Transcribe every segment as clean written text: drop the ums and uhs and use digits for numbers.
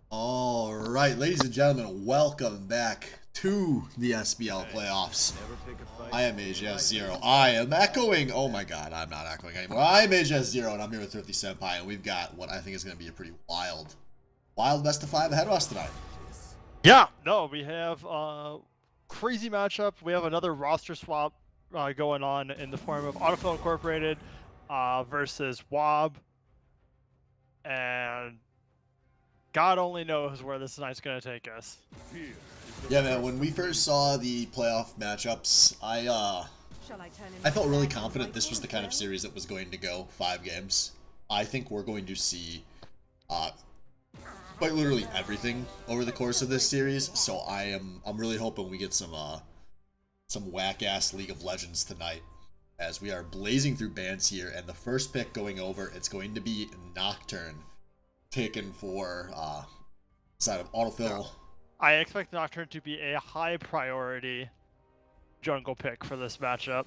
All right, ladies and gentlemen, welcome back to the SBL playoffs. I am AJS0. I am echoing. Oh my god, I'm not echoing anymore. I'm AJS0, and I'm here with Thrifty Senpai, and we've got what I think is going to be a pretty wild best of five ahead of us tonight. Yeah, no, we have crazy matchup. We have another roster swap going on in the form of Autofill Incorporated versus W.A.B. And God only knows where this night's going to take us. Yeah, man, when we first saw the playoff matchups, I felt really confident this was the kind of series that was going to go 5 games. I think we're going to see uh, quite literally everything over the course of this series. So I'm really hoping we get some whack ass League of Legends tonight, as we are blazing through bans here. And the first pick going over, it's going to be Nocturne, taken for side of Autofill. I expect Nocturne to be a high priority jungle pick for this matchup.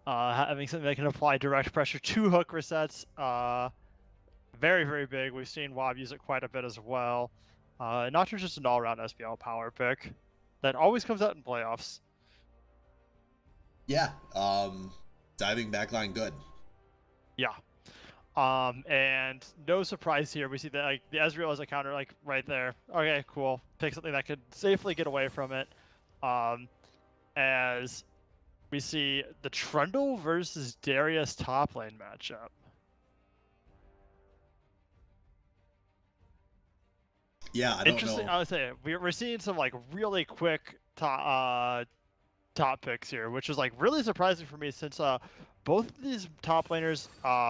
Having something that can apply direct pressure to hook resets. Very, very big. We've seen W.A.B use it quite a bit as well. Nocturne's just an all-around SBL power pick that always comes out in playoffs. Yeah, diving backline good. Yeah. And no surprise here. We see that like the SBL as a counter, like right there. Okay, cool. Pick something that could safely get away from it. As we see the Trundle versus Darius top lane matchup. Yeah, I don't Interesting. know. I would say we're seeing some like really quick top picks here, which is like really surprising for me since both of these top laners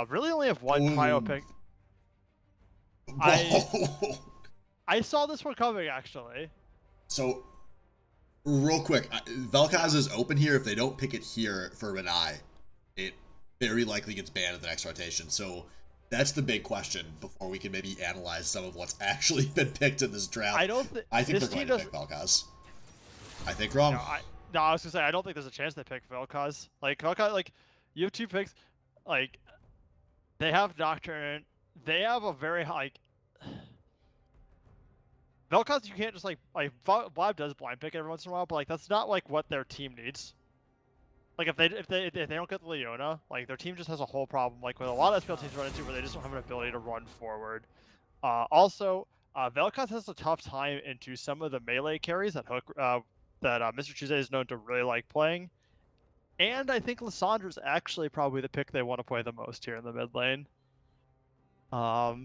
really only have one prio Ooh. pick. I Whoa. I saw this one coming actually. So, real quick, Vel'Koz is open here. If they don't pick it here for an eye, it very likely gets banned in the next rotation. So, that's the big question before we can maybe analyze some of what's actually been picked in this draft. I don't think I think this they're going team to does. pick Vel'Koz. I think No, wrong. I was gonna say I don't think there's a chance they pick Vel'Koz. Like Vel'Koz, like you have two picks. Like they have Nocturne. They have a very high. Like, Vel'Koz, you can't just like W.A.B does blind pick every once in a while, but like that's not like what their team needs. Like if they don't get the Leona, like their team just has a whole problem like with a lot of SPL teams run into where they just don't have an ability to run forward. Also, Vel'Koz has a tough time into some of the melee carries that Mr. Tuesday is known to really like playing. And I think Lissandra's actually probably the pick they want to play the most here in the mid lane. I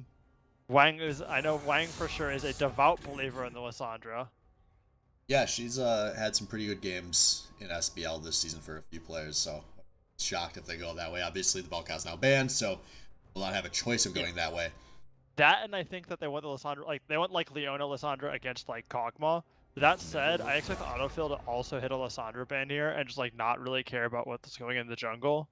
know Wang for sure is a devout believer in the Lissandra. Yeah, she's had some pretty good games in SBL this season for a few players. So, shocked if they go that way. Obviously, the Vel'Koz now banned, so will not have a choice of going that way. That, and I think that they want the Lissandra, like they want like Leona Lissandra against like Kog'Maw. That said, I expect the Autofill to also hit a Lissandra ban here and just like not really care about what's going in the jungle.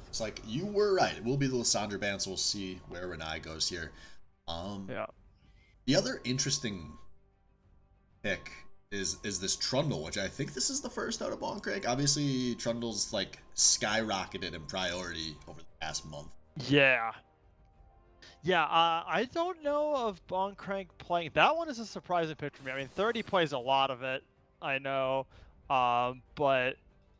It's like, you were right. It will be the Lissandra ban, so we'll see where Renai goes here. Yeah. The other interesting pick is this Trundle, which I think this is the first out of Bonkrank. Obviously, Trundle's like skyrocketed in priority over the past month. Yeah. Yeah, I don't know of Bonkrank playing. That one is a surprising pick for me. I mean, 30 plays a lot of it, I know, but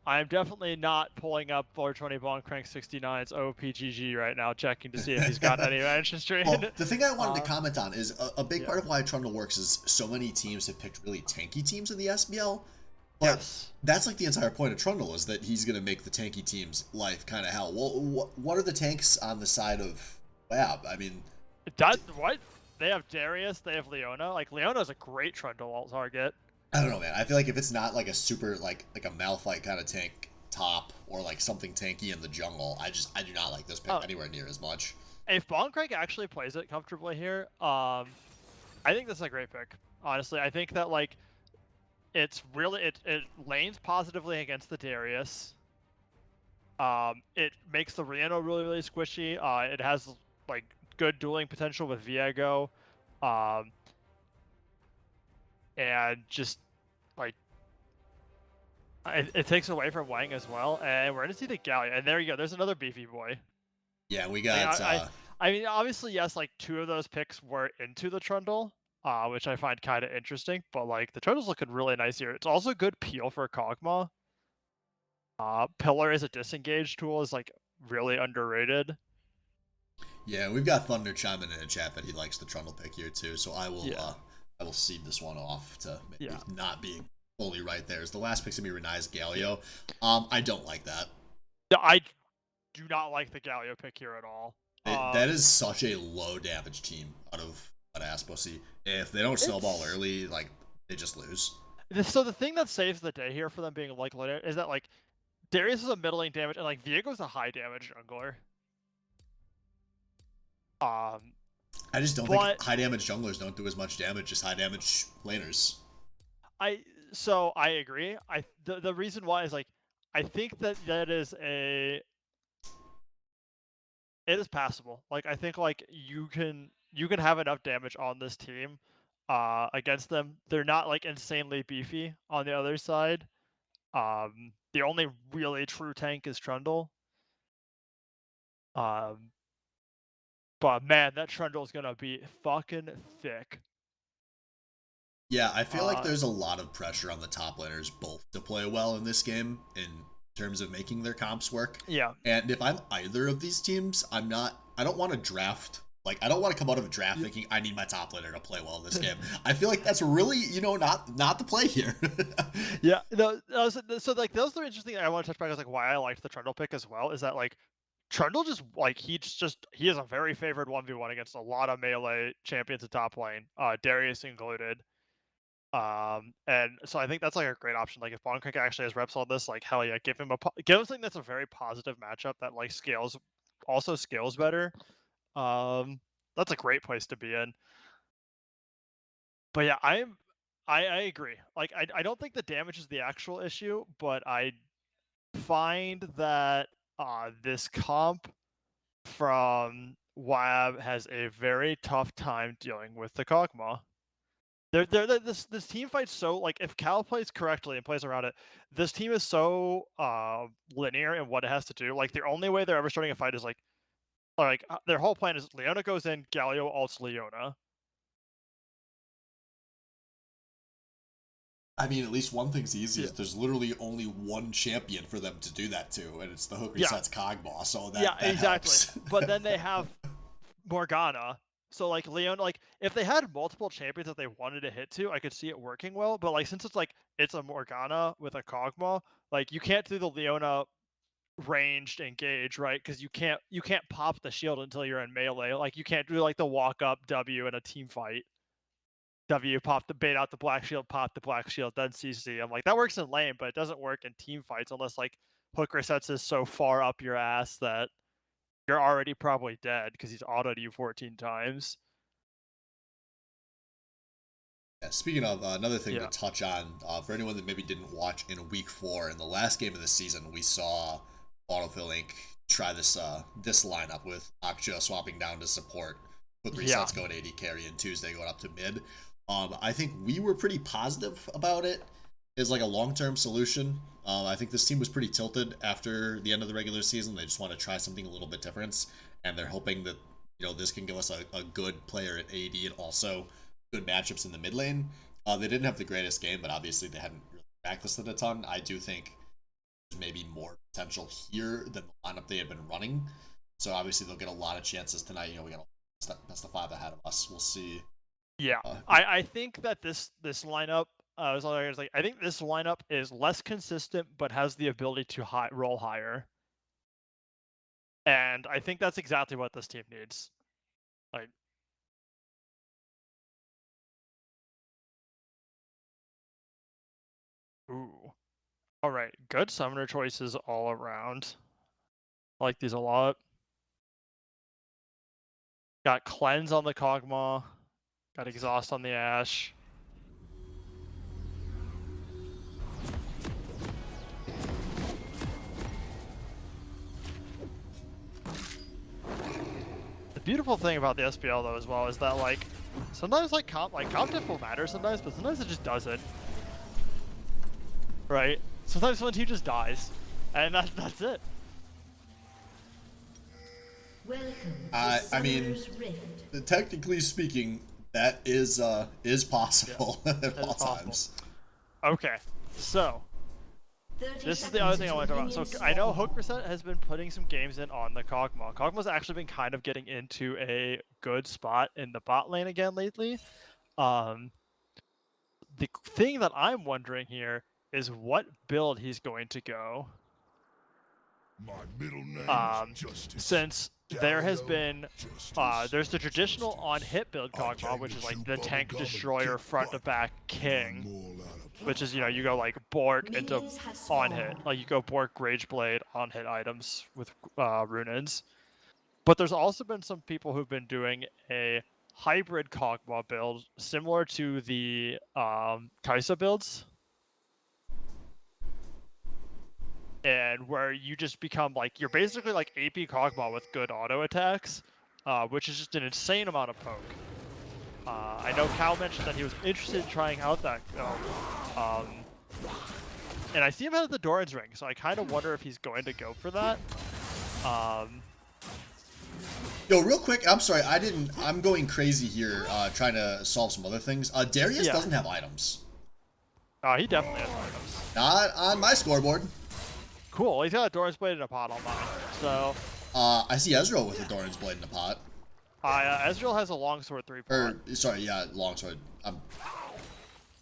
I'm definitely not pulling up 420 Bonkrank 69's OPGG right now, checking to see if he's got any managed history. Well, the thing I wanted to comment on is a big Yeah. part of why Trundle works is so many teams have picked really tanky teams in the SBL. But Yes. that's like the entire point of Trundle, is that he's going to make the tanky team's life kind of hell. Well, what are the tanks on the side of W.A.B? I mean, What? They have Darius, they have Leona. Like, Leona's a great Trundle alt target. I don't know, man. I feel like if it's not like a super like a Malphite kind of tank top or like something tanky in the jungle, I do not like this pick anywhere near as much. If Bonkrank actually plays it comfortably here, I think this is a great pick. Honestly, I think that like it's really it lanes positively against the Darius. It makes the Reno really really squishy. It has like good dueling potential with Viego, um, and just like it takes away from Wang as well. And we're gonna see the Galleon. And there you go. There's another beefy boy. Yeah, we Like, got. I mean, obviously, yes, like 2 of those picks were into the Trundle, which I find kind of interesting. But like the Trundle's looking really nice here. It's also good peel for Kog'Maw. Pillar as a disengage tool is like really underrated. Yeah, we've got Thunder chiming in the chat that he likes the Trundle pick here too. So Yeah, I will cede this one off to maybe yeah. not being fully right there. Is the last pick's gonna be Renai's Galio. I don't like that. I do not like the Galio pick here at all. That is such a low damage team out of an Asposi. If they don't sell ball early, like they just lose. So the thing that saves the day here for them being like later is that like Darius is a middling damage and like Viego's a high damage jungler. I just don't think But high damage junglers don't do as much damage as high damage laners. I agree. The reason why is like I think that it is passable. Like I think like you can have enough damage on this team against them. They're not like insanely beefy on the other side. The only really true tank is Trundle. Um but man, that Trundle is gonna be fucking thick. Yeah, I feel like Uh there's a lot of pressure on the top laners both to play well in this game in terms of making their comps work. yeah. And if I'm either of these teams, I don't want to draft. Like, I don't want to come out of a draft thinking I need my top laner to play well in this game. I feel like that's really, not the play here. Yeah, no, so like those are interesting. I want to touch back on like why I liked the Trundle pick as well. Is that like Trundle just like he is a very favored 1v1 against a lot of melee champions in top lane, Darius included. And so I think that's like a great option. Like if Bonkrank actually has reps on this, like hell yeah, give him something that's a very positive matchup that like scales better. Um, that's a great place to be in. But yeah, I agree. Like I don't think the damage is the actual issue, but I find that this comp from W.A.B has a very tough time dealing with the Kog'Maw. This team fights so like if Cal plays correctly and plays around it, this team is so linear in what it has to do. Like the only way they're ever starting a fight is like their whole plan is Leona goes in, Galio ults Leona. I mean, at least one thing's easy Yeah. is there's literally only one champion for them to do that to, and it's the hook Yeah. resets Cogmaw, so Yeah, that exactly. helps. But then they have Morgana. So like Leona, like if they had multiple champions that they wanted to hit to, I could see it working well. But like since it's a Morgana with a Kog'Maw, like you can't do the Leona ranged engage, right? Because you can't pop the shield until you're in melee. Like you can't do like the walk up W in a team fight. W pop the bait out the black shield, pop the black shield, then CC. I'm like that works in lane, but it doesn't work in team fights unless like hook resets is so far up your ass that you're already probably dead because he's autoed you 14 times. Yeah, speaking of another thing to Yeah. touch on, for anyone that maybe didn't watch in week 4, in the last game of the season, we saw Autofill Inc. try this lineup with Akja swapping down to support, with Yeah. resets going AD carry and Tuesday going up to mid. I think we were pretty positive about it as like a long-term solution. I think this team was pretty tilted after the end of the regular season. They just want to try something a little bit different, and they're hoping that this can give us a good player at AD and also good matchups in the mid lane. They didn't have the greatest game, but obviously they hadn't really practiced it a ton. I do think there's maybe more potential here than the lineup they had been running. So obviously they'll get a lot of chances tonight. We got a best of 5 ahead of us. We'll see. Yeah. I think that this lineup I think this lineup is less consistent but has the ability to roll higher. And I think that's exactly what this team needs. Like ooh. All right, good summoner choices all around. I like these a lot. Got cleanse on the Kog'Maw. Got exhaust on the Ashe. The beautiful thing about the SBL though as well is that like sometimes comp diff will matter sometimes, but sometimes it just doesn't. Right? Sometimes one team just dies. And that's it. I mean, technically speaking, that is possible at all times. Okay, so this is the other thing I want to talk about. So I know Hook Reset has been putting some games in on the Kog'Maw. Kog'Maw's actually been kind of getting into a good spot in the bot lane again lately. The thing that I'm wondering here is what build he's going to go. Since there has been, there's the traditional on-hit build Kog'Maw, which is like the tank destroyer front to back king, which is, you know, you go like Bork into on-hit, like you go Bork Rage Blade on-hit items with rune-ins. But there's also been some people who've been doing a hybrid Kog'Maw build similar to the Kai'Sa builds. And where you just become like, you're basically like AP Kog'Maw with good auto attacks, which is just an insane amount of poke. I know Cal mentioned that he was interested in trying out that build. And I see him at the Doran's ring, so I kind of wonder if he's going to go for that. Yo, real quick, I'm sorry, I'm going crazy here, trying to solve some other things. Darius doesn't have items. He definitely has items. Not on my scoreboard. Cool, he's got a Doran's Blade in a pot on mine, so... I see Ezreal with a Doran's Blade in a pot. Ezreal has a longsword 3-pot. Sorry, yeah, longsword.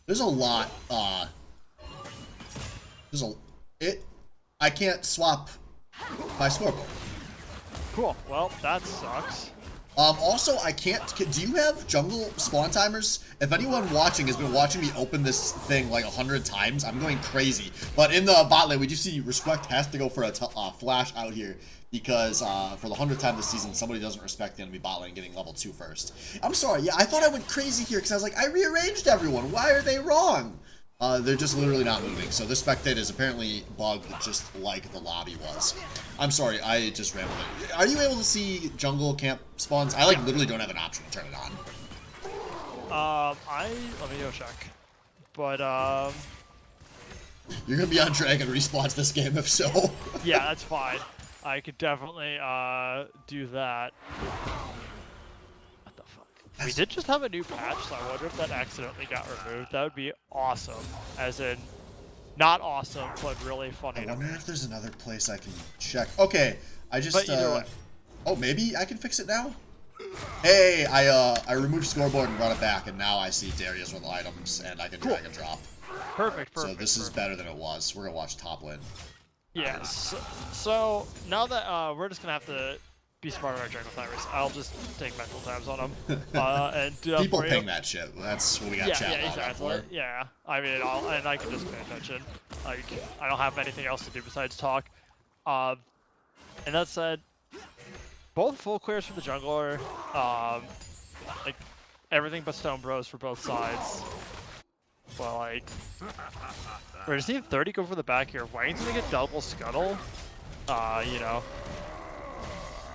There's a lot, I can't swap my scoreboard. Cool, well, that sucks. Also, I can't... Do you have jungle spawn timers? If anyone watching has been watching me open this thing like 100 times, I'm going crazy. But in the bot lane, we do see Respect has to go for a flash out here because for the 100th time this season, somebody doesn't respect the enemy bot lane getting level 2 first. I'm sorry, yeah, I thought I went crazy here because I was like, I rearranged everyone. Why are they wrong? They're just literally not moving. So this spectate is apparently bugged just like the lobby was. I'm sorry, I just rambled. Are you able to see jungle camp spawns? I like literally don't have an option to turn it on. Let me go check. But you're gonna be on Dragon respawns this game if so. Yeah, that's fine. I could definitely do that. We did just have a new patch, so I wonder if that accidentally got removed. That would be awesome. As in, not awesome, but really funny. I wonder if there's another place I can check. Okay, I just, but either way. Oh, maybe I can fix it now? Hey, I removed scoreboard and brought it back, and now I see Darius with items, and I can drag and drop. Perfect. So this is better than it was. We're gonna watch top lane. Yes. So, now that, we're just gonna have to be smart on our jungle timers. I'll just take mental tabs on them. And do that people for ping you. that shit. That's what we got chat Yeah, exactly. Yeah. I mean, I can just pay attention. Like, I don't have anything else to do besides talk. And that said, both full clears for the jungler. Like, everything but Stone Bros for both sides. But like, we're just seeing 30 go for the back here. Wang's gonna get double scuttle. You know.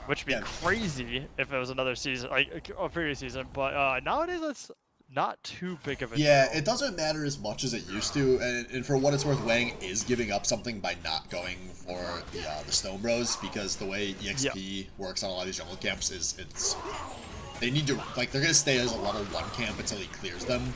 Which would be crazy if it was another season, like a previous season, but nowadays it's not too big of a deal. Yeah, it doesn't matter as much as it used to, and for what it's worth, Wang is giving up something by not going for the Stone Bros, because the way EXP works on a lot of these jungle camps is they need to, like, they're going to stay as a level 1 camp until he clears them.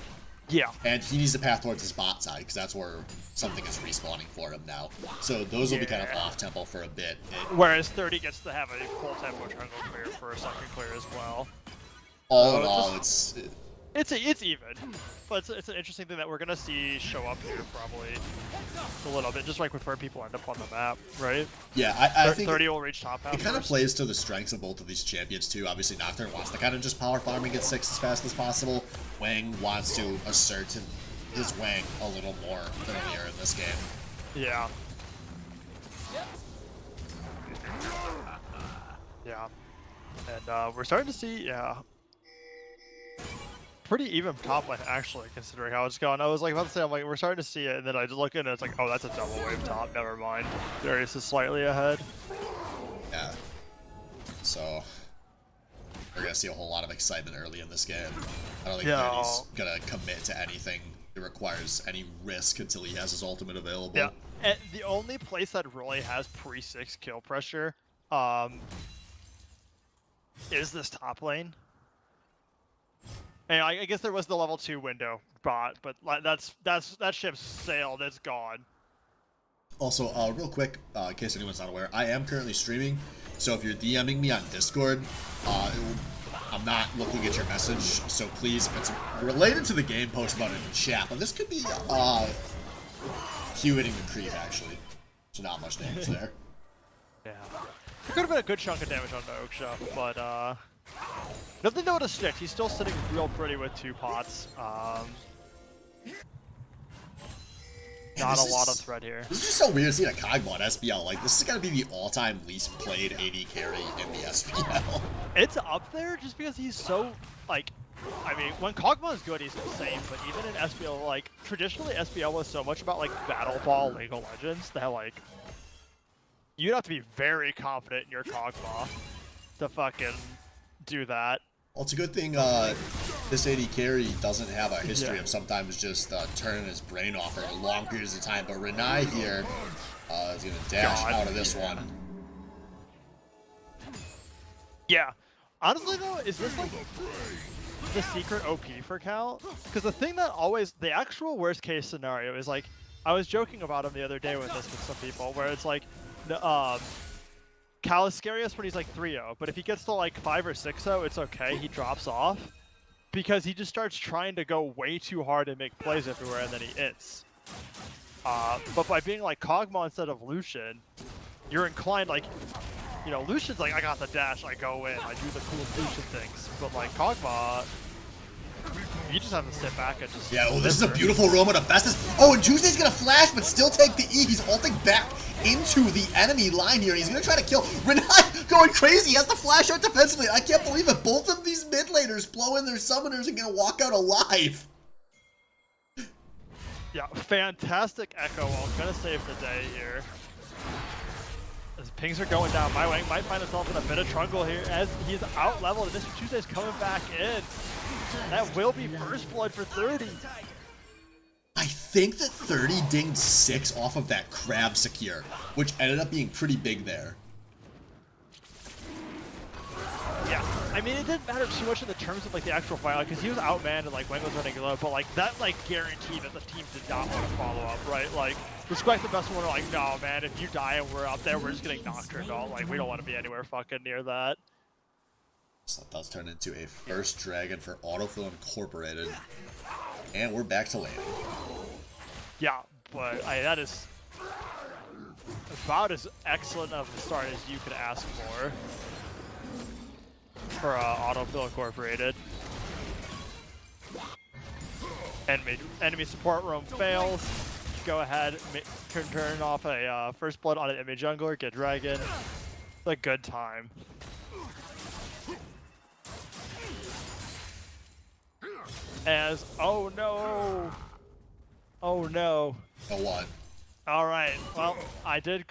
Yeah. And he needs to path towards his bot side, because that's where something is respawning for him now. So those will be kind of off-tempo for a bit. Whereas 30 gets to have a full-tempo jungle clear for a second clear as well. All in all, it's even. But it's an interesting thing that we're going to see show up here probably a little bit, just like with where people end up on the map, right? Yeah, I think 30 will reach top half. It kind of plays to the strengths of both of these champions too. Obviously, Nocturne wants to kind of just power farm and get 6 as fast as possible. Wang wants to assert his Wang a little more earlier in this game. Yeah. Yeah. And we're starting to see, pretty even top lane actually, considering how it's going. I was like about to say, I'm like, we're starting to see it, and then I just look at it, and it's like, oh, that's a double wave top. Never mind. Darius is slightly ahead. Yeah. So we're gonna see a whole lot of excitement early in this game. I don't think he's gonna commit to anything that requires any risk until he has his ultimate available. Yeah. And the only place that really has pre-6 kill pressure, is this top lane. And I guess there was the level 2 window bot, but that ship's sailed. It's gone. Also, real quick, in case anyone's not aware, I am currently streaming, so if you're DMing me on Discord, I'm not looking at your message, so please, if it's related to the game, post about it in the chat. But this could be Q hitting the creep, actually. So not much damage there. Yeah. It could have been a good chunk of damage on the Oaksha, but nothing though to stick. He's still sitting real pretty with 2 pots. Not a lot of threat here. This is just so weird seeing a Cogbot SBL. Like, this is gonna be the all-time least played AD carry in the SBL. It's up there just because he's so, like, I mean, when Cogbot is good, he's insane, but even in SBL, like, traditionally SBL was so much about, like, Battle Ball League of Legends that, like, you'd have to be very confident in your Cogbot to fucking do that. Well, it's a good thing this AD carry doesn't have a history of sometimes just turning his brain off for long periods of time. But Renai here is going to dash out of this one. Yeah. Honestly, though, is this, like, the secret OP for Cal? Because the thing that always, the actual worst case scenario is, like, I was joking about him the other day with this with some people, where it's like, Cal is scariest when he's like 3-0, but if he gets to like 5 or 6-0, it's okay, he drops off. Because he just starts trying to go way too hard and make plays everywhere, and then he hits. But by being like Kog'Maw instead of Lucian, you're inclined, like, you know, Lucian's like, I got the dash, I go in, I do the cool Lucian things. But like Kog'Maw, you just have to sit back and just... Yeah, oh, this is a beautiful roam of Festus. Oh, and Tuesday's gonna flash, but still take the E. He's ulting back into the enemy line here. He's gonna try to kill. Renai going crazy. He has the flash out defensively. I can't believe it. Both of these mid laners blow in their summoners and gonna walk out alive. Yeah, fantastic Echo. I'm gonna save the day here. As pings are going down, my wing might find himself in a bit of trouble here as he's out leveled and Mr. Tuesday's coming back in. That will be first blood for 30. I think that 30 dinged 6 off of that crab secure, which ended up being pretty big there. Yeah, I mean, it didn't matter too much in the terms of like the actual fight, because he was outmanned and like Wang was running low, but like that like guaranteed that the team did not want to follow up, right? Like, Respect the best one are like, no man, if you die and we're up there, we're just getting nocturned all. Like, we don't want to be anywhere fucking near that. So that does turn into a first dragon for Autofill Incorporated. And we're back to lane. Yeah, but that is about as excellent of a start as you could ask for Autofill Incorporated. Enemy support roam fails. Go ahead, turn off a first blood on an enemy jungler, get dragon. It's a good time. As oh no, oh no. Oh what? All right. Well, I did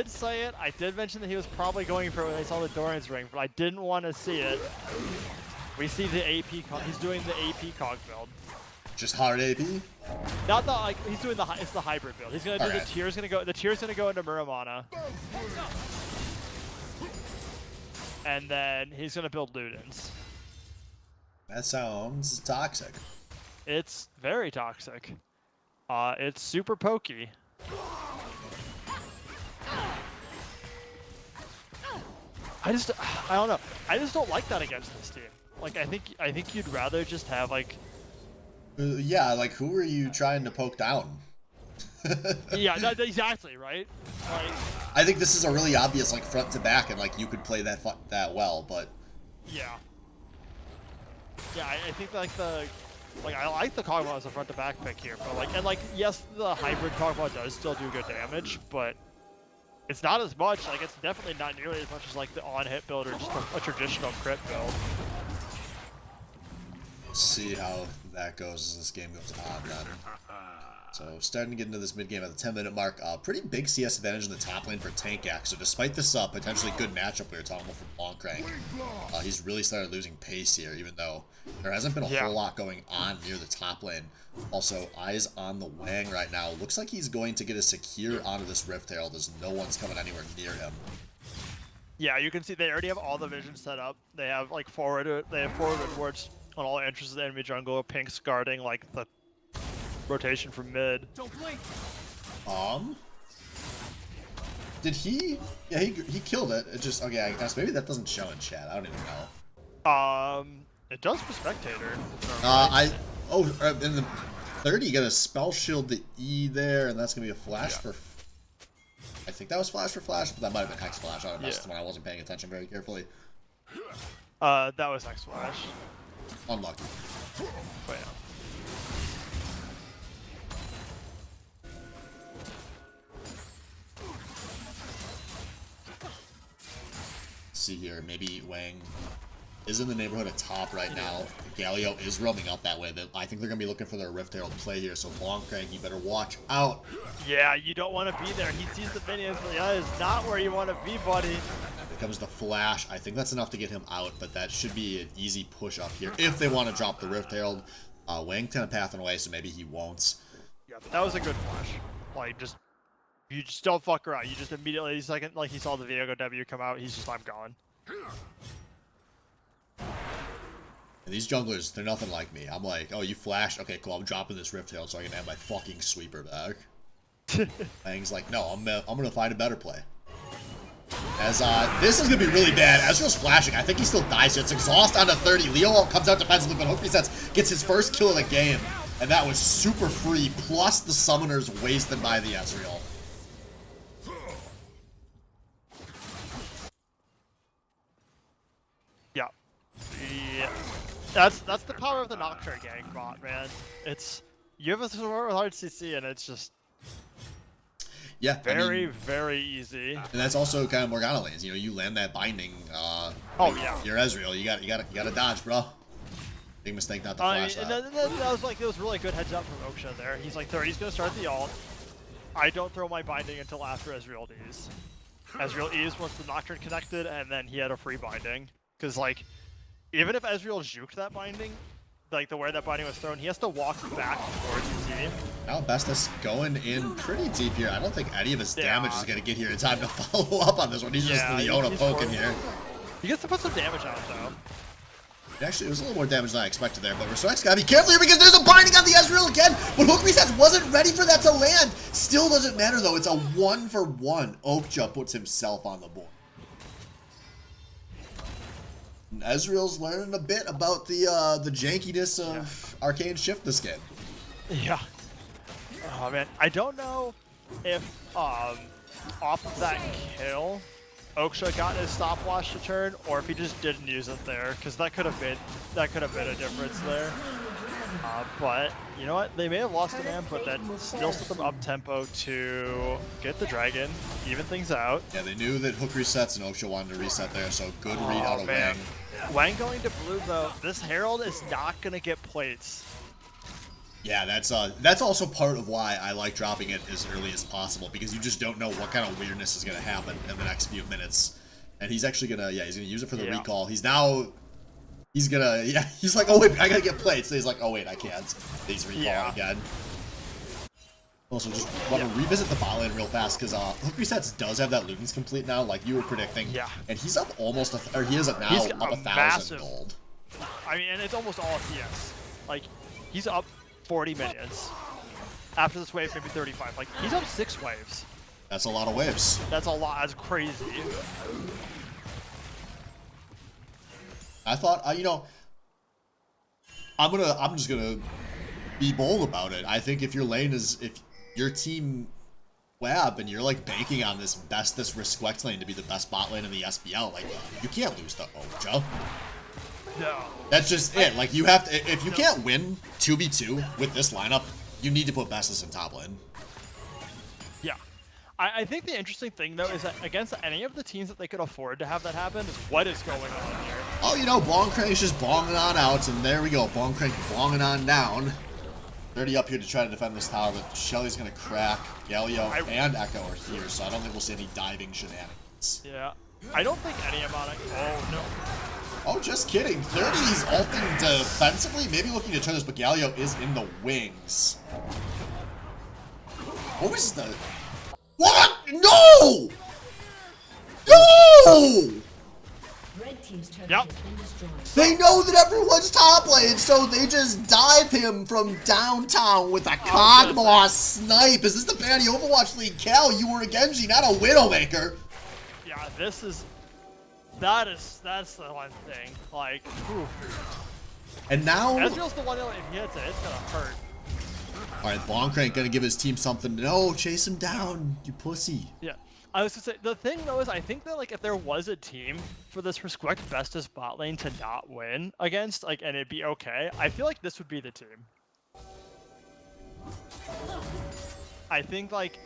say it. I did mention that he was probably going for it when I saw the Doran's ring, but I didn't want to see it. We see the AP. He's doing the AP cog build. Just hard AP? Not the like. He's doing it's the hybrid build. He's gonna do the tier's gonna go. The tier's gonna go into Muramana. And then he's gonna build Ludens. That sounds toxic. It's very toxic. It's super pokey. I don't know. I just don't like that against this team. Like, I think you'd rather just have like. Yeah, like who are you trying to poke down? Yeah, exactly, right? Like, I think this is a really obvious like front to back, and like you could play that well, but. Yeah. Yeah, I think like I like the Kog'Maw as a front to back pick here, but like yes, the hybrid Kog'Maw does still do good damage, but it's not as much. Like, it's definitely not nearly as much as like the on-hit build or just a traditional crit build. Let's see how that goes as this game goes on then. So starting to get into this mid game at the 10-minute mark. Pretty big CS advantage in the top lane for Tankax. So despite this potentially good matchup we were talking about from Longcrank, he's really started losing pace here, even though there hasn't been a whole lot going on near the top lane. Also, eyes on the Wang right now. Looks like he's going to get a secure onto this Rift Herald as no one's coming anywhere near him. Yeah, you can see they already have all the vision set up. They have like forward inwards on all entrances of the enemy jungle. Pink's guarding like the rotation from mid. Don't blink. Did he? Yeah, he killed it. It just okay. I guess maybe that doesn't show in chat. I don't even know. It does for spectator. In the 30, you got a spell shield to E there, and that's gonna be a flash for. I think that was flash for flash, but that might have been hex flash. I don't know when I wasn't paying attention very carefully. That was hex flash. Unlucky. But yeah. See here, maybe Wang is in the neighborhood of top right now. Galio is roaming out that way. I think they're going to be looking for their Rift Herald play here, so Blomcrank, you better watch out. Yeah, you don't want to be there. He sees the minions, but that is not where you want to be, buddy. Here comes the flash. I think that's enough to get him out, but that should be an easy push up here if they want to drop the Rift Herald. Wang kind of pathing away, so maybe he won't. Yeah, but that was a good flash. Like, you just don't fuck around. You just immediately, second, like he saw the Viego W come out, he's just, I'm gone. And these junglers, they're nothing like me. I'm like, oh, you flashed? Okay, cool. I'm dropping this Rift Herald so I can have my fucking sweeper back. Wang's like, no, I'm gonna find a better play. As this is gonna be really bad. Ezreal's flashing. I think he still dies here. It's exhaust on a 30. Leo comes out defensively, but Hook resets, gets his first kill of the game, and that was super free. Plus the summoners wasted by the Ezreal. Yeah. Yeah. That's the power of the Nocturne gank bot, man. You have a support with hard CC and it's just very easy. And that's also kind of Morgana lanes. You know, you land that binding. You're Ezreal. You gotta dodge, bro. Big mistake not to flash that. It was really good heads up from Oksha there. He's like, 30's gonna start the ult. I don't throw my binding until after Ezreal E's. Ezreal E's once the Nocturne connected, and then he had a free binding. Because like, even if Ezreal juked that binding, like the way that binding was thrown, he has to walk back towards his team. Now Bestus going in pretty deep here. I don't think any of his damage is going to get here in time to follow up on this one. He's just Leona poking here. He gets to put some damage out though. Actually, it was a little more damage than I expected there, but Resurrect's got to be careful here because there's a binding on the Ezreal again, but Hook Resets wasn't ready for that to land. Still doesn't matter though. It's a 1-for-1. Oakja puts himself on the board. And Ezreal's learning a bit about the jankiness of Arcane Shift this game. Yeah. Oh man, I don't know if off of that kill, Oksha got his stopwatch to turn, or if he just didn't use it there, because that could have been a difference there. But you know what? They may have lost an amp, but that still set them up tempo to get the dragon, even things out. Yeah, they knew that Hook resets and Oksha wanted to reset there, so good read out of Wang. Wang going to blue though. This Herald is not gonna get plates. Yeah, that's also part of why I like dropping it as early as possible, because you just don't know what kind of weirdness is gonna happen in the next few minutes. And he's actually gonna, he's gonna use it for the recall. He's like, oh wait, I gotta get plates. So he's like, oh wait, I can't. He's recalling again. Also, just want to revisit the bot lane real fast, because Hook Resets does have that Luden's complete now, like you were predicting. Yeah. And he's up almost, he is up now up 1,000 gold. I mean, and it's almost all CS. Like, he's up 40 minions. After this wave, maybe 35. Like, he's up 6 waves. That's a lot of waves. That's a lot. That's crazy. I thought, I'm just gonna be bold about it. I think if your lane is, if your team W.A.B and you're like banking on this Risk lane to be the best bot lane in the SBL, like you can't lose to Oakja. No. That's just it. Like you have to, if you can't win 2v2 with this lineup, you need to put Bestus in top lane. Yeah. I think the interesting thing though is that against any of the teams that they could afford to have that happen is what is going on here. Oh, Blomcrank's just bonging on out, and there we go. Blomcrank bonging on down. 30 up here to try to defend this tower, but Shelly's going to crack. Galio and Echo are here, so I don't think we'll see any diving shenanigans. Yeah. I don't think any amount of... Oh, no. Oh, just kidding. 30's ulting defensively, maybe looking to turn this, but Galio is in the wings. What was the... What? No! No! Oh! Red team's turret Yep. has been destroyed. They know that everyone's top lane, so they just dive him from downtown with a Kog'Maw snipe. Is this the Banny Overwatch League? Cal, you were a Genji, not a Widowmaker. Yeah, that's the one thing. Like, oof. And now... Ezreal's the one that if he hits it, it's gonna hurt. Alright, Bonkrank gonna give his team something. No, chase him down, you pussy. Yeah. I was gonna say, the thing though is I think that like if there was a team for this Resquect Bestest bot lane to not win against, like, and it'd be okay, I feel like this would be the team. I think like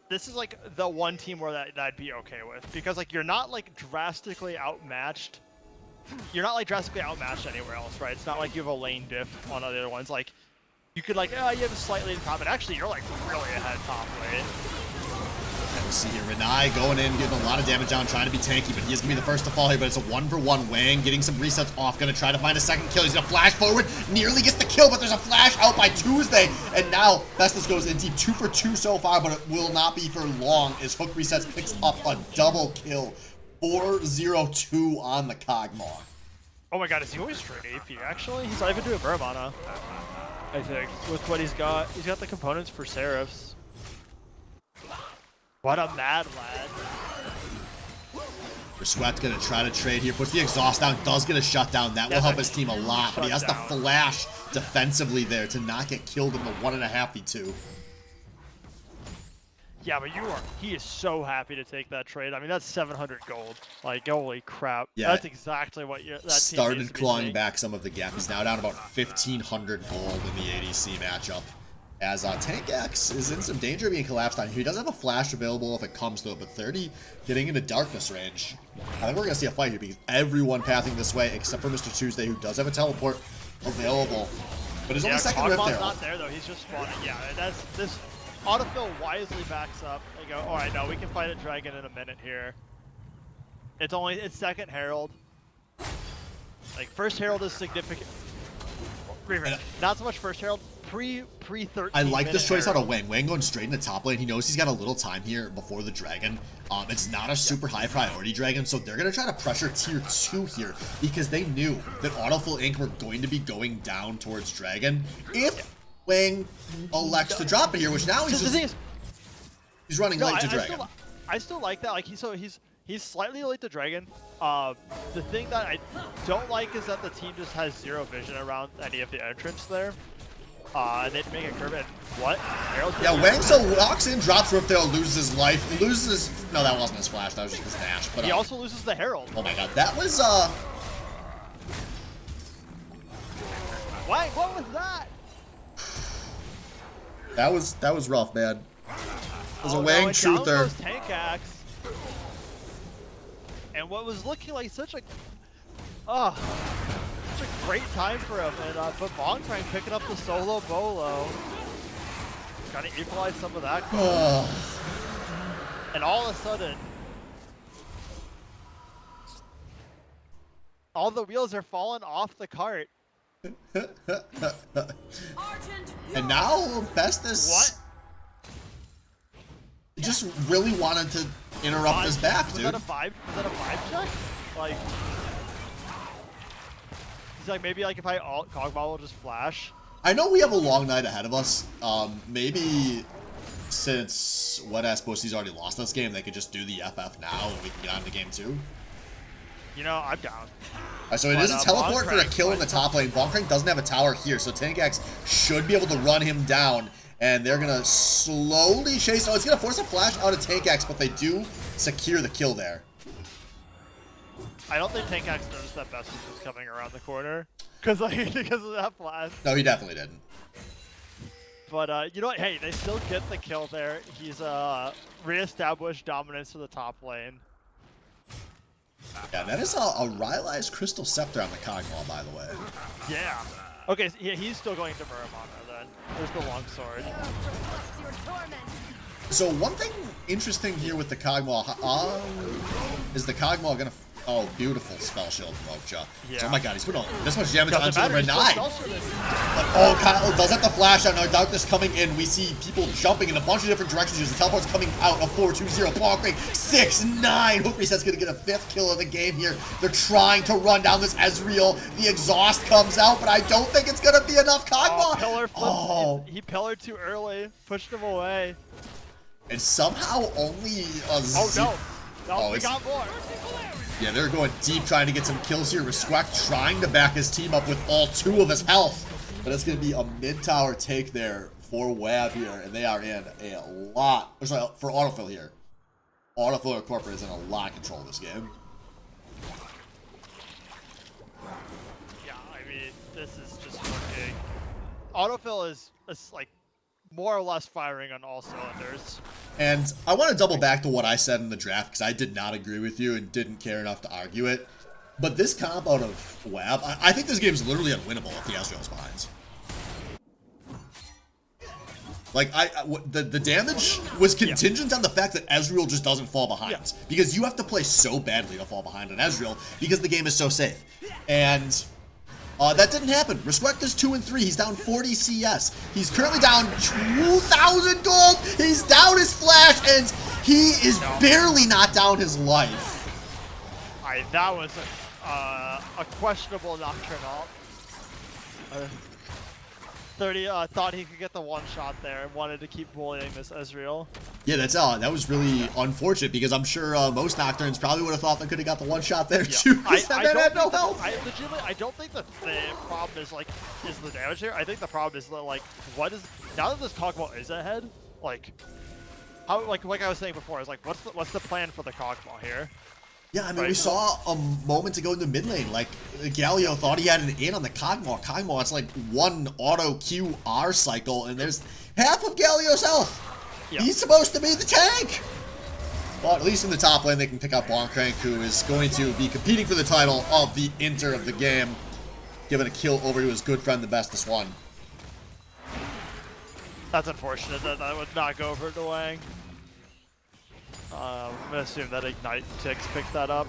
this is like the one team where that'd be okay with, because like you're not like drastically outmatched. You're not like drastically outmatched anywhere else, right? It's not like you have a lane diff on the other ones. Like you could like, oh, you have a slight lane top, but actually you're like really ahead top lane. And we see here Renai going in, getting a lot of damage down, trying to be tanky, but he is going to be the first to fall here, but it's a 1-for-1. Wang getting some resets off, going to try to find a second kill. He's going to flash forward, nearly gets the kill, but there's a flash out by Tuesday, and now Bestis goes in deep. 2-for-2 so far, but it will not be for long as Hook Resets picks up a double kill. 4-0-2 on the Kog'Maw. Oh my god, is he going straight AP actually? He's not even doing Muramana, I think, with what he's got. He's got the components for Seraphs. What a mad lad. Sweat's gonna try to trade here, puts the exhaust down, does get a shutdown. That will help his team a lot, but he has to flash defensively there to not get killed in the 1.5v2. Yeah, but he is so happy to take that trade. I mean, that's 700 gold. Like, holy crap. Yeah. That's exactly what that team Started needs to be clawing seeing. back some of the gap. He's now down about 1,500 gold in the ADC matchup. As Tank X is in some danger of being collapsed on here. He does have a flash available if it comes to it, but 30 getting into darkness range. I think we're going to see a fight here because everyone pathing this way except for Mr. Tuesday, who does have a teleport available. But his only second rift there. Not there, though. He's just spawning. Yeah, that's this. Autofill wisely backs up. They go, alright, no, we can fight a dragon in a minute here. It's second Herald. Like, first Herald is significant. Not so much first Herald. Pre-13. I like this choice out of Wang. Wang going straight into top lane. He knows he's got a little time here before the dragon. It's not a super high priority dragon, so they're going to try to pressure tier 2 here because they knew that Autofill Inc. were going to be going down towards dragon if Wang elects to drop it here, which now he's just... He's running late to dragon. I still like that. Like, he's slightly late to dragon. The thing that I don't like is that the team just has zero vision around any of the entrants there. And they'd make a curve and what? Yeah, Wang so walks in, drops Riptail, loses his life, loses his... No, that wasn't his flash, that was just his dash. But he also loses the Herald. Oh my god, that was Wang, what was that? That was rough, man. It was a Wang truther. Tank Axe. And what was looking like such a great time for him, and but Bonkrank picking up the solo bolo. Trying to equalize some of that. And all of a sudden, all the wheels are falling off the cart. And now Bestis just really wanted to interrupt his back, dude. Was that a vibe check? Like, he's like, maybe like if I alt Kog'Maw will just flash. I know we have a long night ahead of us. Maybe since Wet-Ass Pussy's already lost this game, they could just do the FF now and we can get on to game 2. You know, I'm down. Alright, so it is a teleport for a kill in the top lane. Bonkrank doesn't have a tower here, so Tank X should be able to run him down. And they're going to slowly chase... Oh, it's going to force a flash out of Tank X, but they do secure the kill there. I don't think Tank X noticed that Bestis was coming around the corner. Because of that flash. No, he definitely didn't. But, you know what? Hey, they still get the kill there. He's re-established dominance to the top lane. Yeah, that is a Rylai's Crystal Scepter on the Kog'Maw, by the way. Yeah. Okay, so he's still going to Muramana then. There's the longsword. So one thing interesting here with the Kog'Maw is the Kog'Maw gonna Oh, beautiful spell shield from Oakja. Yeah. So, oh my god, he's putting all this much damage Doesn't onto the matter, he's Renai. still spell shielded. But, oh, Kyle does have to flash out. Now, Darkness coming in. We see people jumping in a bunch of different directions. The teleport's coming out of 4-2-0. Bonkrake 6-9. Hook Reset's going to get a 5th kill of the game here. They're trying to run down this Ezreal. The exhaust comes out, but I don't think it's going to be enough. Kog'Maw. Pillar flip. Oh. He pillared too early. Pushed him away. And somehow only a Oh, no. No, we it's- got more. Yeah, they're going deep, trying to get some kills here. Respect trying to back his team up with all 2 of his health. But it's going to be a mid-tower take there for W.A.B here, and they are in a lot. Sorry, for Autofill here. Autofill Corporate is in a lot of control of this game. Yeah, I mean, this is just looking. Autofill is like more or less firing on all cylinders. And I want to double back to what I said in the draft, because I did not agree with you and didn't care enough to argue it. But this comp out of W.A.B, I think this game is literally unwinnable if the Ezreal's behind. Like, the damage was contingent on the fact that Ezreal just doesn't fall behind. Yeah. Because you have to play so badly to fall behind on Ezreal, because the game is so safe. And that didn't happen. Respect is 2 and 3. He's down 40 CS. He's currently down 2,000 gold. He's down his flash, and he is barely not down his life. That was a questionable nocturnal. 30 thought he could get the one shot there and wanted to keep bullying this Ezreal. Yeah, that was really unfortunate, because I'm sure most Nocturnes probably would have thought they could have got the one shot there too. I That had no health. I don't think that the problem is is the damage here. I think the problem is that what is now that this Kog'Maw is ahead, how like I was saying before, is what's the plan for the Kog'Maw here? Yeah, I mean, we saw a moment ago in the mid lane, like, Galio thought he had an in on the Kog'Maw. Kog'Maw, it's like one auto QR cycle, and there's half of Galio's health. Yeah. He's supposed to be the tank. But at least in the top lane, they can pick up Bonkrake, who is going to be competing for the title of the Inter of the game, giving a kill over to his good friend, the Bestest One. That's unfortunate that would not go over to Wang. I'm gonna assume that Ignite Ticks picked that up.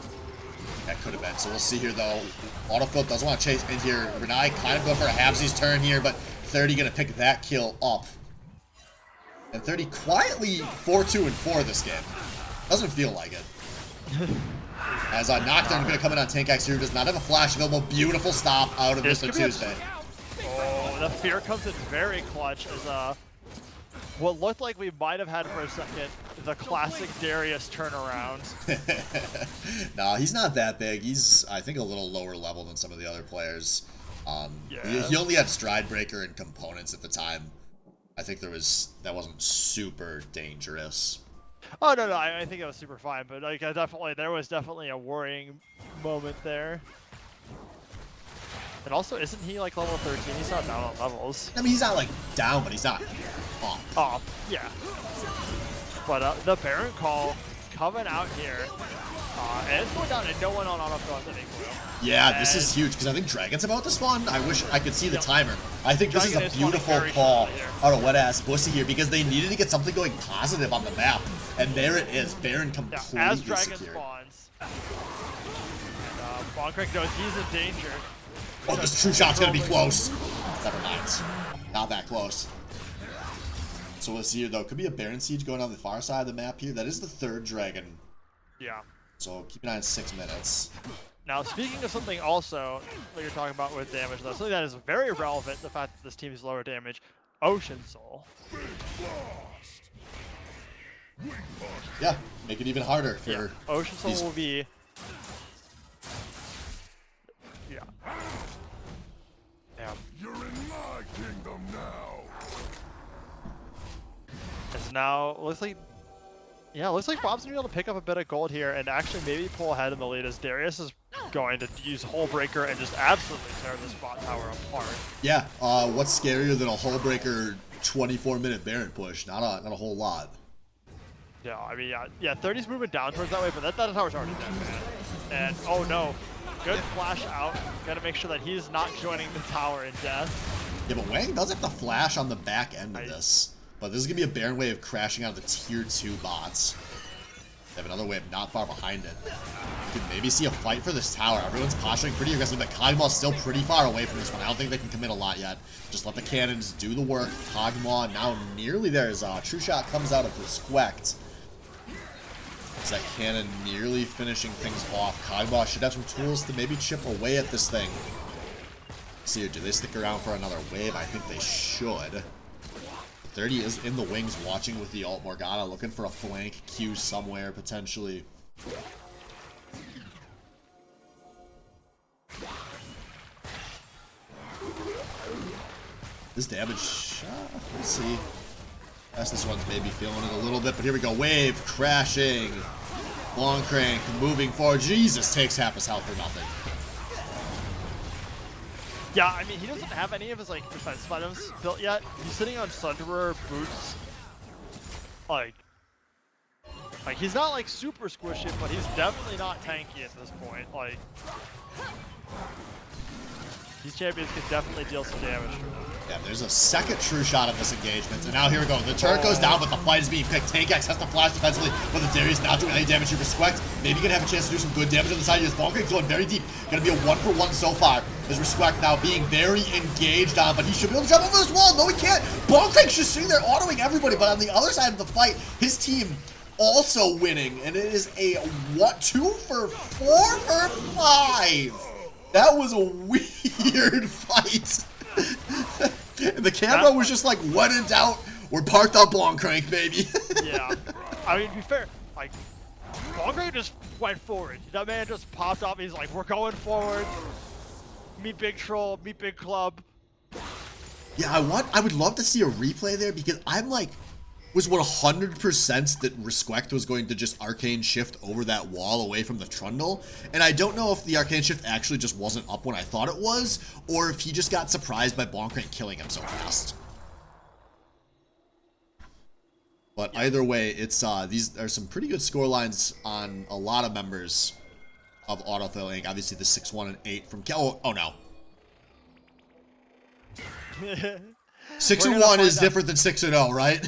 That could have been. So we'll see here, though. Autofill doesn't want to chase in here. Renai kind of going for a halvesies turn here, but 30 going to pick that kill up. And 30 quietly 4-2 and 4 this game. Doesn't feel like it. As Nocturne going to come in on Tank X here, does not have a flash available. Beautiful stop out of Mr. Tuesday. Oh, the fear comes in very clutch as what looked like we might have had for a second the classic Darius turnaround. Nah, he's not that big. He's, I think, a little lower level than some of the other players. He only had Stride Breaker and components at the time. I think that wasn't super dangerous. Oh no, I think it was super fine, but there was definitely a worrying moment there. And also, isn't he like level 13? He's not down on levels. I mean, he's not like down, but he's not up. Oh, yeah. But the Baron call coming out here, and it's going down, and no one on Autofill has any clue. Yeah, this is huge, because I think Dragon's about to spawn. I wish I could see the timer. I think this is a beautiful call out of wet-ass Bussy here, because they needed to get something going positive on the map. And there it is, Baron completely as Dragon secured. spawns, and Bonkrake knows he's in danger. Oh, this true shot's gonna be close. Never mind. Not that close. So we'll see here, though. Could be a Baron Siege going on the far side of the map here. That is the 3rd Dragon. Yeah. So keep an eye on 6 minutes. Now, speaking of something also that you're talking about with damage, though, something that is very relevant, the fact that this team is lower damage, Ocean Soul. Yeah, make it even harder for Ocean Soul will be... Yeah. Damn. You're in my kingdom now. It's now, looks like WA.B's gonna be able to pick up a bit of gold here and actually maybe pull ahead in the lead, as Darius is going to use Hull Breaker and just absolutely tear this bot tower apart. Yeah, what's scarier than a Hull Breaker 24-minute Baron push? Not a whole lot. Yeah, I mean, yeah, 30's moving down towards that way, but that tower's already dead, man. And, oh no, good flash out. Gotta make sure that he's not joining the tower in death. Yeah, but Wang does have to flash on the back end of this. But this is going to be a Baron wave crashing out of the tier 2 bots. They have another wave not far behind it. could maybe see a fight for this tower. Everyone's posturing pretty aggressive, but Kag'Maw's still pretty far away from this one. I don't think they can commit a lot yet. Just let the cannons do the work. Kag'Maw now nearly there as True Shot comes out of Respect. Is that cannon nearly finishing things off? Kag'Maw should have some tools to maybe chip away at this thing. Let's see here, do they stick around for another wave? I think they should. 30 is in the wings watching with the Alt Morgana, looking for a flank Q somewhere, potentially. This damage, we'll see. This one's maybe feeling it a little bit, but here we go. Wave crashing. Long crank moving forward. Jesus, takes half his health for nothing. Yeah, I mean, he doesn't have any of his, like, defensive items built yet. He's sitting on Sunderer boots. Like, he's not, like, super squishy, but he's definitely not tanky at this point. Like, these champions can definitely deal some damage to him. Yeah, there's a second True Shot of this engagement, and now here we go. The turret goes down, but the fight is being picked. Tankax has to flash defensively, but the Darius not doing any damage to Respect. Maybe gonna have a chance to do some good damage on the side. His Bonkrank's going very deep. Gonna be a 1-for-1 so far. His Respect now being very engaged on, but he should be able to jump over this wall. No, he can't. Bonkrank's just sitting there autoing everybody, but on the other side of the fight, his team also winning, and it is a 2 for 4 for 5. That was a weird fight. The camera was just like, when in doubt, we're parked on Bonkrank, baby. Yeah. I mean, to be fair, like, Bonkrank just went forward. That man just popped up. He's like, we're going forward. Meet Big Troll, meet Big Club. Yeah, I would love to see a replay there because I'm like, was 100% that Respect was going to just Arcane Shift over that wall away from the Trundle. And I don't know if the Arcane Shift actually just wasn't up when I thought it was, or if he just got surprised by Bonkrank killing him so fast. But either way, it's these are some pretty good score lines on a lot of members of Autofill Inc. Obviously the 6-1 and 8 from oh no. 6-1 is different than 6-0, right?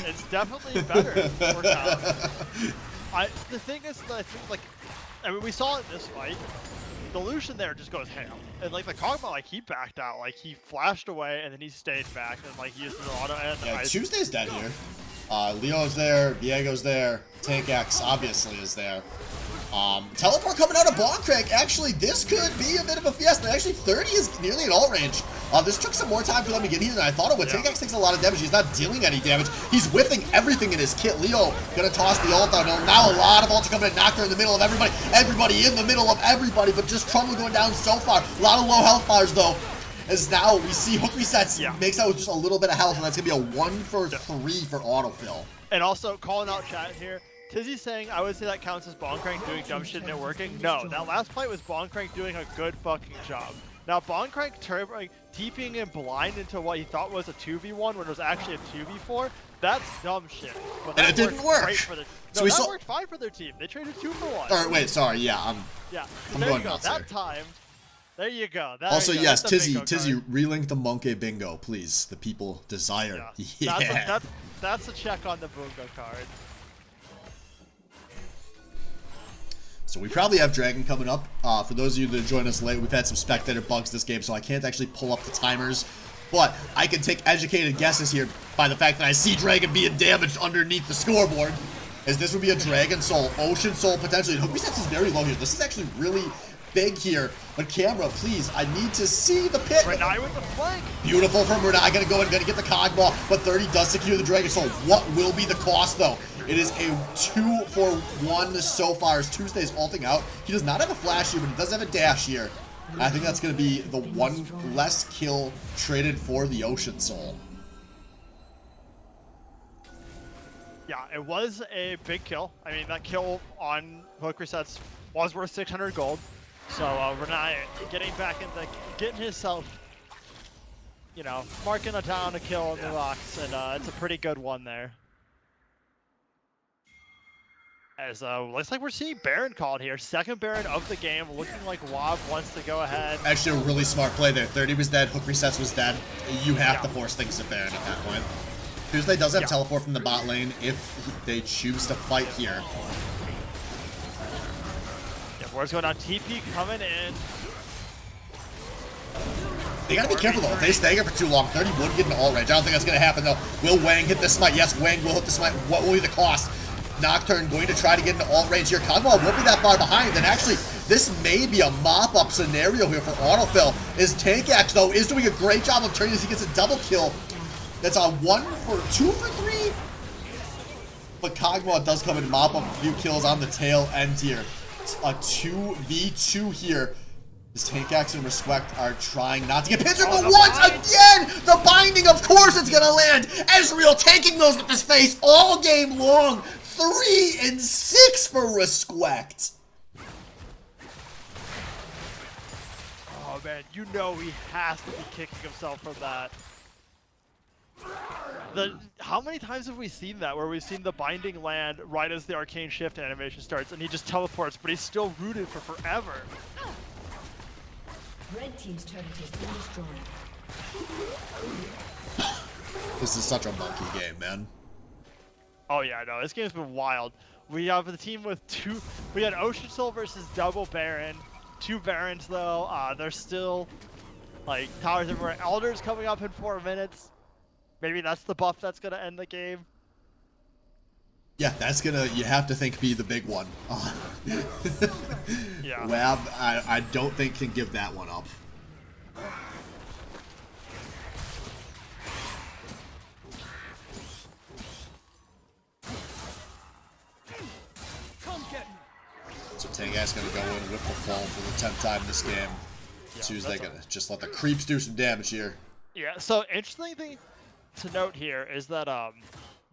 It's definitely better for Cal. The thing is, I think, like, I mean, we saw it in this fight. The Lucian there just goes ham. And, like, the Kog'Maw, like, he backed out. Like, he flashed away, and then he stayed back, and, like, he used his auto, and... Yeah, Tuesday's dead here. Leo's there, Diego's there, Tankax obviously is there. Teleport coming out of Bonkrank. Actually, this could be a bit of a fiesta. Actually, 30 is nearly at all range. This took some more time for them to get here than I thought it would. Yeah. Tankax takes a lot of damage. He's not dealing any damage. He's whiffing everything in his kit. Leo gonna toss the ult out. Now a lot of ults are coming in. Knocked her in the middle of everybody. Everybody in the middle of everybody, but just Trundle going down so far. A lot of low health bars, though. As now we see hook resets. Yeah. Makes out with just a little bit of health, and that's gonna be a 1 for 3 for Autofill. And also, calling out chat here. Tizzy saying, I would say that counts as Bonkrank doing dumb shit and it working. No, that last fight was Bonkrank doing a good fucking job. Now, Bonkrank deeping and blind into what he thought was a 2v1 when it was actually a 2v4, that's dumb shit. But and it didn't work. That worked fine for their team. They traded 2 for 1. Or wait, sorry, yeah, I'm going nuts that here. time. There you go. Also, yes, Tizzy, relink the Monkey Bingo, please. The people desire. Yeah. That's a check on the Bungo card. So we probably have Dragon coming up. For those of you that join us late, we've had some spectator bugs this game, so I can't actually pull up the timers. But I can take educated guesses here by the fact that I see Dragon being damaged underneath the scoreboard. As this would be a Dragon Soul, Ocean Soul potentially. And Hook Resets is very low here. This is actually really big here. But camera, please, I need to see the pit. Renai with the flank. Beautiful from Renai. Gonna go and gonna get the Kog'Maw, but 30 does secure the Dragon Soul. What will be the cost, though? It is a 2 for 1 so far as Tuesday's ulting out. He does not have a flash here, but he does have a dash here. And I think that's going to be the 1 less kill traded for the Ocean Soul. Yeah, it was a big kill. I mean, that kill on Hook Resets was worth 600 gold. So Renai getting back into getting himself, you know, marking a down a kill in the box, and it's a pretty good one there. As looks like we're seeing Baron called here. Second Baron of the game, looking like W.A.B wants to go ahead. Actually, a really smart play there. 30 was dead, Hook Resets was dead. You have to force things to Baron at that point. Tuesday does have teleport from the bot lane if they choose to fight here. Ward's going down. TP coming in. They gotta be careful though. If they stay here for too long, 30 would get an alt range. I don't think that's gonna happen though. Will Wang hit the smite? Yes, Wang will hit the smite. What will be the cost? Nocturne going to try to get into alt range here. Kog'Maw won't be that far behind. And actually, this may be a mop-up scenario here for Autofill. His Tankax though is doing a great job of turning as he gets a double kill. That's a 2 for 3. But Kog'Maw does come and mop up a few kills on the tail end here. It's a 2v2 here. His Tankax and Respect are trying not to get pincered, but once again, the binding, of course it's gonna land. Ezreal taking those with his face all game long. 3 and 6 for Respect. Oh man, you know he has to be kicking himself from that. How many times have we seen that where we've seen the binding land right as the arcane shift animation starts and he just teleports, but he's still rooted for forever. Red team's turret has been destroyed. This is such a monkey game, man. Oh yeah, no, this game's been wild. We have the team with we had Ocean Soul versus Double Baron. 2 Barons though, they're still like towers everywhere. Elder's coming up in 4 minutes. Maybe that's the buff that's gonna end the game. Yeah, that's gonna, you have to think, be the big one. Yeah. W.A.B, I don't think can give that one up. So Tanga's gonna go in with the fall for the 10th time this game. Yeah, Tuesday gonna just let the creeps do some damage here. Yeah, so interesting thing to note here is that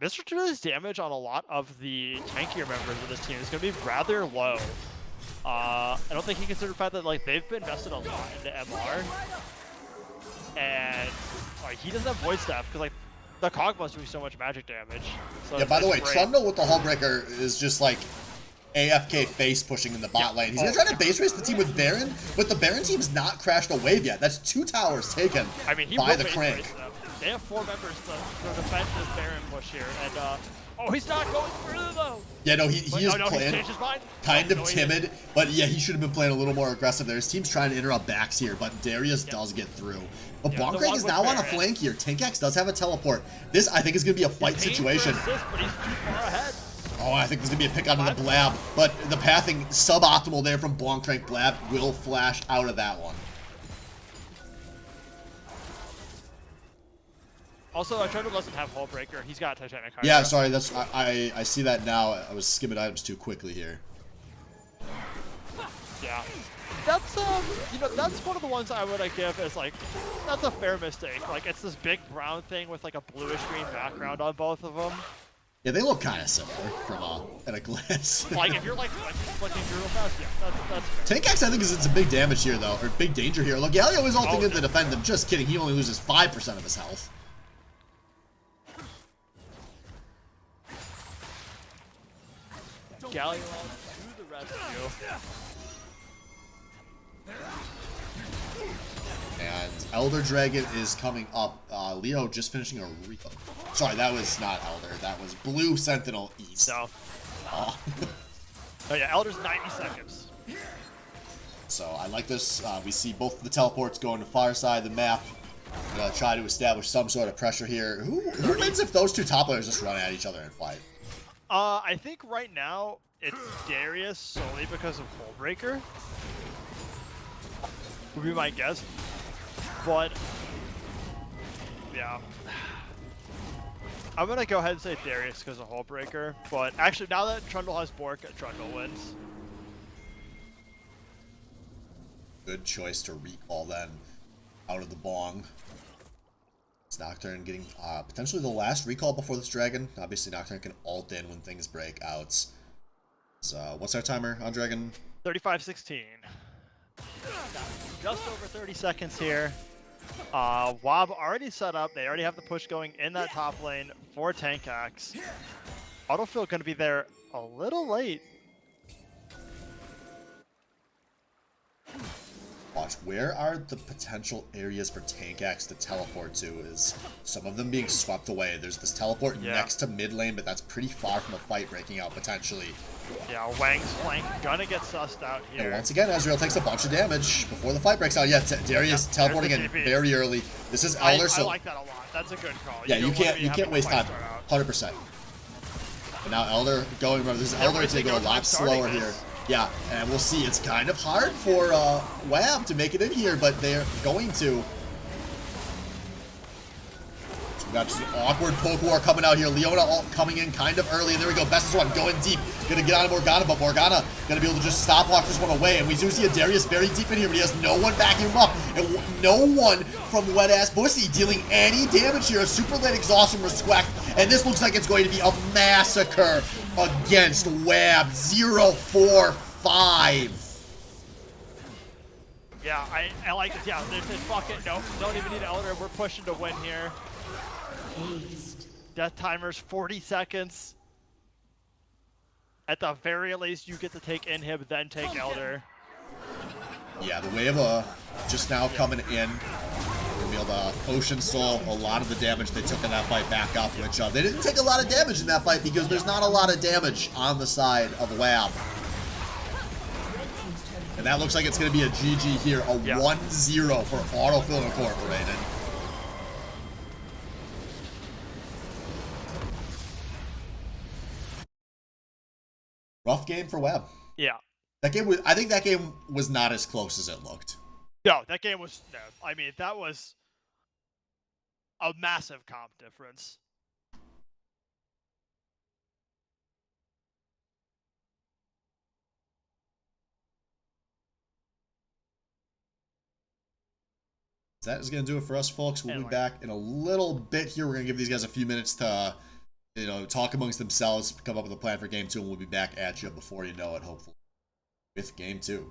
Mr. Tuna's damage on a lot of the tankier members of this team is going to be rather low. I don't think he considered the fact that like they've been invested a lot into MR, and like he doesn't have void staff because like the Kog'Maw's doing so much magic damage. So Yeah, by the way, great. Trundle with the Hullbreaker is just like AFK face pushing in the bot lane. He's gonna try to base race the team with Baron, but the Baron team's not crashed a wave yet. That's 2 towers taken I mean, he by will the base Crank. race them. They have 4 members to defend this Baron push here, and oh, he's not going through though. Yeah, no, he is He's playing changed his mind. kind No, of he didn't. timid, but yeah, he should have been playing a little more aggressive there. His team's trying to interrupt backs here, but Darius does get through. But Yeah, the Bonkrank one is with now on a Baron. flank here. Tankax does have a teleport. This, I think, is going to be a fight He's situation. aimed for assist, but he's too far ahead. Oh, I think there's going to be a pick onto the Blab, but the pathing suboptimal there from Bonkrank. Blab will flash out of that one. Also, Trundle doesn't have Hullbreaker. He's got Titanic Hydra. Yeah, sorry, that's I see that now. I was skimming items too quickly here. Yeah. That's you know, that's one of the ones I would give as like, that's a fair mistake. Like it's this big brown thing with like a bluish green background on both of them. Yeah, they look kind of similar from at a glance. Like if you're like flicking through real fast, yeah, that's fair. Tankax, I think, is it's a big damage here though, or big danger here. Look, Galio is ulting in to defend him. Just kidding, he only loses 5% of his health. Galio to the rescue. And Elder Dragon is coming up. Leo just finishing a recall. Sorry, that was not Elder. That was Blue Sentinel East. No. Oh. Oh yeah, Elder's 90 seconds. So I like this. We see both of the teleports going to far side of the map. Gonna try to establish some sort of pressure here. Who wins if those 2 top players just run at each other and fight? I think right now it's Darius solely because of Hullbreaker. Would be my guess. But yeah. I'm gonna go ahead and say Darius because of Hullbreaker. But actually now that Trundle has Bork, Trundle wins. Good choice to recall then out of the bong. It's Nocturne getting potentially the last recall before this dragon. Obviously Nocturne can ult in when things break out. So what's our timer on dragon? 35-16. Just over 30 seconds here. W.A.B already set up. They already have the push going in that top lane for Tankax. Autofill going to be there a little late. Watch, where are the potential areas for Tank Axe to teleport to? Is some of them being swept away. There's this teleport next to mid lane, but that's pretty far from a fight breaking out, potentially. Yeah, Wang's flank gonna get sussed out here. And once again, Ezreal takes a bunch of damage before the fight breaks out. Yeah, Darius teleporting in very early. This is Elder, so I like that a lot. That's a good call. Yeah, you can't waste time. 100%. And now Elder going, remember, this is Elder to go a lot slower here. Yeah, and we'll see. It's kind of hard for W.A.B to make it in here, but they're going to. So we got just an awkward poke war coming out here. Leona coming in kind of early. And there we go. Best one going deep. Gonna get on Morgana, but Morgana gonna be able to just stop walk this one away. And we do see a Darius very deep in here, but he has no one backing him up. And no one from Wet Ass Bussy dealing any damage here. A super late exhaust from Resquack. And this looks like it's going to be a massacre against W.A.B. 0-4-5. Yeah, I like it. Yeah, there's fuck it. No, don't even need Elder. We're pushing to win here. Death timer's 40 seconds. At the very least, you get to take Inhib, then take Elder. Yeah, the W.A.B just now coming in. Gonna be able to Ocean Soul a lot of the damage they took in that fight back up, which they didn't take a lot of damage in that fight because there's not a lot of damage on the side of W.A.B. And that looks like it's going to be a GG here, a 1-0 for Autofill Incorporated. Rough game for W.A.B. Yeah. That game was, I think that game was not as close as it looked. No, that game was, no, I mean, that was a massive comp difference. That is going to do it for us, folks. We'll be back in a little bit here. We're going to give these guys a few minutes to, talk amongst themselves, come up with a plan for game 2, and we'll be back at you before you know it, hopefully, with game 2.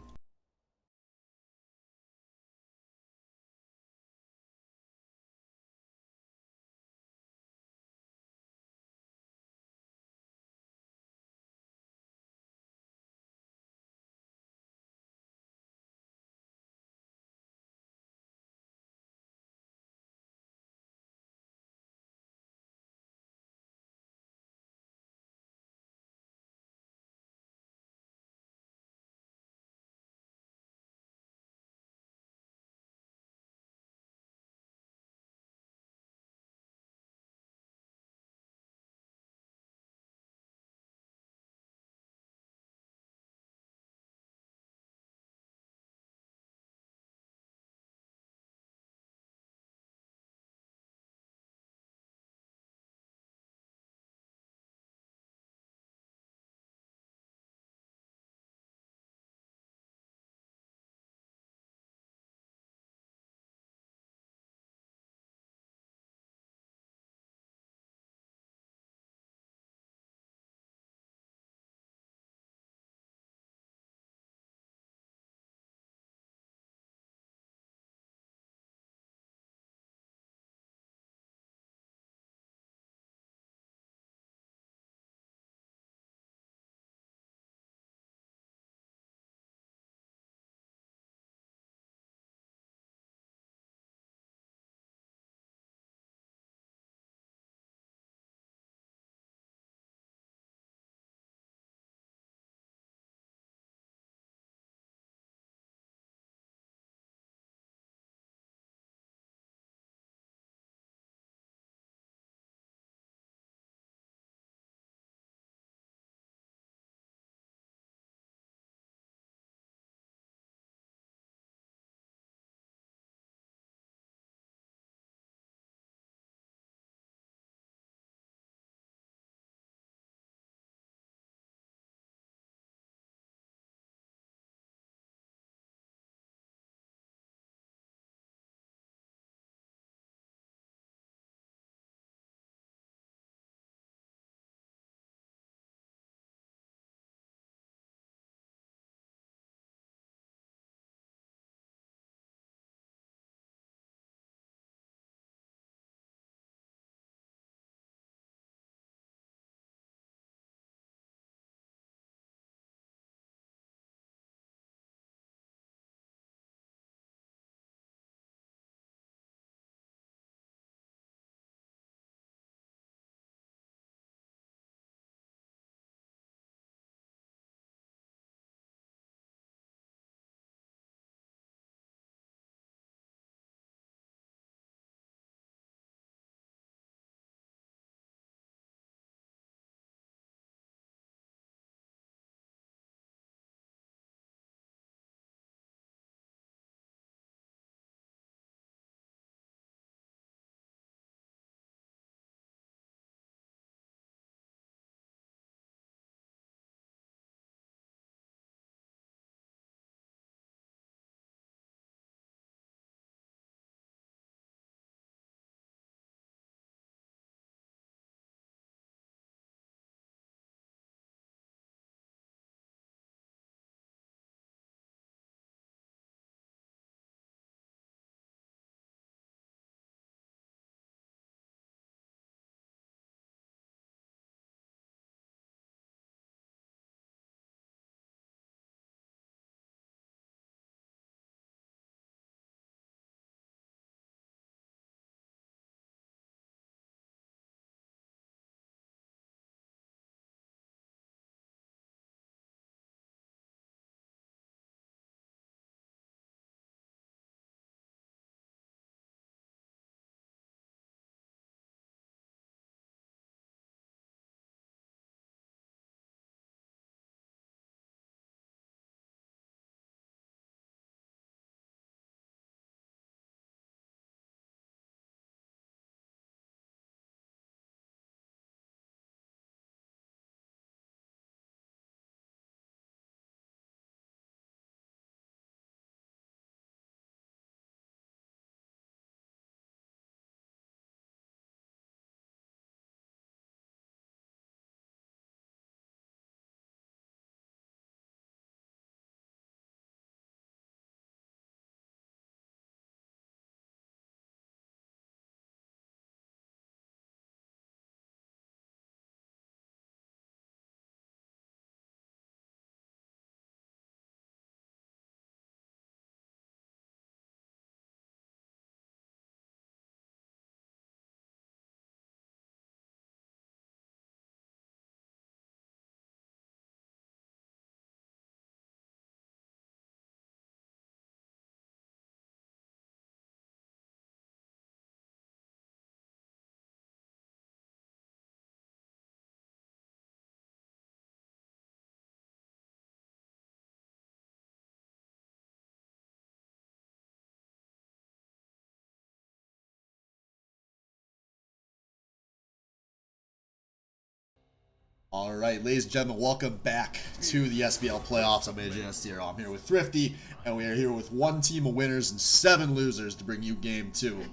All right, ladies and gentlemen, welcome back to the SBL playoffs. I'm AJ Estero. I'm here with Thrifty, and we are here with one team of winners and 7 losers to bring you game 2.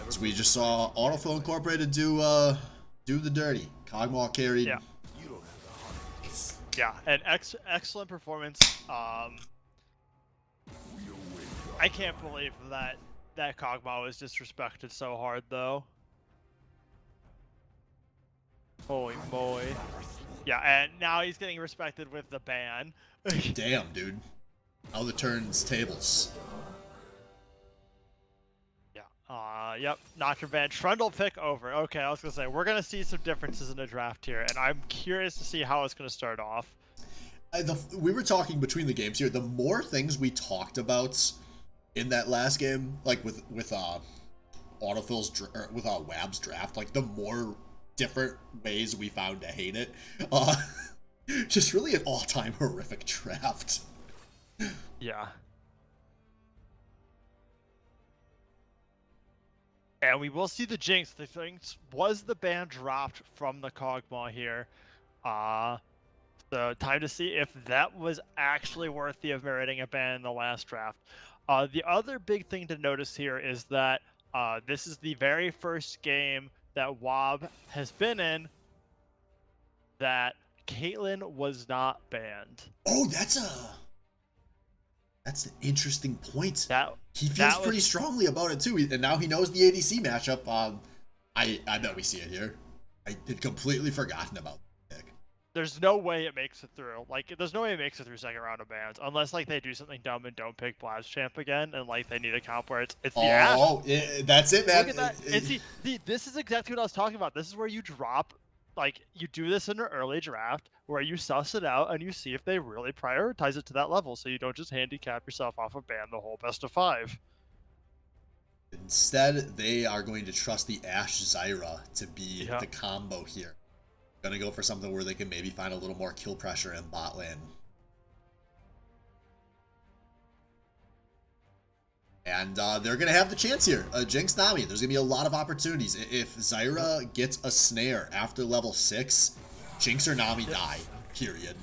So we just saw Autofill Incorporated do the dirty. Cogmaw carried. Yeah. Yeah, an excellent performance. I can't believe that Cogmaw was disrespected so hard, though. Holy moly. Yeah, and now he's getting respected with the ban. Damn, dude. How the turns tables. Yeah, yep, Nocturne ban. Trundle pick over. Okay, I was going to say, we're going to see some differences in the draft here, and I'm curious to see how it's going to start off. We were talking between the games here. The more things we talked about in that last game, like with Autofill's with W.A.B's draft, like the more different ways we found to hate it. Just really an all-time horrific draft. Yeah. And we will see the Jinx. The Jinx was the ban dropped from the Cogmaw here. So time to see if that was actually worthy of meriting a ban in the last draft. The other big thing to notice here is that this is the very first game that W.A.B has been in that Caitlyn was not banned. Oh, that's an interesting point. He feels pretty strongly about it too, and now he knows the ADC matchup. I bet we see it here. I had completely forgotten about the pick. There's no way it makes it through. Like, there's no way it makes it through second round of bans unless like they do something dumb and don't pick W.A.B's champ again, and like they need a comp where it's the Ashe. Oh, that's it, man. Look at that. And see, this is exactly what I was talking about. This is where you drop, like, you do this in an early draft where you suss it out and you see if they really prioritize it to that level, so you don't just handicap yourself off a ban the whole best of 5. Instead, they are going to trust the Ashe Zyra to be the combo here. Gonna go for something where they can maybe find a little more kill pressure in bot lane. And they're going to have the chance here. Jinx Nami, there's going to be a lot of opportunities. If Zyra gets a snare after level 6, Jinx or Nami die, period.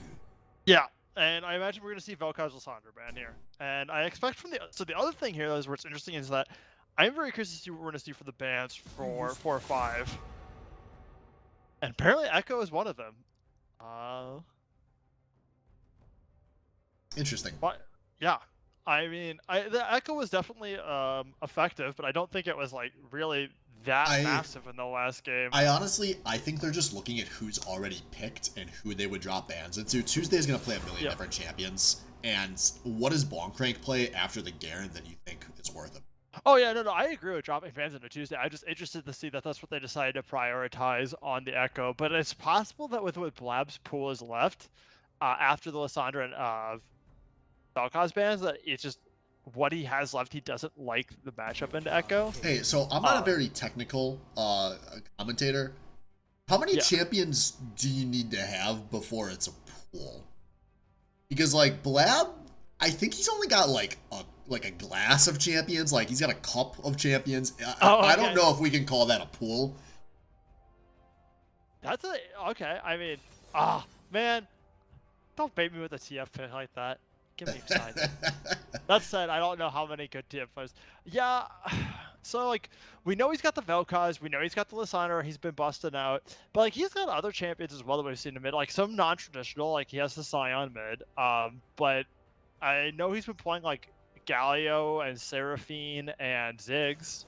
Yeah, and I imagine we're going to see Vel'Koz Lissandra ban here. And I expect from the... So the other thing here is what's interesting is that I'm very curious to see what we're going to see for the bans for 4 or 5. And apparently Echo is one of them. Interesting. But, yeah. I mean, the Echo was definitely effective, but I don't think it was like really that massive in the last game. I think they're just looking at who's already picked and who they would drop bans into. Tuesday's going to play a million different champions, and what does Bonkrank play after the Garen that you think is worth it? Oh yeah, no, I agree with dropping bans into Tuesday. I'm just interested to see that that's what they decided to prioritize on the Echo. But it's possible that with what W.A.B's pool is left after the Lissandra and Vel'Koz bans, that it's just what he has left. He doesn't like the matchup into Echo. Hey, so I'm not a very technical commentator. How many champions do you need to have before it's a pool? Because like W.A.B, I think he's only got like a glass of champions. Like he's got a cup of champions. I don't know if we can call that a pool. That's okay. I mean, man, don't bait me with a TF pick like that. Give me excited. That said, I don't know how many good TF players. Yeah, so like we know he's got the Vel'Koz, we know he's got the Lissandra, he's been busting out, but like he's got other champions as well that we've seen in mid, like some non-traditional, like he has the Scion mid. But I know he's been playing like Galio and Seraphine and Ziggs.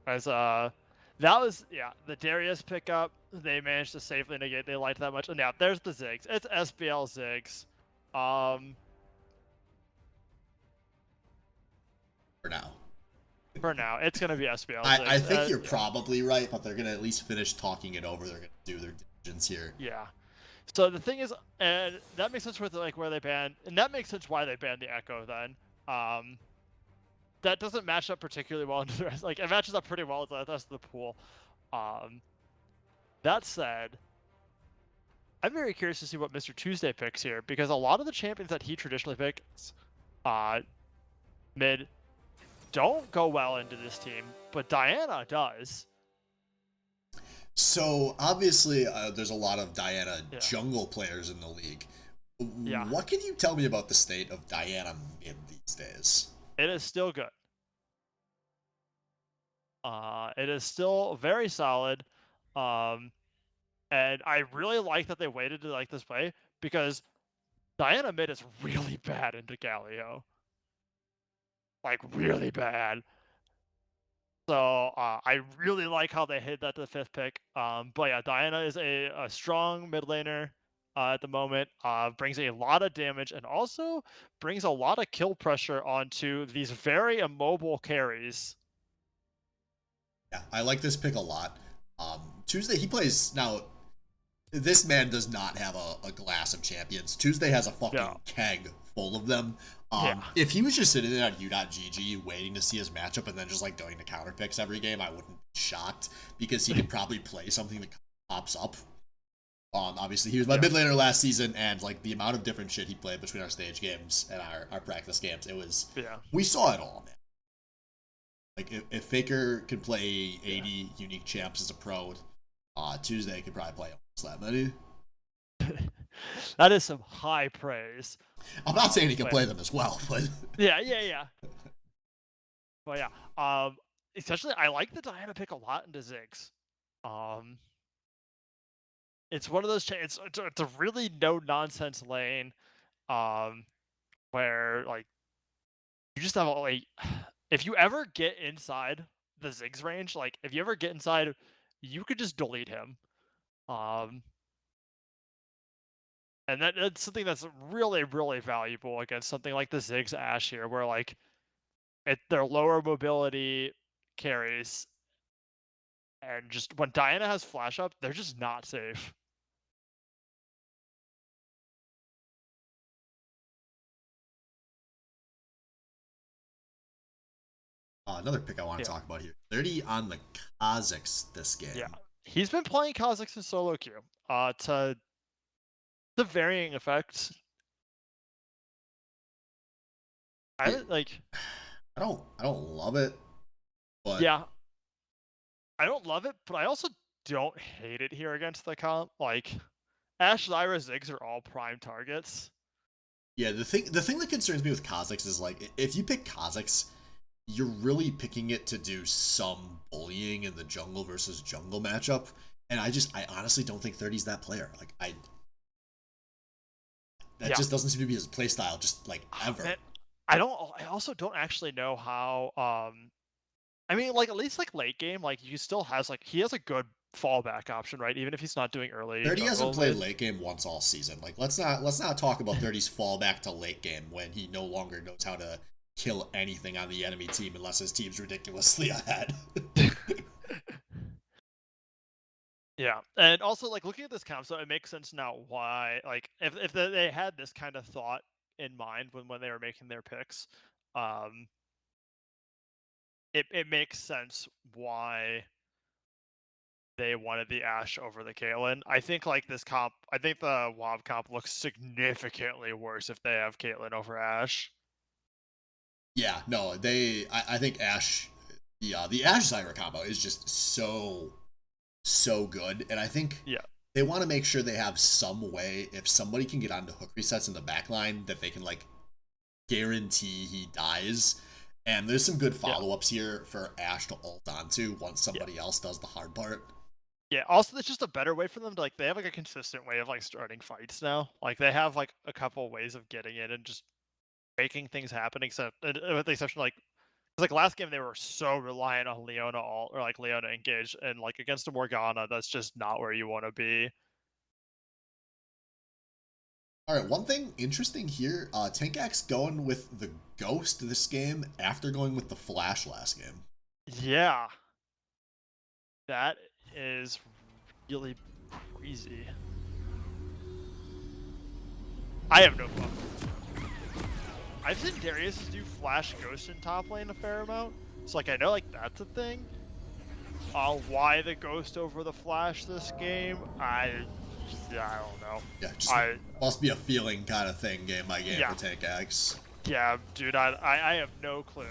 As that was the Darius pickup. They managed to safely negate. They liked that much. And yeah, there's the Ziggs. It's SBL Ziggs. For now, it's gonna be SBL Ziggs. I think you're probably right, but they're gonna at least finish talking it over. They're gonna do their diligence here. Yeah. So the thing is, and that makes sense with like where they banned, and that makes sense why they banned the Echo then. That doesn't match up particularly well into the rest. Like it matches up pretty well with the rest of the pool. That said, I'm very curious to see what Mr. Tuesday picks here, because a lot of the champions that he traditionally picks mid don't go well into this team, but Diana does. So obviously, there's a lot of Diana Yeah. jungle players in the league. Yeah. What can you tell me about the state of Diana mid these days? It is still good. It is still very solid. Um, and I really like that they waited to like this play because Diana mid is really bad into Galio. Like really bad. So I really like how they hit that to the 5th pick. But yeah, Diana is a strong mid laner at the moment. Brings a lot of damage and also brings a lot of kill pressure onto these very immobile carries. Yeah, I like this pick a lot. Tuesday, he plays now. This man does not have a glass of champions. Tuesday has a Yeah, fucking keg full of them. yeah, If he was just sitting there at u.gg waiting to see his matchup and then just like going to counter picks every game, I wouldn't be shocked because he could probably play something that pops up. Obviously he was my yeah, mid laner last season, and like the amount of different shit he played between our stage games and our practice games, yeah. we saw it all, man. Like if Faker could play 80 unique champs as a pro, Tuesday could probably play almost that many. That is some high praise. I'm not saying he can But play them as well, but yeah. But yeah, essentially I like the Diana pick a lot into Ziggs. Um, it's one of those. It's a really no nonsense lane. Um, where like you just have like if you ever get inside the Ziggs range, like if you ever get inside, you could just delete him. Um, and that's something that's really really valuable against something like the Ziggs Ash here, where like their lower mobility carries, and just when Diana has flash up, they're just not safe. another pick I want to Yeah, talk about here. 30 on the Kazakhs this yeah. game. He's been playing Kha'Zix in solo queue. To the varying effects. I I, like. I don't love it, but Yeah, I don't love it, but I also don't hate it here against the comp. Like, Ash, Zyra, Ziggs are all prime targets. yeah, the thing that concerns me with Kazakhs is like if you pick Kazakhs, you're really picking it to do some bullying in the jungle versus jungle matchup. And I honestly don't think 30's that player. Like that Yeah, just doesn't seem to be his playstyle, just like ever. man, I don't. I also don't actually know how. I mean, like at least like late game, like he still has like he has a good fallback option, right? Even if he's not doing early 30 hasn't jungle played mid. late game once all season. Like let's not talk about 30's fallback to late game when he no longer knows how to kill anything on the enemy team unless his team's ridiculously ahead. Yeah, and also like looking at this comp, so it makes sense now why like if they had this kind of thought in mind when they were making their picks, um, it makes sense why they wanted the Ashe over the Caitlyn. I think like this comp, I think the W.A.B comp looks significantly worse if they have Caitlyn over Ashe. Yeah, no, I think Ash, the Ash Zyra combo is just so good, and I think Yeah, they want to make sure they have some way if somebody can get onto hook resets in the backline that they can like guarantee he dies. And there's some good yeah, follow ups here for Ash to ult onto once yeah, somebody else does the hard part. yeah. Also, it's just a better way for them to like they have like a consistent way of like starting fights now. Like they have like a couple ways of getting in and just making things happen. Except with the exception like. 'Cause, like last game, they were so reliant on Leona all or like Leona engage, and like against a Morgana, that's just not where you want to be. All right, one thing interesting here, Tankax going with the Ghost this game after going with the Flash last game. Yeah, that is really crazy. I have no fun. I've seen Darius do Flash Ghost in top lane a fair amount, so like I know like that's a thing. Why the Ghost over the Flash this game? I don't know. Yeah, just I must be a feeling kind of thing game by game yeah for Tankax. yeah dude I have no clue.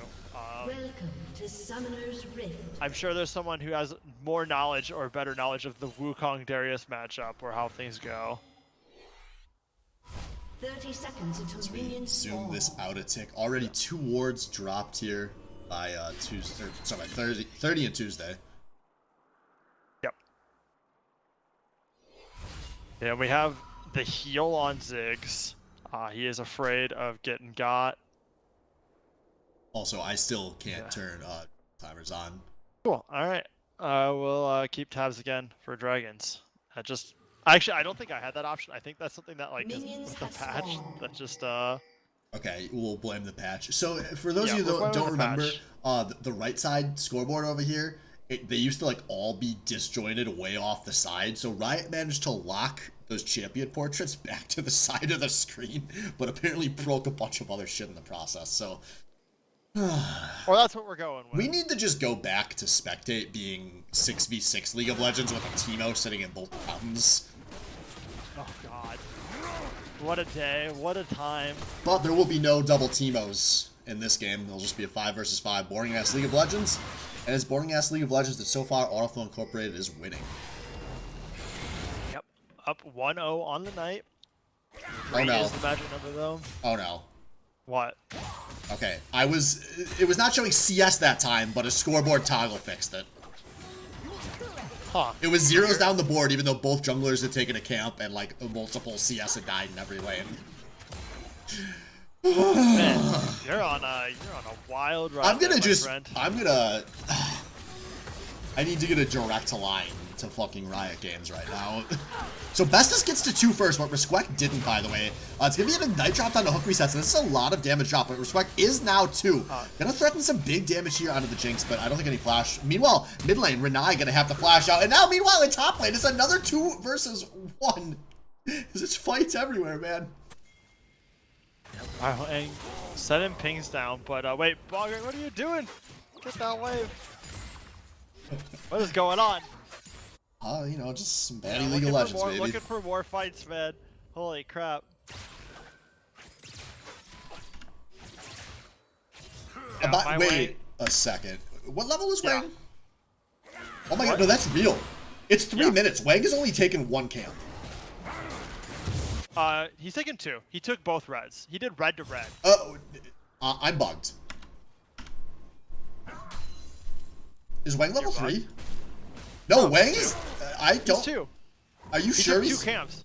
Welcome to Summoner's Rift. I'm sure there's someone who has more knowledge or better knowledge of the Wukong Darius matchup or how things go. 30 seconds until minions Zoom spawn. this out a tick. Already 2 wards dropped here by Tuesday. Sorry, 30 and Tuesday. Yep. Yeah, we have the heal on Ziggs. He is afraid of getting got. Also, I still can't turn timers on. Cool. All right. We'll keep tabs again for dragons. Actually, I don't think I had that option. I think that's something that like is the patch that just Okay, we'll blame the patch. So for those of you we're that don't blaming the remember, the right side scoreboard over here, they used to like all be disjointed way off the side. So Riot managed to lock those champion portraits back to the side of the screen, but apparently broke a bunch of other shit in the process. So well, that's what we're going with. we need to just go back to spectate being 6v6 League of Legends with a Teemo sitting in both fountains. Oh god. What a day, what a time. But there will be no double Teemos in this game. It'll just be a 5 versus 5 boring ass League of Legends. And it's boring ass League of Legends that so far Autofill Incorporated is winning. Yep. Up 1-0 on the night. Oh no. Is the magic number though? Oh no. What? Okay. It was not showing CS that time, but a scoreboard toggle fixed it. Huh. It was zeros down the board, even though both junglers had taken a camp and like multiple CS had died in every lane. Man, you're on a wild ride. I need to get a direct line to fucking Riot Games right now. So Bestis gets to 2 first, but Respect didn't, by the way. It's gonna be an Ignite drop on the hook resets, and this is a lot of damage drop, but Respect is now 2. Gonna threaten some big damage here onto the Jinx, but I don't think any flash. Meanwhile, mid lane, Renai gonna have to flash out, and now meanwhile in top lane, it's another 2 versus 1. There's fights everywhere, man. Alright, and setting pings down, but wait, Bogger, what are you doing? Get that wave. What is going on? You know, just some baddie League of Legends, baby. Looking for more fights, man. Holy crap. Yeah, wait a second. What level is Yeah. Wang? Oh my god, no, that's real. It's 3 minutes. Wang has only taken 1 camp. He's taken 2. He took both reds. He did red to red. I'm bugged. Is Wang level 3? No, Wang is... I don't... He's 2. Are you sure He took 2 camps.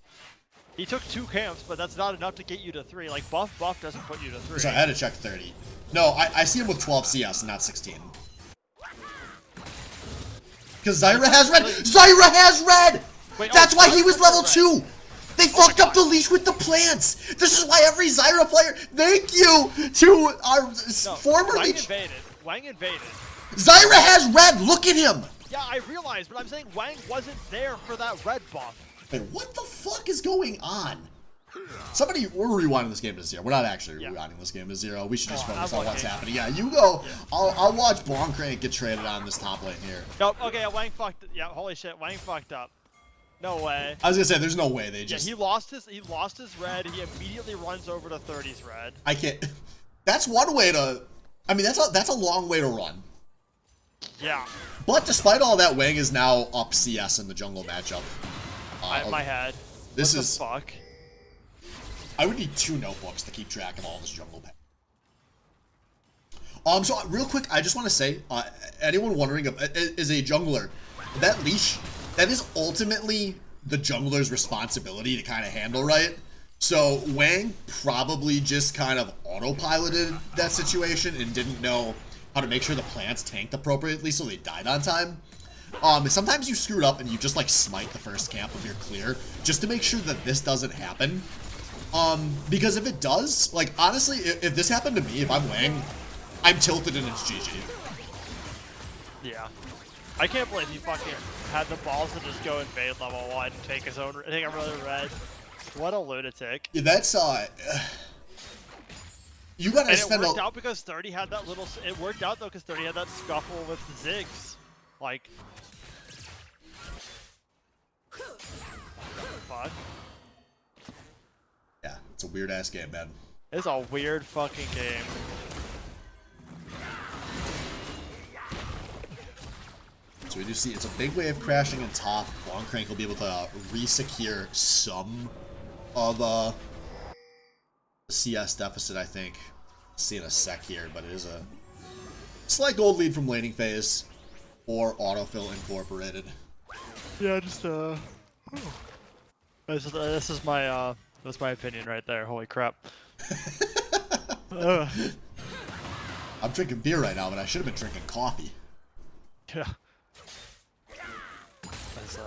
He took 2 camps, but that's not enough to get you to 3. Like, buff doesn't put you to 3. Sorry, I had to check 30. No, I see him with 12 CS and not 16. Because Zyra has red! Zyra has red! Wait, That's why he was level red. 2! They fucked up the leash with the plants! This is why every Zyra player... Thank you to our former Wang leech... Wang invaded. Zyra has red! Look at him! Yeah, I realized, but I'm saying Wang wasn't there for that red buff. Wait, what the fuck is going on? Somebody, we're rewinding this game to 0. We're not actually rewinding this game to 0. We should just focus on what's happening. Yeah, you go. I'll watch Blanc get traded on this top lane here. Nope, okay, Wang fucked. Yeah, holy shit, Wang fucked up. No way. I was gonna say, there's no way they just... Yeah, he lost his red. He immediately runs over to 30's red. I can't... That's one way to... I mean, that's a long way to run. Yeah. But despite all that, Wang is now up CS in the jungle matchup. My head. This what is... the fuck? I would need 2 notebooks to keep track of all this jungle pack. So real quick, I just want to say, anyone wondering, is a jungler, that leash, that is ultimately the jungler's responsibility to kind of handle, right? So Wang probably just kind of autopiloted that situation and didn't know how to make sure the plants tanked appropriately so they died on time. Sometimes you screwed up and you just like smite the first camp of your clear just to make sure that this doesn't happen. Because if it does, like honestly, if this happened to me, if I'm Wang, I'm tilted and it's GG. Yeah. I can't believe he fucking had the balls to just go invade level 1 and take another red. What a lunatic. Yeah, that's you gotta and spend it worked out because 30 had that little. It worked out though because 30 had that scuffle with Ziggs. Like. Fuck. Yeah, it's a weird ass game, man. It's a weird fucking game. So we do see it's a big wave crashing in top. Long Crank will be able to re-secure some of the CS deficit, I think. See in a sec here, but it is a slight gold lead from laning phase or Autofill incorporated. Yeah, just this is my that's my opinion right there. Holy crap. I'm drinking beer right now, but I should have been drinking coffee. Yeah. As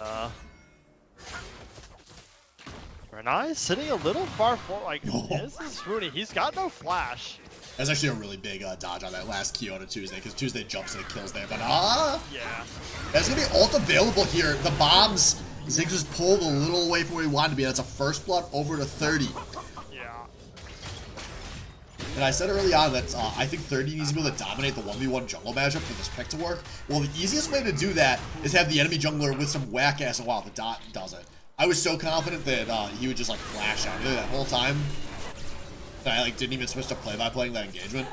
Renai sitting a little far forward. Like this is Rooney. He's got no flash. That's actually a really big dodge on that last Q on a Tuesday, because Tuesday jumps and it kills there. But yeah, that's gonna be ult available here. The bombs, Ziggs just pulled a little away from where he wanted to be. That's a first blood over to 30. Yeah. And I said early on that I think 30 needs to be able to dominate the 1v1 jungle matchup for this pick to work. Well, the easiest way to do that is have the enemy jungler with some whack ass. Wow, the dot does it. I was so confident that he would just like flash out there that whole time. I like didn't even switch to play by playing that engagement.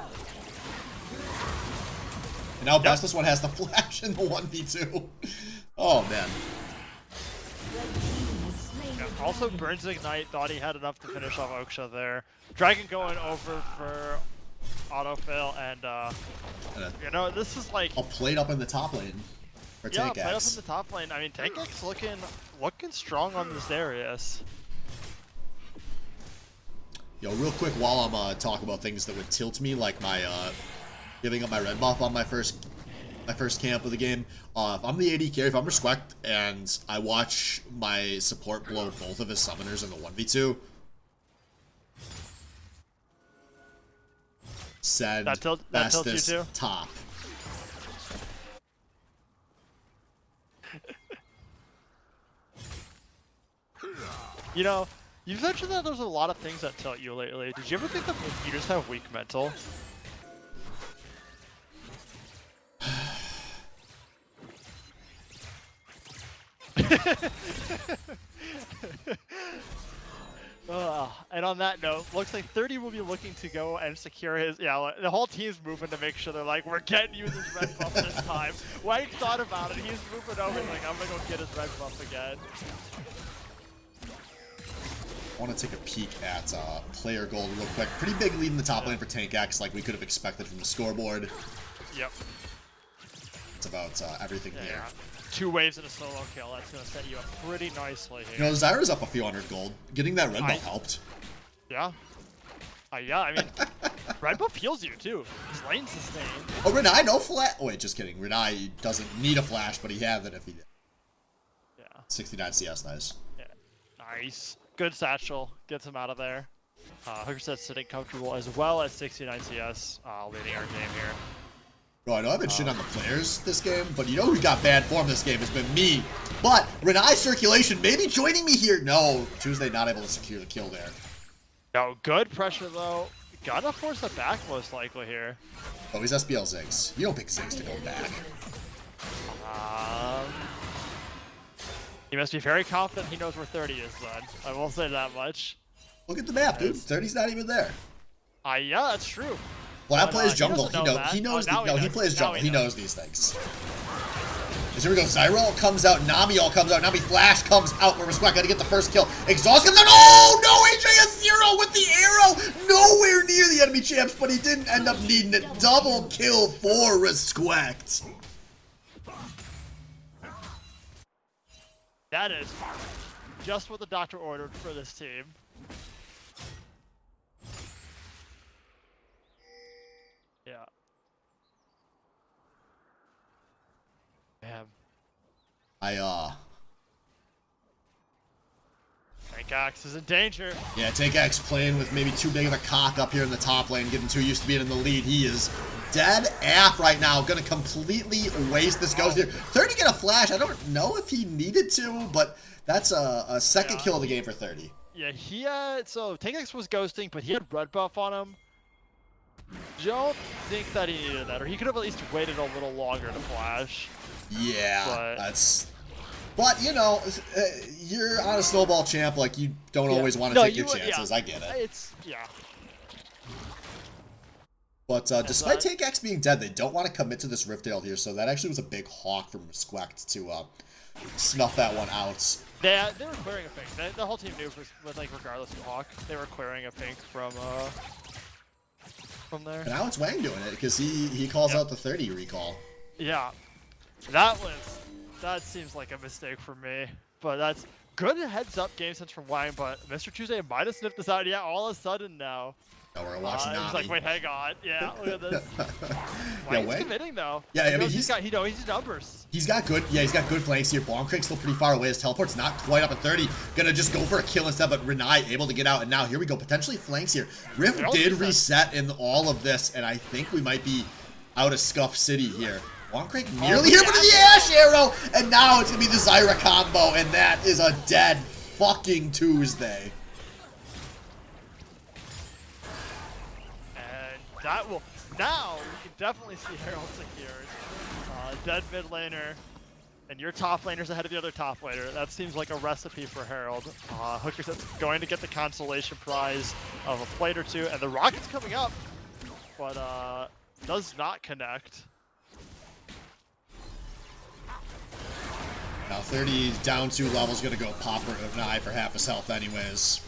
And now Bestless one has the flash in the 1v2. Oh man. Yeah, also Burns Ignite thought he had enough to finish off Oksha there. Dragon going over for Autofill and you know, this is like A plate up in the top lane. For yeah, Tank play up X. in the top lane. I mean Tank X looking strong on this Darius. Yo, real quick while I'm talking about things that would tilt me, like my giving up my red buff on my first camp of the game. If I'm the AD carry, if I'm Respect and I watch my support blow both of his summoners in the 1v2, send That tilts you Bestis too? top. You know, you've mentioned that there's a lot of things that tilt you lately. Did you ever think that you just have weak mental? And on that note, looks like 30 will be looking to go and secure his. Yeah, the whole team's moving to make sure they're like, we're getting you this red buff this time. White thought about it. He's moving over. He's like, I'm gonna go get his red buff again. I want to take a peek at player gold real quick. Pretty big lead in the top lane for Tank X, like we could have expected from the scoreboard. Yep. It's about everything here. 2 waves and a solo kill. That's gonna set you up pretty nicely here. You know, Zyra's up a few hundred gold. Getting that red buff helped. Yeah. Yeah, I mean, red buff heals you too. His lane sustain. Oh, Renai, no flash. Oh, wait, just kidding. Renai doesn't need a flash, but he had it if he did. Yeah. 69 CS, nice. Yeah. Nice. Good satchel. Gets him out of there. Hooker said sitting comfortable as well as 69 CS leading our game here. Bro, I know I've been shitting on the players this game, but you know who got bad form this game has been me. But Renai circulation maybe joining me here. No, Tuesday not able to secure the kill there. No, good pressure though. Gotta force it back most likely here. Oh, he's SBL Ziggs. You don't pick Ziggs to go back. He must be very confident he knows where 30 is then. I will say that much. Look at the map, dude. 30's not even there. Yeah, that's true. Well, that plays he jungle. doesn't know that. He knows. Oh, now He knows. plays Now jungle. he He knows these things. Here we go. Zyra all comes out. Nami all comes out. Nami Flash comes out. We're Respect. Gotta get the first kill. Exhaust comes out. Oh no! AJ has 0 with the arrow. Nowhere near the enemy champs, but he didn't end up needing it. Double kill for Respect. That is just what the doctor ordered for this team. Yeah. Damn. Tank Axe is in danger. Yeah, Tank X playing with maybe too big of a cock up here in the top lane, getting too used to being in the lead. He is dead AF right now. Gonna completely waste this ghost here. 30 get a flash. I don't know if he needed to, but that's a second kill of the game for 30. Yeah, he had, so Tank X was ghosting, but he had red buff on him. Don't think that he needed that, or he could have at least waited a little longer to flash. Yeah, but you know, you're on a snowball champ, like you don't always want to take your chances. I get it. It's, yeah. But despite Tank X being dead, they don't want to commit to this Riftdale here, so that actually was a big hawk from Squect to snuff that one out. They were clearing a pink. The whole team knew with like regardless of hawk, they were clearing a pink from there. And now it's Wang doing it because he calls out the 30 recall. Yeah, that seems like a mistake for me, but that's good heads up game sense from Wang. But Mr. Tuesday might have sniffed this out. Yeah, all of a sudden now. Oh, we're watching Nami. He's like, wait, hang on. Yeah, look at this. Wang's committing though. Yeah, I mean he's got his numbers. He's got good flanks here. Bonkrieg's still pretty far away. His teleport's not quite up at 30. Gonna just go for a kill instead, but Renai able to get out. And now here we go, potentially flanks here. Rift did reset in all of this, and I think we might be out of Scuff City here. Bonkrieg nearly here, but the Ash Arrow, and now it's gonna be the Zyra combo, and that is a dead fucking Tuesday. That will now we can definitely see Herald secured. Dead mid laner, and your top laner's ahead of the other top laner. That seems like a recipe for Herald. Hooker's going to get the consolation prize of a plate or two, and the rocket's coming up, but does not connect. Now 30 down 2 levels, gonna go pop an eye for half his health anyways.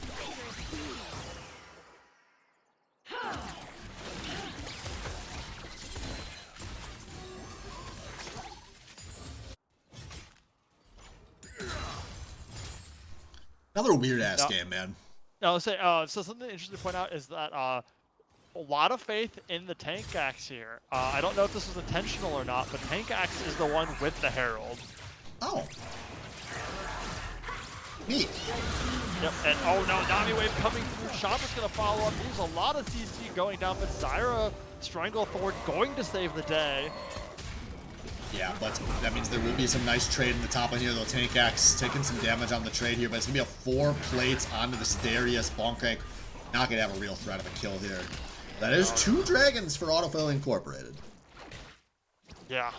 Another weird ass game, man. No, so something interesting to point out is that a lot of faith in the Tank Axe here. I don't know if this was intentional or not, but Tank Axe is the one with the Herald. Oh. Neat. Yep, and oh no, Nami Wave coming through. Shopper's gonna follow up. There's a lot of CC going down, but Zyra Stranglethorn going to save the day. Yeah, but that means there will be some nice trade in the top lane here, though. Tank Axe taking some damage on the trade here, but it's gonna be a 4 plates onto this Darius. Bonkrieg not gonna have a real threat of a kill here. That is 2 dragons for Autofill Incorporated. Yeah.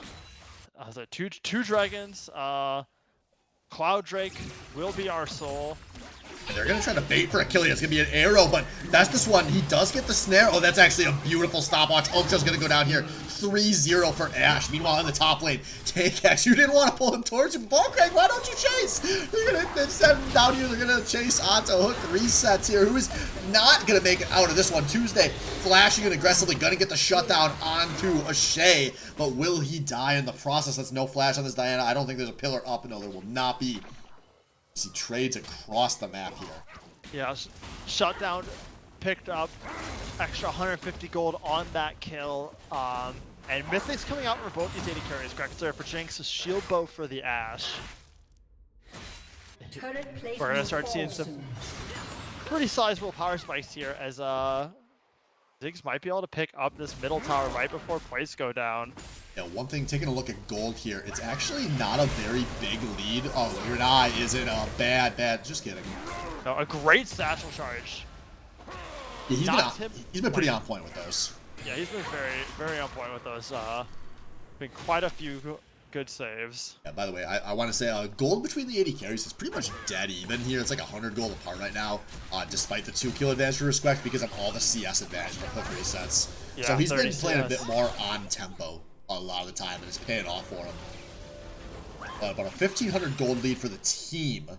I was like, two dragons. Cloud Drake will be our soul. They're going to try to bait for a kill here. It's going to be an arrow, but that's this one. He does get the snare. Oh, that's actually a beautiful stopwatch. Ultra's going to go down here. 3-0 for Ash. Meanwhile, in the top lane, Tank Axe, you didn't want to pull him towards him. Bonkrieg, why don't you chase? They're going to send him down here. They're going to chase onto Hook. Resets here. Who is not going to make it out of this one? Tuesday, flashing and aggressively going to get the shutdown onto Ashay, but will he die in the process? That's no flash on this Diana. I don't think there's a pillar up. No, there will not be. He trades across the map here. Yeah, shutdown picked up extra 150 gold on that kill. And Mythic's coming out for both these AD carries. Grexer for Jinx, a shield bow for the Ash. We're gonna start seeing some pretty sizable power spikes here as Ziggs might be able to pick up this middle tower right before plates go down. Yeah, one thing, taking a look at gold here, it's actually not a very big lead. Oh, Renai is in a bad, just kidding. No, a great satchel charge. Yeah, he's been pretty on point with those. Yeah, he's been very on point with those. Been quite a few good saves. Yeah, by the way, I want to say gold between the 80 carries is pretty much dead even here. It's like 100 gold apart right now, despite the 2 kill advantage for Respect because of all the CS advantage for Hook resets. Yeah, so he's been playing a bit more on tempo a lot of the time, and it's paying off for him. But about a 1,500 gold lead for the team.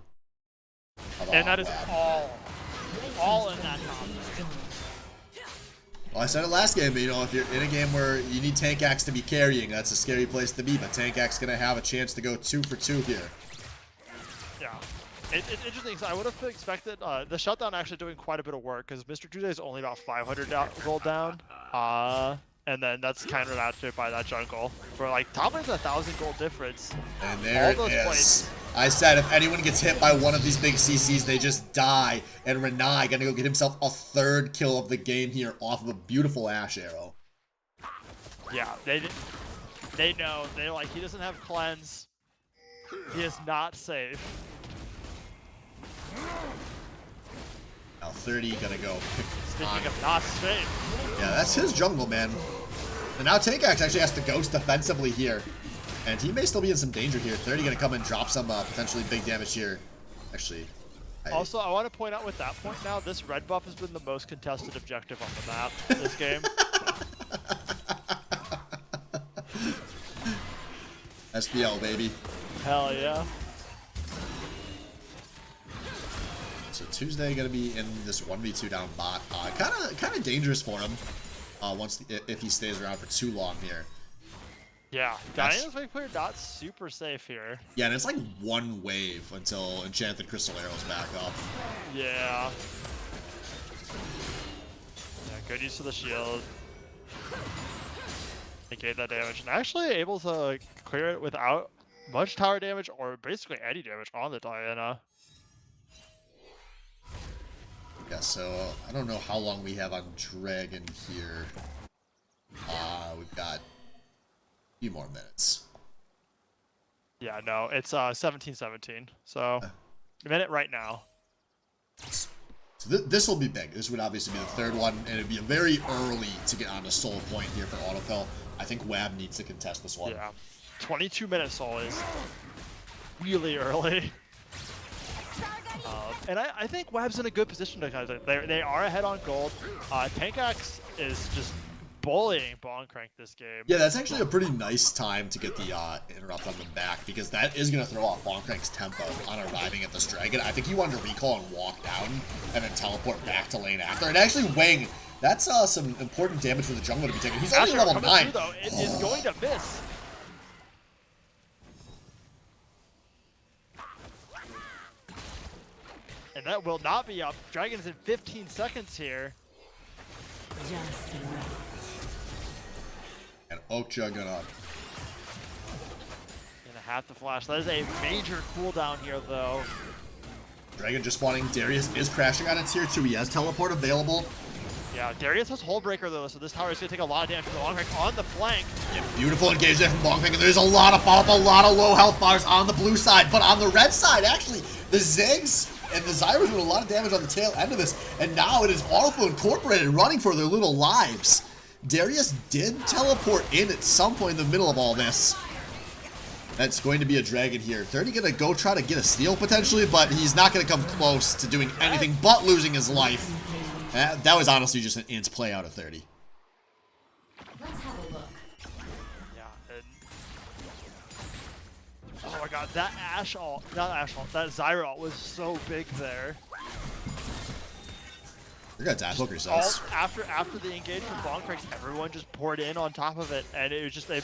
And that is all in that combo. Well, I said it last game, but you know, if you're in a game where you need Tank Axe to be carrying, that's a scary place to be. But Tank Axe gonna have a chance to go 2 for 2 here. Yeah, it's interesting. So I would have expected the shutdown actually doing quite a bit of work because Mr. Tuesday is only about 500 gold down. And then that's countered by that jungle. For like top lane's 1,000 gold difference. And there it is. Plates. I said if anyone gets hit by one of these big CCs, they just die. And Renai gonna go get himself a 3rd kill of the game here off of a beautiful Ash arrow. Yeah, they know. They're like, he doesn't have cleanse. He is not safe. Now 30 gonna go pick Speaking of not safe. Yeah, that's his jungle, man. And now Tank Axe actually has to ghost defensively here. And he may still be in some danger here. 30 gonna come and drop some potentially big damage here. Actually. Also, I want to point out with that point now, this red buff has been the most contested objective on the map this game. SBL, baby. Hell yeah. So Tuesday gonna be in this 1v2 down bot. Kind of dangerous for him. If he stays around for too long here. Yeah, Diana's wave clear not super safe here. Yeah, and it's like one wave until Enchanted Crystal Arrow's back up. Yeah. Yeah, good use of the shield. Negate that damage, and actually able to clear it without much tower damage or basically any damage on the Diana. Yeah, so I don't know how long we have on Dragon here. We've got a few more minutes. Yeah, no, it's 17-17, so a minute right now. So this will be big. This would obviously be the third one, and it'd be very early to get on a soul point here for Autofill. I think W.A.B needs to contest this one. Yeah, 22 minutes soul is really early. And I think W.A.B's in a good position because they are ahead on gold. Tankax is just bullying Bonkrank this game. Yeah, that's actually a pretty nice time to get the interrupt on them back, because that is going to throw off Bonkrank's tempo on arriving at this dragon. I think he wanted to recall and walk down and then teleport back to lane after. And actually, Wang, that's some important damage for the jungler to be taking. He's only level 9. Through, though, it is going to miss. And that will not be up. Dragon's in 15 seconds here. Just right. And Oakja gonna Gonna have to flash. That is a major cooldown here, though. Dragon just spawning. Darius is crashing on its tier 2. He has teleport available. Yeah, Darius has Hullbreaker, though, so this tower is gonna take a lot of damage from the Bonkrank on the flank. Yeah, beautiful engage there from Bonkrank, and there's a lot of follow-up, a lot of low health bars on the blue side, but on the red side, actually, the Ziggs and the Zyras doing a lot of damage on the tail end of this, and now it is Autofill Incorporated running for their little lives. Darius did teleport in at some point in the middle of all this. That's going to be a dragon here. 30 gonna go try to get a steal potentially, but he's not gonna come close to doing anything but losing his life. That was honestly just an int play out of 30. Let's have a look. Yeah, and... oh my god, that Ashe ult, not Ashe ult, that Zyra ult was so big there. You're gonna die, poke yourselves. After the engage from Bonkrank, everyone just poured in on top of it, and it was just a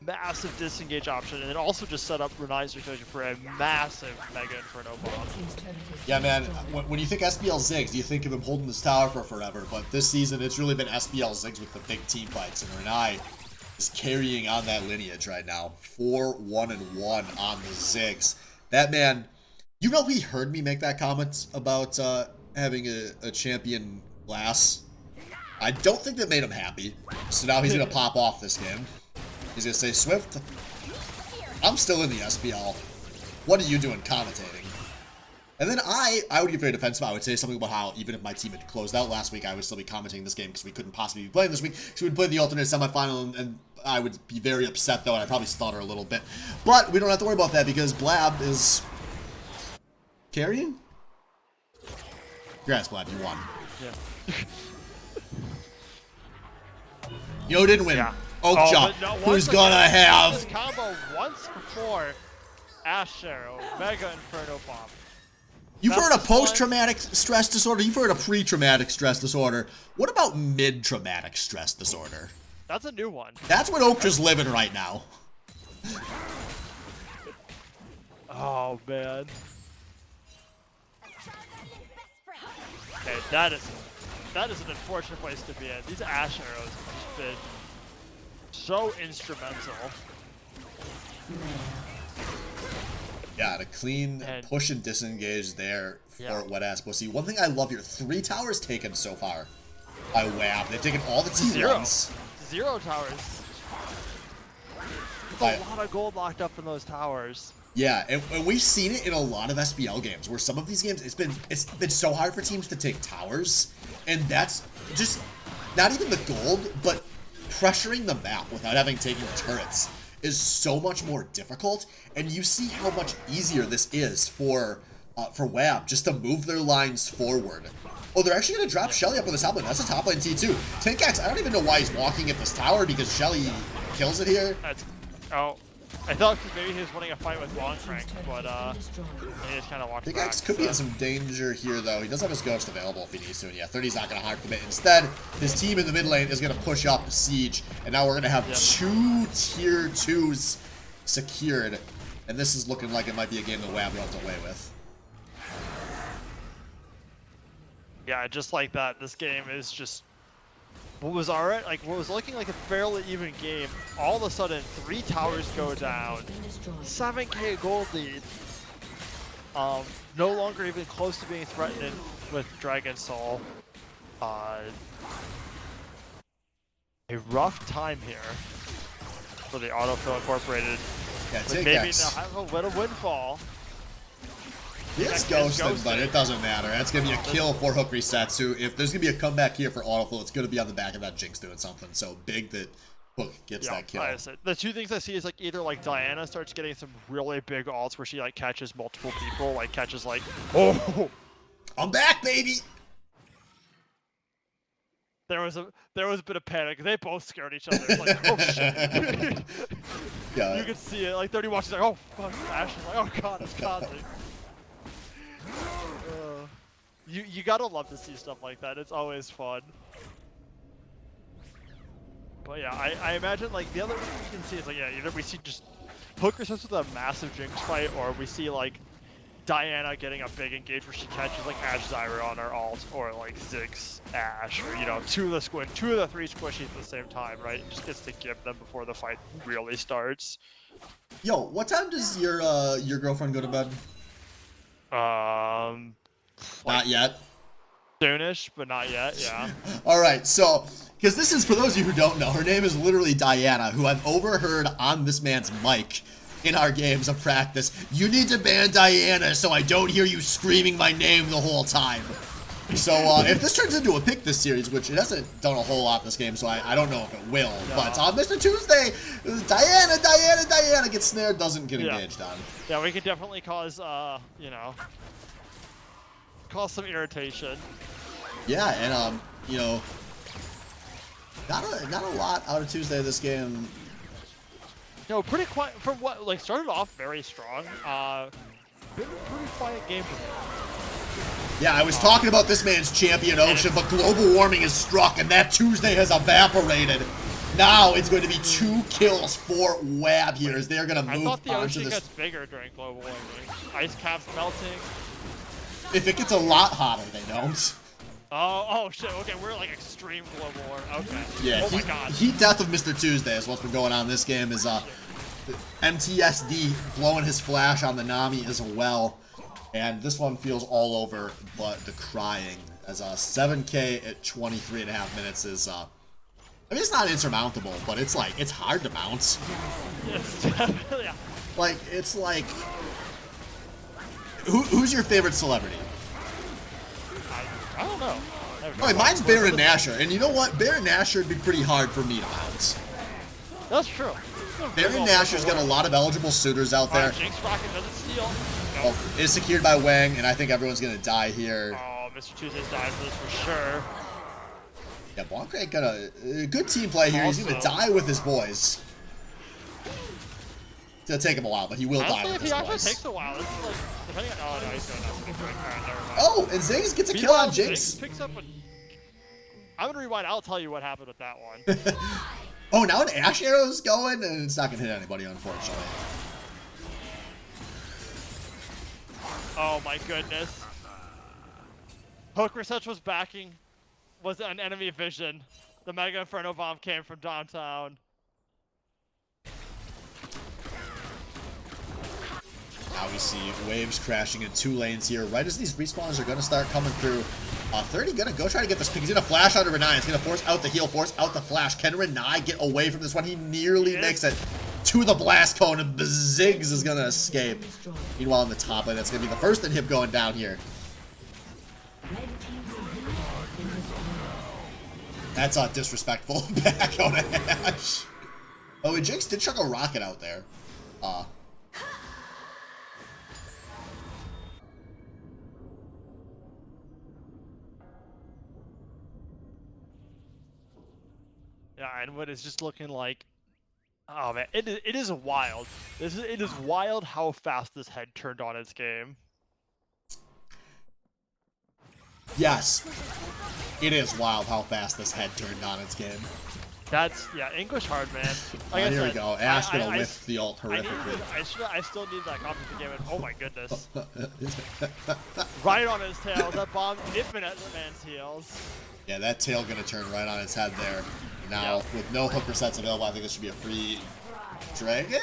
massive disengage option, and it also just set up Renai's Recursion for a massive Mega Inferno bomb. Yeah, man, when you think SBL Ziggs, you think of him holding this tower for forever, but this season it's really been SBL Ziggs with the big team fights, and Renai is carrying on that lineage right now. 4-1-1 on the Ziggs. That man, you know, he heard me make that comment about having a champion glass. I don't think that made him happy, so now he's gonna pop off this game. He's gonna say, Swift, I'm still in the SBL. What are you doing commentating? And then I would get very defensive. I would say something about how even if my team had closed out last week, I would still be commentating this game because we couldn't possibly be playing this week. So we'd play the alternate semifinal, and I would be very upset though, and I'd probably stutter a little bit. But we don't have to worry about that because W.A.B is carrying. Congrats, W.A.B, you won. Yeah. You know who didn't win? Yeah. Oakja, No, who's gonna have this combo once before Ashe Arrow, Mega Inferno Bomb. You've heard of post-traumatic stress disorder. You've heard of pre-traumatic stress disorder. What about mid-traumatic stress disorder? That's a new one. That's what Oakja's living right now. Oh man. Okay, that is an unfortunate place to be in. These Ashe Arrows have just been so instrumental. Yeah, a clean push and disengage there for Wet-Ass Pussy. One thing I love here, 3 towers taken so far by W.A.B. They've taken all the T1s. 0 towers. There's a lot of gold locked up in those towers. Yeah, and we've seen it in a lot of SBL games where some of these games, it's been so hard for teams to take towers, and that's just not even the gold, but pressuring the map without having taken turrets is so much more difficult, and you see how much easier this is for W.A.B just to move their lines forward. Oh, they're actually going to drop Shelly up on the top lane. That's a top lane T2. Tankax, I don't even know why he's walking at this tower because Shelly kills it here. I thought maybe he was winning a fight with Long Crank, but he just kind of walked back. Pickaxe could be in some danger here, though. He does have his ghost available if he needs to, and yeah, 30's not going to hard commit. Instead, his team in the mid lane is going to push up Siege, and now we're going to have two tier 2s secured, and this is looking like it might be a game that W.A.B runs away with. Yeah, just like that, this game is just what was alright, like what was looking like a fairly even game. All of a sudden, 3 towers go down, 7k gold lead. No longer even close to being threatened with Dragon Soul. A rough time here for the Autofill Incorporated. Yeah, But maybe they'll have a little windfall. He is ghosted, but it doesn't matter. That's going to be a kill for Hook Resetsu. If there's going to be a comeback here for Autofill, it's going to be on the back of that Jinx doing something so big that Hook gets that kill. The two things I see is like either like Diana starts getting some really big ults where she like catches multiple people, like catches like, oh, I'm back, baby. There was a bit of panic. They both scared each other. It's like, oh shit. Yeah. You can see it. Like 30 watches like, oh fuck, Ash is like, oh god, it's Conley. You gotta love to see stuff like that. It's always fun. But yeah, I imagine like the other thing you can see is like, yeah, either we see just Poker starts with a massive Jinx fight, or we see like Diana getting a big engage where she catches like Ash Zyra on her ult, or like Ziggs Ash, or you know, two of the 3 squishies at the same time, right? It just gets to give them before the fight really starts. Yo, what time does your girlfriend go to bed? Not yet. Soonish, but not yet, yeah. Alright, so, because this is, for those of you who don't know, her name is literally Diana, who I've overheard on this man's mic in our games of practice. You need to ban Diana so I don't hear you screaming my name the whole time. So, if this turns into a pick this series, which it hasn't done a whole lot this game, so I don't know if it will, but on Mr. Tuesday, Diana gets snared, doesn't get engaged on. Yeah, we could definitely cause, you know, cause some irritation. Yeah, and, you know, not a lot out of Tuesday this game. No, pretty quiet, from what, like, started off very strong, pretty quiet game for me. Yeah, I was talking about this man's champion Ocean, but global warming has struck, and that Tuesday has evaporated. Now it's going to be 2 kills for W.A.B here, as they're going to move I thought the onto ocean this. gets bigger during global warming. Ice caps melting. If it gets a lot hotter, they don't. Oh shit, okay, we're like extreme global warming. Okay. Yeah, oh my god. Heat death of Mr. Tuesday is what's been going on in this game, is MTSD blowing his flash on the Nami as well. And this one feels all over but the crying, as 7k at 23.5 minutes is, I mean, it's not insurmountable, but it's like, it's hard to mount. Yes, definitely. Yeah. Like, it's like, who's your favorite celebrity? I don't know. Okay, mine's Baron Nashor, and you know what? Baron Nashor would be pretty hard for me to mount. That's true. Baron Nashor's got a lot of eligible suitors out there. Jinx Rocket doesn't steal. No. Oh, it's secured by Wang, and I think everyone's gonna die here. Oh, Mr. Tuesday's dying for this for sure. Yeah, Blanca ain't gonna... good team play here. He's gonna die with his boys. It's gonna take him a while, but he will die with his boys. It takes a while. This is like, depending on... Oh, no, he's going up. Never mind. Oh, and Ziggs gets a kill on Jinx. Picks up a... I'm gonna rewind. I'll tell you what happened with that one. Oh, now an Ash Arrow's going, and it's not gonna hit anybody, unfortunately. Oh my goodness. Hook Research was backing, was an enemy vision. The Mega Inferno Bomb came from downtown. Now we see waves crashing in 2 lanes here, right as these respawners are gonna start coming through. 30 gonna go try to get this pick. He's gonna flash onto Renai. It's gonna force out the heal, force out the flash. Can Renai get away from this one? He nearly makes it to the blast cone, and Ziggs is gonna escape. Meanwhile, in the top lane, that's gonna be the first inhib going down here. That's disrespectful. Back on Ash. Oh, and Jinx did chuck a rocket out there. Yeah, and what is just looking like Oh man, it is wild. It is wild how fast this head turned on its game. Yes, it is wild how fast this head turned on its game. That's yeah, English hard man. Like I Here we said, go. Ash gonna I whiff the ult horrifically. I still need that copy of the game. And, oh my goodness! Right on his tail. That bomb nipping at the man's heels. Yeah, that tail gonna turn right on its head there. Now, with no hook resets available, I think this should be a free dragon.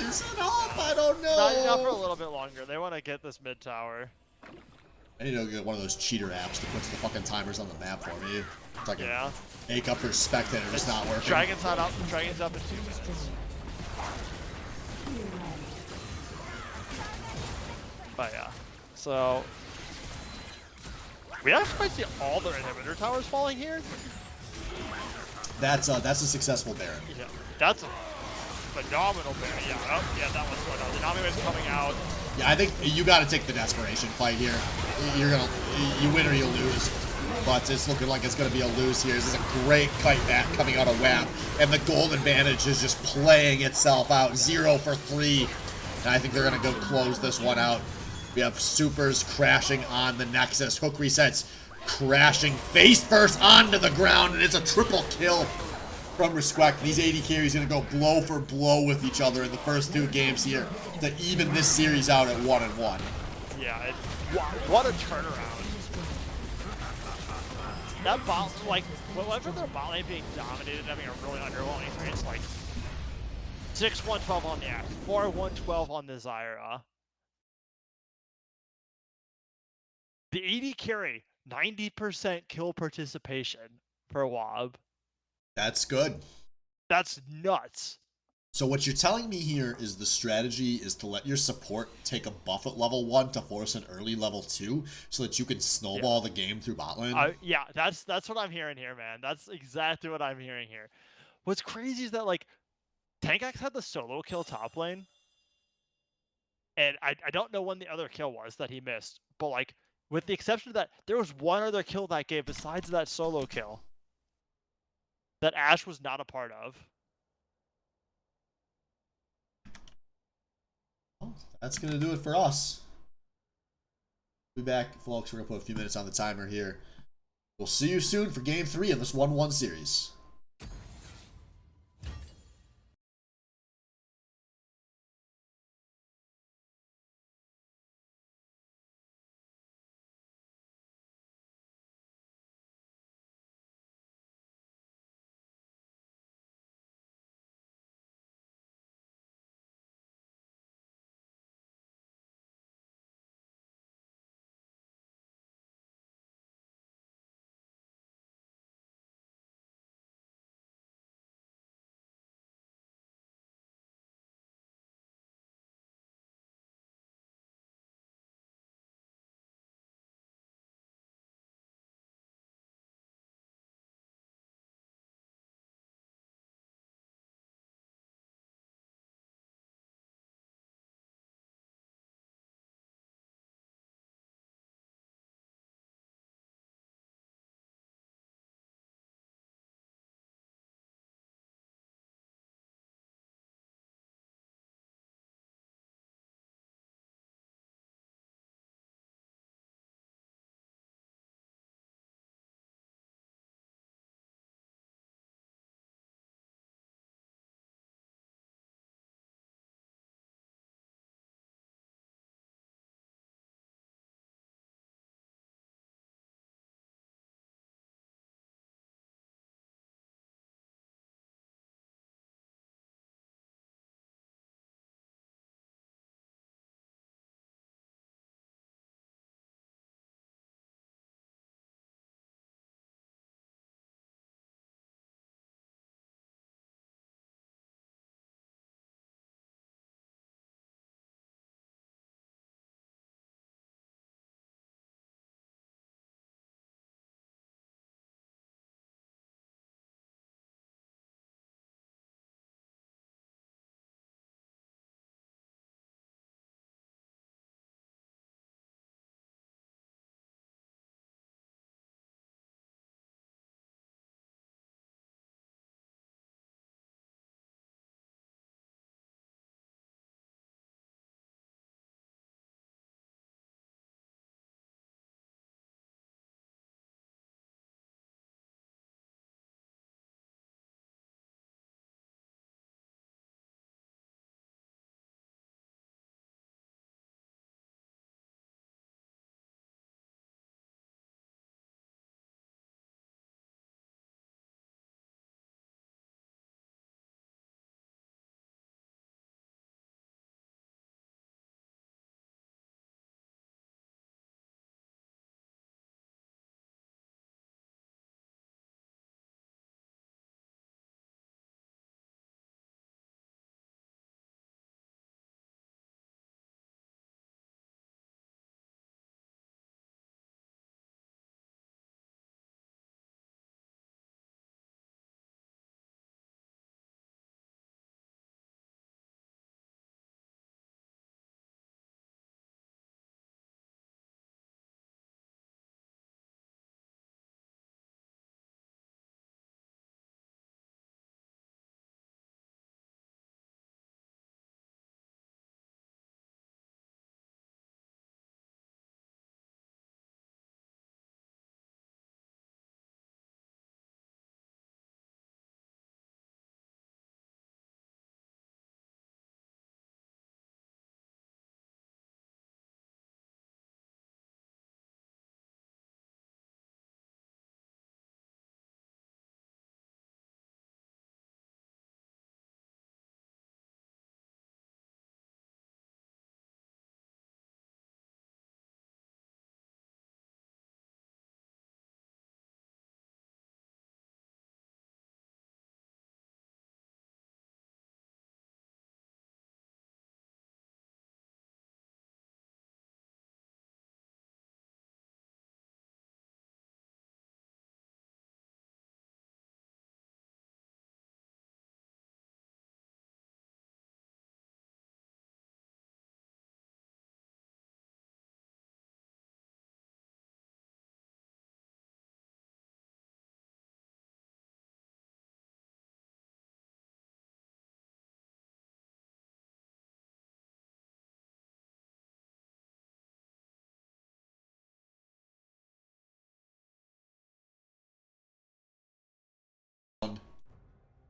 Is it up? I don't know. Not for a little bit longer. They want to get this mid tower. I need to get one of those cheater apps that puts the fucking timers on the map for me. So I can make up for spectator just not working. Dragon's not up. Dragon's up in 2 minutes. But yeah, so we actually might see all their inhibitor towers falling here. That's a successful Baron. Yeah, that's a phenomenal Baron. Yeah, oh, yeah, that one's going on. The Nami wave's coming out. Yeah, I think you got to take the desperation fight here. You win or you lose. But it's looking like it's going to be a lose here. This is a great kite back coming out of W.A.B. And the gold advantage is just playing itself out. 0 for 3. And I think they're going to go close this one out. We have supers crashing on the Nexus. Hook resets crashing face first onto the ground. And it's a triple kill from Respect. These AD carries going to go blow for blow with each other in the first 2 games here to even this series out at 1-1. Yeah, what a turnaround. That bot, like, whenever their bot lane being dominated, having a really underwhelming experience, like 6-1-12 on the Axe, 4-1-12 on the Zyra. The AD carry, 90% kill participation for W.A.B. That's good. That's nuts. So what you're telling me here is the strategy is to let your support take a buff at level 1 to force an early level 2 so that you can snowball the game through bot lane? Yeah, that's what I'm hearing here, man. That's exactly what I'm hearing here. What's crazy is that, like, Tankax had the solo kill top lane, and I don't know when the other kill was that he missed, but, like, with the exception of that, there was one other kill that game besides that solo kill that Ash was not a part of. Well, that's going to do it for us. We'll be back, folks. We're going to put a few minutes on the timer here. We'll see you soon for Game 3 in this 1-1 series.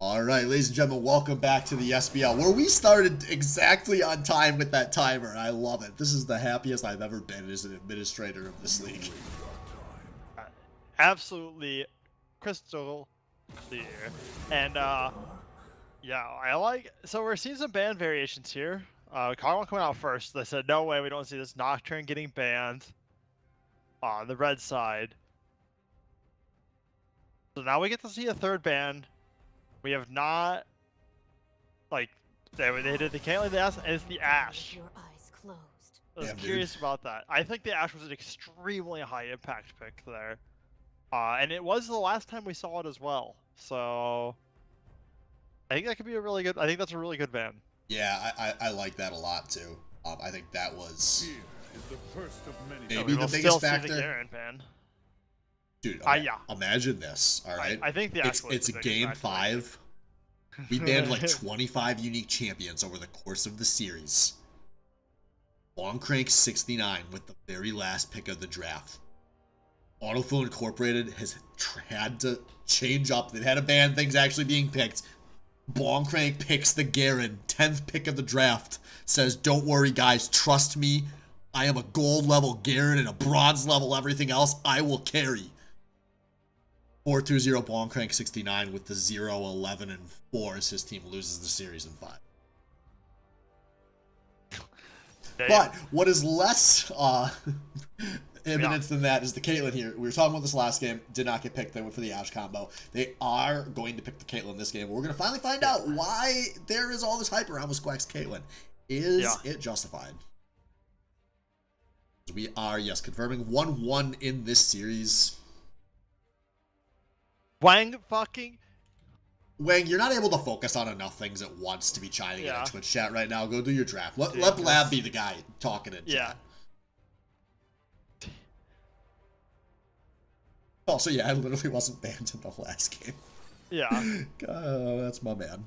All right, ladies and gentlemen, welcome back to the SBL, where we started exactly on time with that timer. I love it. This is the happiest I've ever been as an administrator of this league. Absolutely crystal clear. And yeah, I like. So we're seeing some ban variations here. Carl coming out first. They said no way, we don't see this Nocturne getting banned on the red side. So now we get to see a third ban. We have not, like, they did the Caitlyn, and it's the Ashe. Your eyes closed. I was Damn, curious about that. I think the Ashe was an extremely high impact pick there. And it was the last time we saw it as well. So I think that could be a really good, I think that's a really good ban. Yeah, I like that a lot too. I think that was Fear is the first of many. maybe the biggest still factor. See the Garen ban. Dude, Yeah. imagine this, all right? I think the Ashe was it's the biggest game factor. 5. We banned like 25 unique champions over the course of the series. Longcrank 69 with the very last pick of the draft. Autofill Incorporated has had to change up. They've had to ban things actually being picked. Blomcrank picks the Garen, 10th pick of the draft. Says, don't worry guys, trust me. I am a gold level Garen and a bronze level everything else. I will carry. 4-2-0 Blomcrank 69 with the 0-11 and 4 as his team loses the series in 5. But what is less evidence than that is the Caitlyn here. We were talking about this last game. Did not get picked. They went for the Ashe combo. They are going to pick the Caitlyn this game. We're going to finally find out why there is all this hype around Squack's Caitlyn. Is it justified? We are, yes, confirming 1-1 in this series. Wang fucking. Wang, you're not able to focus on enough things at once to be chiming in Twitch chat right now. Go do your draft. Let W.A.B be the guy talking in chat. Also, yeah, I literally wasn't banned in the last game. Yeah. That's my man.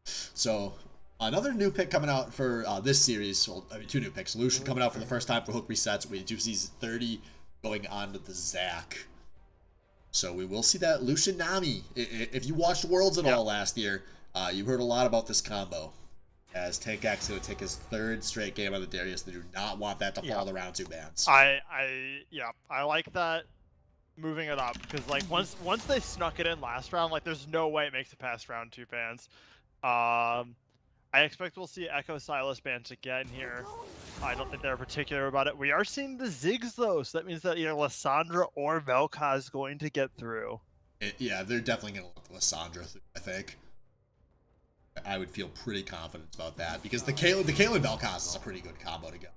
So, another new pick coming out for this series. Well, I mean, 2 new picks. Lucian coming out for the first time for hook resets. We do see 30 going on to the Zac. So we will see that Lucian Nami. If you watched Worlds at all last year, you heard a lot about this combo. As Tank X going to take his 3rd straight game on the Darius. They do not want that to fall the round 2 bans. I like that. Moving it up because like once they snuck it in last round, like there's no way it makes it past round 2 bans. I expect we'll see Echo Silas bans again here. I don't think they're particular about it. We are seeing the Ziggs though, so that means that either Lissandra or Vel'Koz is going to get through. Yeah, they're definitely going to let Lissandra through, I think. I would feel pretty confident about that because the Caitlyn Vel'Koz is a pretty good combo to go.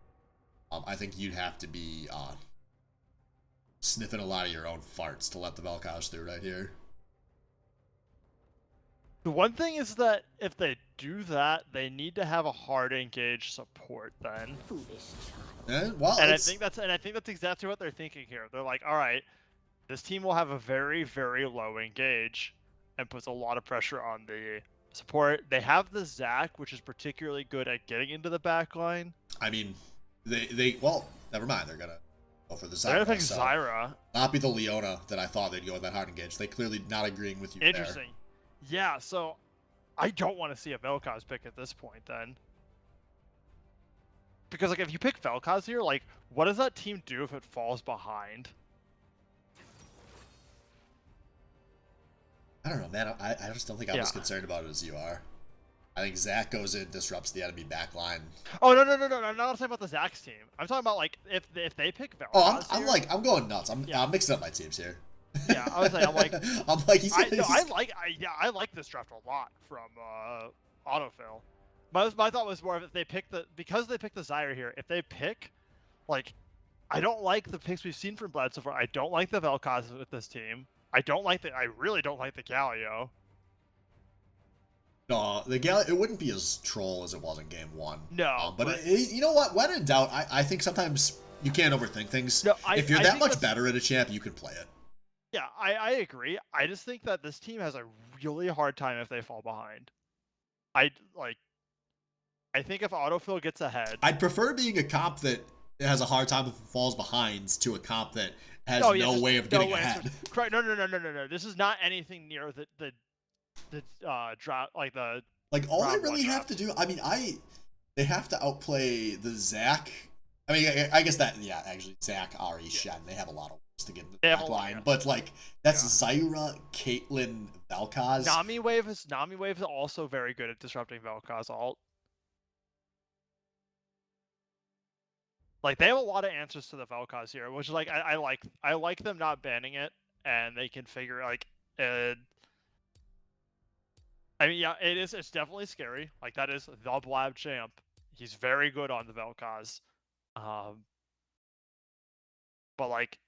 I think you'd have to be sniffing a lot of your own farts to let the Vel'Koz through right here. The one thing is that if they do that, they need to have a hard engage support then. Well, and I think that's exactly what they're thinking here. They're like, all right, this team will have a very, very low engage and puts a lot of pressure on the support. They have the Zac, which is particularly good at getting into the back line. I mean, well, never mind. They're gonna go for the Zyra. They're gonna pick Zyra. Not be the Leona that I thought they'd go with that hard engage. They clearly not agreeing with you there. Interesting. Yeah, so I don't want to see a Vel'Koz pick at this point then. Because like if you pick Vel'Koz here, like what does that team do if it falls behind? I don't know, man. I just don't think I'm as concerned about it as you are. I think Zac goes in, disrupts the enemy backline. Oh no! I'm not talking about the Zac's team. I'm talking about like if they pick Vel'Koz. Oh, I'm going nuts. I'm mixing up my teams here. Yeah, I was like, I'm like I like this draft a lot from Autofill. My thought was more of if they pick because they picked the Zyra here. If they pick, like, I don't like the picks we've seen from Blad so far. I don't like the Vel'Koz with this team. I really don't like the Galio. No, the Galio, it wouldn't be as troll as it was in game 1. No, but you know what? When in doubt, I think sometimes you can't overthink things. No, if you're that much better at a champ, you can play it. Yeah, I agree. I just think that this team has a really hard time if they fall behind. I think if Autofill gets ahead, I'd prefer being a comp that has a hard time if it falls behind to a comp that has no way of getting ahead. Correct. No. This is not anything near the drop like the Like all they round really one have draft. to do, I mean, they have to outplay the Zach. I mean, I guess that, yeah, actually Zach, Ari, Shen, they have a lot of ways to get in the They have back a lot, line, yeah. but like that's Zyra, Caitlyn, Vel'Koz. Nami Wave is also very good at disrupting Vel'Koz ult. Like they have a lot of answers to the Vel'Koz here, which is like I like them not banning it, and they can figure like I mean, yeah, it's definitely scary. Like that is the W.A.B champ. He's very good on the Vel'Koz. But like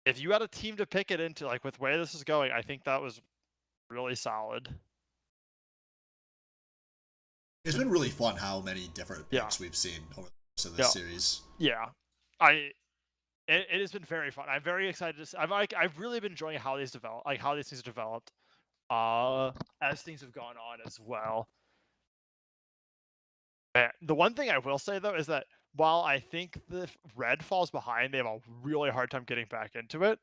if you had a team to pick it into, like with where this is going, I think that was really solid. It's been really fun how many different Yeah. picks we've seen over the course of this series. Yeah. It has been very fun. I'm very excited to I've really been enjoying how these develop, like how these things have developed as things have gone on as well. The one thing I will say though is that while I think the red falls behind, they have a really hard time getting back into it.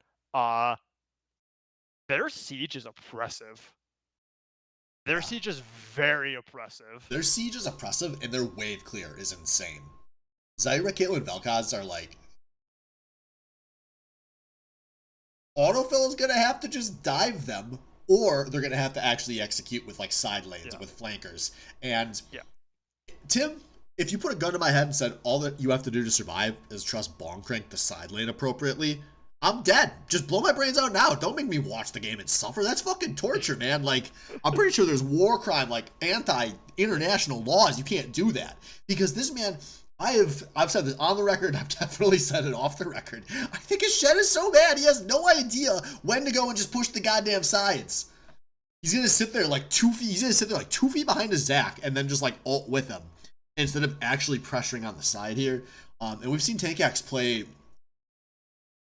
Their siege is oppressive. Their siege is very oppressive. Their siege is oppressive, and their wave clear is insane. Zyra, Caitlyn, Vel'Koz are like... Autofill is going to have to just dive them, or they're going to have to actually execute with like side lanes, with flankers. And Tim, if you put a gun to my head and said all that you have to do to survive is trust Bong Crank the side lane appropriately, I'm dead. Just blow my brains out now. Don't make me watch the game and suffer. That's fucking torture, man. Like, I'm pretty sure there's war crime, like anti-international laws. You can't do that. Because this man, I've said this on the record, I've definitely said it off the record. I think his shed is so bad, he has no idea when to go and just push the goddamn sides. He's gonna sit there like 2 feet, he's gonna sit there like 2 feet behind his Zach and then just like ult with him instead of actually pressuring on the side here. And we've seen Tankax play,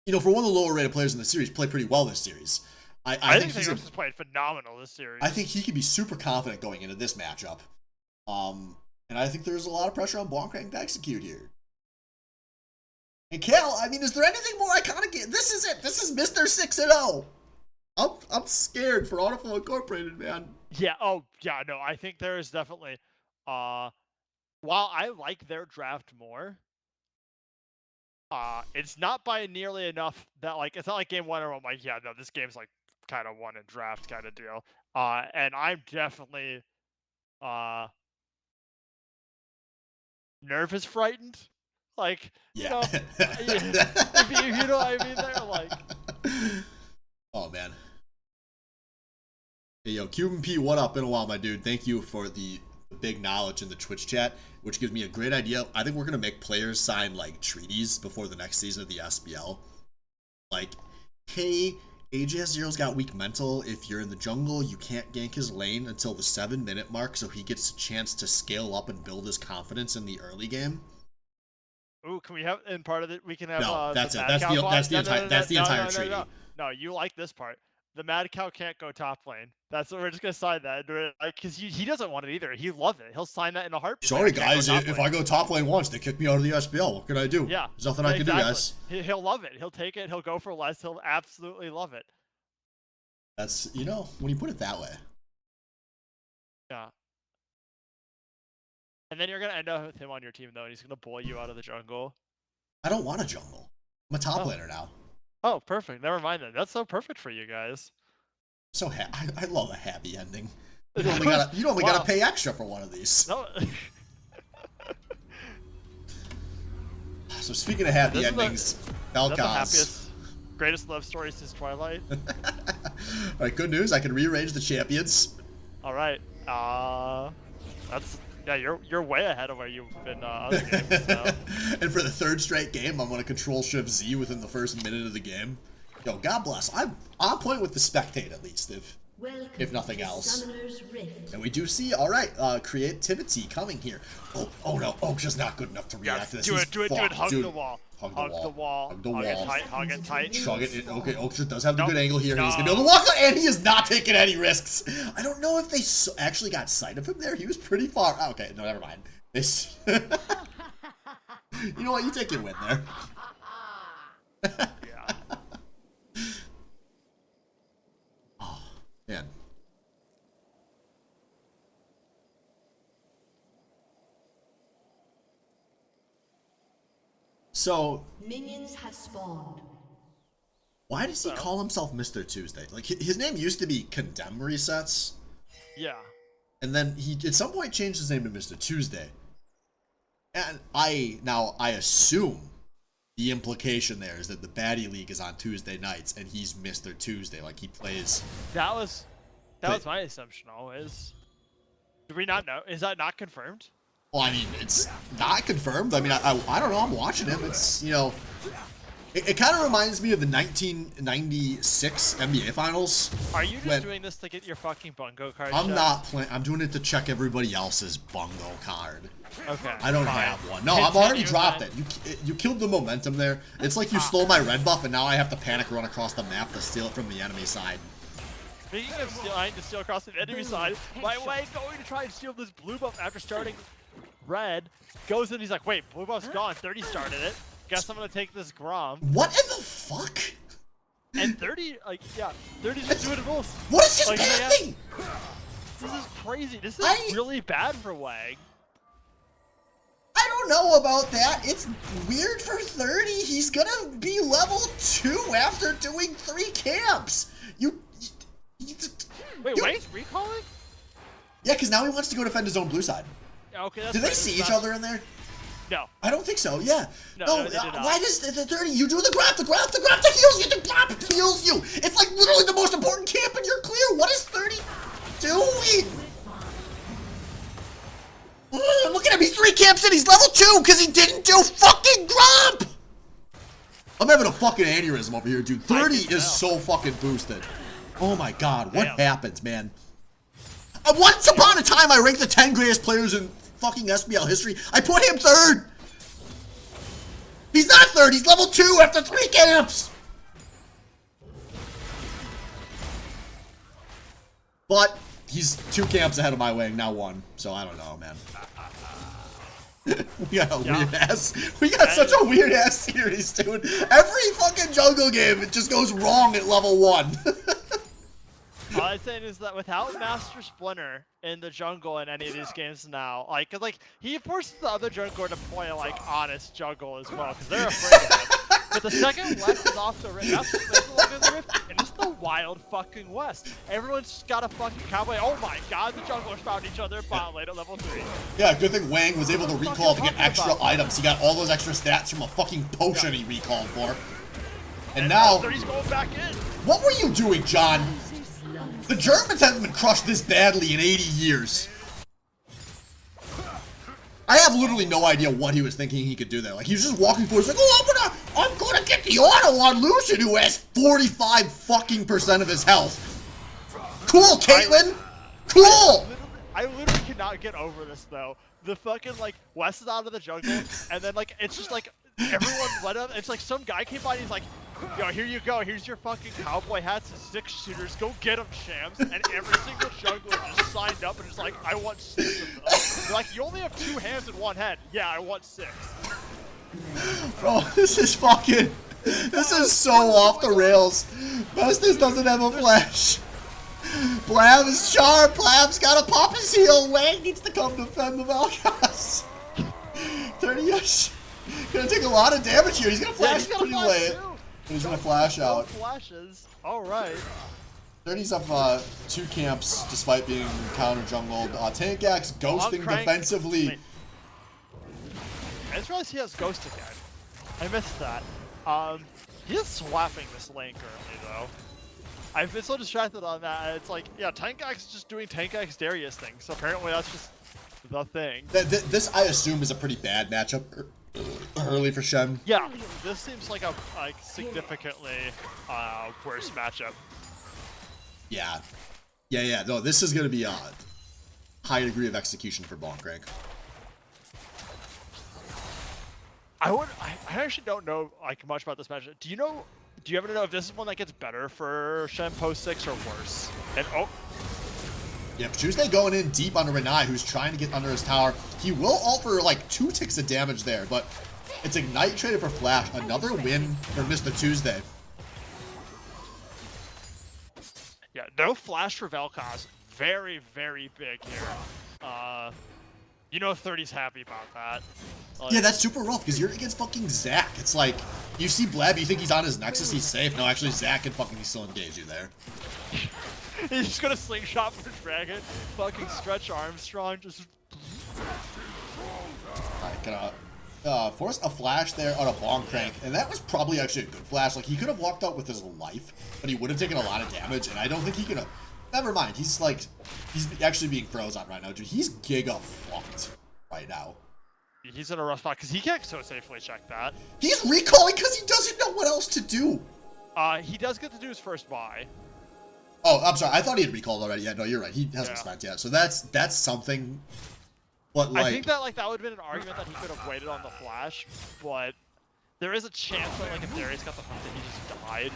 you know, for one of the lower rated players in the series, play pretty well this series. I think Tankax has played phenomenal this series. I think he could be super confident going into this matchup. And I think there's a lot of pressure on Blancrank to execute here. And Kale, I mean, is there anything more iconic? This is it. This is Mr. 6-0. I'm scared for Autofill Incorporated, man. Yeah, oh, yeah, no, I think there is definitely, while I like their draft more, it's not by nearly enough that, like, it's not like game one where I'm like, yeah, no, this game's, like, kind of won in draft kind of deal. And I'm definitely, nervous frightened. Like, you know, if you know what I mean there, like. Oh, man. Hey, yo, Cuban P, what up? Been a while, my dude. Thank you for the big knowledge in the Twitch chat, which gives me a great idea. I think we're going to make players sign, like, treaties before the next season of the SBL. Like, hey, AJ0's got weak mental. If you're in the jungle, you can't gank his lane until the 7-minute mark, so he gets a chance to scale up and build his confidence in the early game. Ooh, can we have, in part of it, we can have, no, that's the it. That's the entire treaty. No, you like this part. The Mad Cow can't go top lane. That's what we're just gonna sign that, like, cause he doesn't want it either. He loves it. He'll sign that in a heartbeat. Sorry guys, if I go top lane once, they kick me out of the SBL. What can I do? Yeah, there's nothing I can do, guys. He'll love it. He'll take it. He'll go for less. He'll absolutely love it. That's, you know, when you put it that way. Yeah. And then you're gonna end up with him on your team though, and he's gonna bully you out of the jungle. I don't want a jungle. I'm a top laner now. Oh, perfect. Never mind then. That's so perfect for you guys. So I love a happy ending. You only gotta pay extra for one of these. No. So speaking of happy endings, Vel'Koz. Greatest love story since Twilight. Alright, good news. I can rearrange the champions. Alright. That's... Yeah, you're way ahead of where you've been other games, so. And for the third straight game, I'm gonna control Shift Z within the first minute of the game. Yo, God bless. I'm on point with the spectate at least, if nothing else. And we do see, all right, creativity coming here. Oh no, Oak's just not good enough to react to this. Do it. Hug the wall. Hug the wall. Hug it tight. Shrug it. Okay, Oak does have the good angle here. He's gonna be able to walk out, and he is not taking any risks. I don't know if they actually got sight of him there. He was pretty far. Oh, okay, no, never mind. This. You know what? You take your win there. Yeah. So, Minions have spawned. why does he call himself Mr. Tuesday? Like, his name used to be Condemn Resets, Yeah. and then he at some point changed his name to Mr. Tuesday. And I assume the implication there is that the Baddie League is on Tuesday nights, and he's Mr. Tuesday, like he plays. That was my assumption always. Do we not know? Is that not confirmed? Well, I mean, it's not confirmed. I mean, I don't know. I'm watching him. It's, you know, it kind of reminds me of the 1996 NBA Finals. Are you just doing this to get your fucking bungo card? I'm not playing. I'm doing it to check everybody else's bungo card. Okay. I don't have one. No, I've already dropped it. You killed the momentum there. It's like you stole my red buff, and now I have to panic run across the map to steal it from the enemy side. Speaking of trying to steal across the enemy side, my way going to try and steal this blue buff after starting red, goes in, he's like, wait, blue buff's gone, 30 started it, guess I'm gonna take this Grom. What in the fuck? And 30, like, yeah, 30's just doing it both. What is his like, bad thing? This is crazy, this is really bad for WA.B. I don't know about that. It's weird for 30. He's gonna be level 2 after doing 3 camps. Wait, WA.B's recalling? Yeah, because now he wants to go defend his own blue side. Yeah, okay, that's Did they see each other in there? No. I don't think so, yeah. No, they did not. Why does the 30, you do the grab that heals you, the grab heals you. It's like literally the most important camp and you're clear. What is 30 doing? Look at him, he's 3 camps in, he's level 2 because he didn't do fucking grump! I'm having a fucking aneurysm over here, dude. 30 is so fucking boosted. Oh my god, what happens, man? Once upon a time, I ranked the 10 greatest players in fucking SBL history. I put him 3rd! He's not 3rd, he's level 2 after 3 camps! But he's 2 camps ahead of my wing, now 1. So I don't know, man. We got a weird ass. We got such a weird ass series, dude. Every fucking jungle game, it just goes wrong at level 1. All I'm saying is that without Master Splinter in the jungle in any of these games now, like, cause like he forces the other jungler to play like honest jungle as well, cause they're afraid of him. But the second West is off the rift, that's the rift, and it's the wild fucking West. Everyone's just got a fucking cowboy. Oh my god, the junglers found each other bot late at level 3. Yeah, good thing Wang was able to recall to get extra items. He got all those extra stats from a fucking potion he recalled for. And now, 30's going back in. What were you doing, John? The Germans haven't been crushed this badly in 80 years. I have literally no idea what he was thinking he could do there. Like, he was just walking forward, he's like, oh, I'm gonna get the auto on Lucian, who has 45 fucking % of his health. Cool, Caitlyn! Cool! I literally cannot get over this, though. The fucking, like, West is out of the jungle, and then, like, it's just, like, everyone let up. It's like some guy came by and he's like, yo, here you go. Here's your fucking cowboy hats and 6 shooters. Go get them, Shams. And every single jungler just signed up and is like, I want 6 of them. They're like, you only have 2 hands and 1 head. Yeah, I want 6. Bro, this is fucking... This is so off the rails. Vestas doesn't have a flash. Blab is charmed. Blab's gotta pop his heel. Wang needs to come defend the Valkas. 30-ish. Gonna take a lot of damage here. He's gonna flash pretty late. He's gonna flash out. Flashes. Alright. 30's up 2 camps despite being counter jungled. Tank Axe ghosting defensively. Wait. I just realized he has Ghost again. I missed that. He is swapping this lane currently though. I've been so distracted on that. It's like, yeah, Tank Axe is just doing Tank Axe Darius things. So apparently that's just the thing. This, I assume, is a pretty bad matchup early for Shen. Yeah, this seems like a significantly worse matchup. Yeah. No, this is gonna be a high degree of execution for Bonkrank. I actually don't know like much about this matchup. Do you ever know if this is one that gets better for Shen post 6 or worse? And yeah, Tuesday going in deep onto Renai, who's trying to get under his tower. He will ult for like 2 ticks of damage there, but it's Ignite traded for Flash. Another win for Mr. Tuesday. Yeah, no Flash for Vel'Koz. Very, very big here. You know 30's happy about that. Like, Yeah, that's super rough because you're against fucking Zach. It's like, you see Blab, you think he's on his Nexus, he's safe. No, actually, Zach can fucking still engage you there. he's just gonna slingshot for Dragon. Fucking Stretch Armstrong just. Alright, gonna force a flash there on a Bonk Crank, and that was probably actually a good flash. Like, he could have walked out with his life, but he would have taken a lot of damage, and I don't think he could have. Never mind, he's actually being froze on right now, dude. He's giga fucked right now. He's in a rough spot because he can't so safely check that. He's recalling because he doesn't know what else to do. He does get to do his first buy. Oh, I'm sorry. I thought he had recalled already. Yeah, no, you're right. He hasn't spent yet. So that's something. But like, I think that that would have been an argument that he could have waited on the flash, but there is a chance that like if Darius got the hunt, that he just died.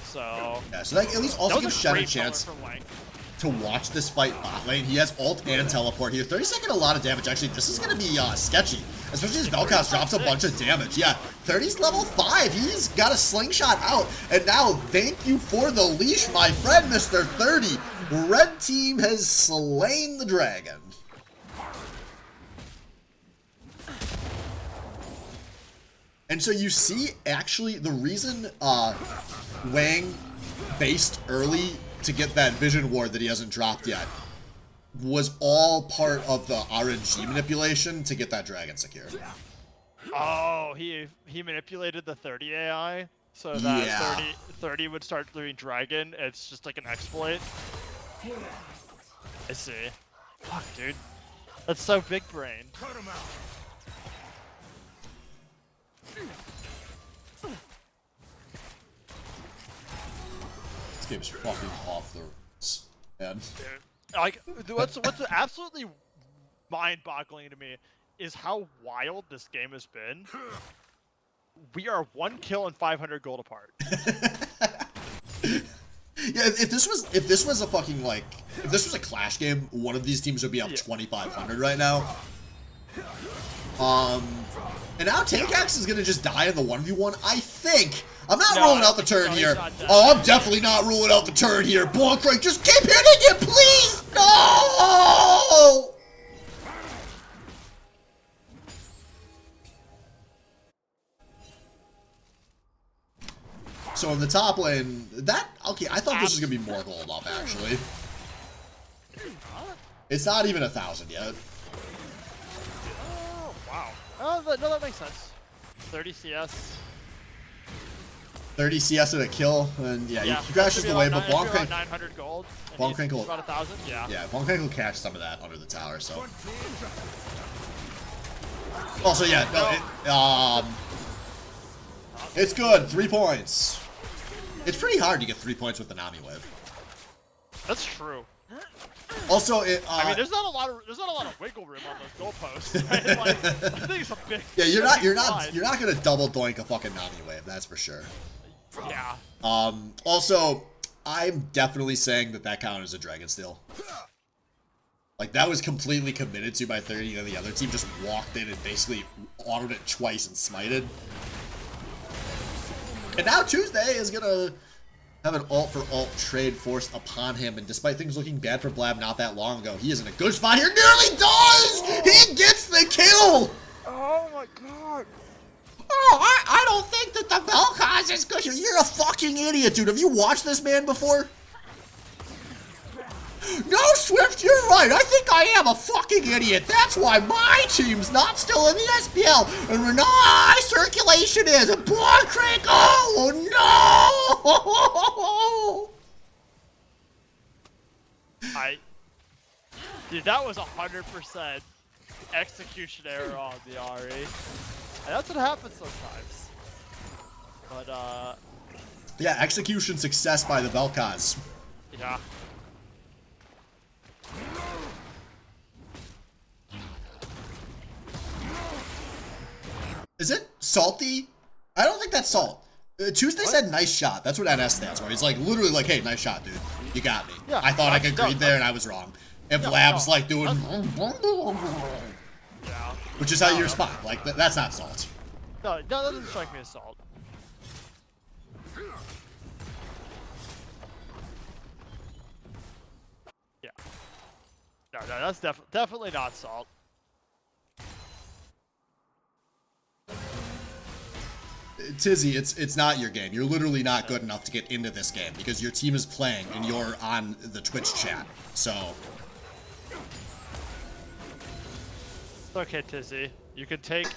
So yeah, so that at least also gives Shen a great chance color for Link. to watch this fight bot lane. He has ult and teleport here. 30 second, a lot of damage. Actually, this is gonna be sketchy, especially as Vel'Koz drops a bunch of damage. Yeah, 30's level 5. He's got a slingshot out, and now thank you for the leash, my friend, Mr. 30. Red team has slain the dragon. And so you see, actually, the reason Wang based early to get that Vision Ward that he hasn't dropped yet was all part of the RNG manipulation to get that dragon secure. Oh, he manipulated the 30 AI so that Yeah. 30 would start doing dragon. It's just like an exploit. I see. Fuck, dude. That's so big brain. Cut him out. This game is fucking off the rails, man. Dude, like, what's absolutely mind-boggling to me is how wild this game has been. We are 1 kill and 500 gold apart. Yeah, if this was a fucking like, if this was a Clash game, one of these teams would be up 2,500 right now. And now Tankax is gonna just die in the 1v1. I think. I'm not ruling out the turn here. Oh, I'm definitely not ruling out the turn here. Bonk Crank, just keep hitting it, please! No! So in the top lane, okay, I thought this was gonna be more gold up, actually. It's not even 1,000 yet. Oh, wow. Oh, no, that makes sense. 30 CS. 30 CS and a kill, and yeah, Yeah, he crashes the wave, but Bonk Crank, 900 gold. Bonk Crank will, about 1,000. Yeah. yeah, Bonk Crank will catch some of that under the tower. So. Also, yeah, no, it's good. 3 points. It's pretty hard to get 3 points with the Nami wave. That's true. Also, I mean, there's not a lot of wiggle room on those goalposts. Right? Like, I think it's a big. yeah, you're not gonna double doink a fucking Nami wave. That's for sure. Yeah. Also, I'm definitely saying that counted as a Dragon Steal. Like, that was completely committed to by 30, and the other team just walked in and basically autoed it twice and smited. And now Tuesday is gonna have an ult for ult trade forced upon him, and despite things looking bad for Blab not that long ago, he is in a good spot here. Nearly does! He gets the kill! Oh my god. Oh, I don't think that the Vel'Koz is good. You're a fucking idiot, dude. Have you watched this man before? No, Swift, you're right. I think I am a fucking idiot. That's why my team's not still in the SBL. And Renai circulation is. And Bonk Crank, oh no! Dude, that was 100% execution error on the RE. And that's what happens sometimes. But, yeah, execution success by the Vel'Koz. yeah. Is it salty? I don't think that's salt. Tuesday said nice shot. That's what NS stands for. He's like, literally like, hey, nice shot, dude. You got me. Yeah, I thought I could read there and I was wrong. And Blab's like doing... Yeah. Which is how you respond. Like, that's not salt. No, that doesn't strike me as salt. Yeah. No, that's definitely not salt. Tizzy, it's not your game. You're literally not good enough to get into this game because your team is playing and you're on the Twitch chat. So. It's okay, Tizzy. You can take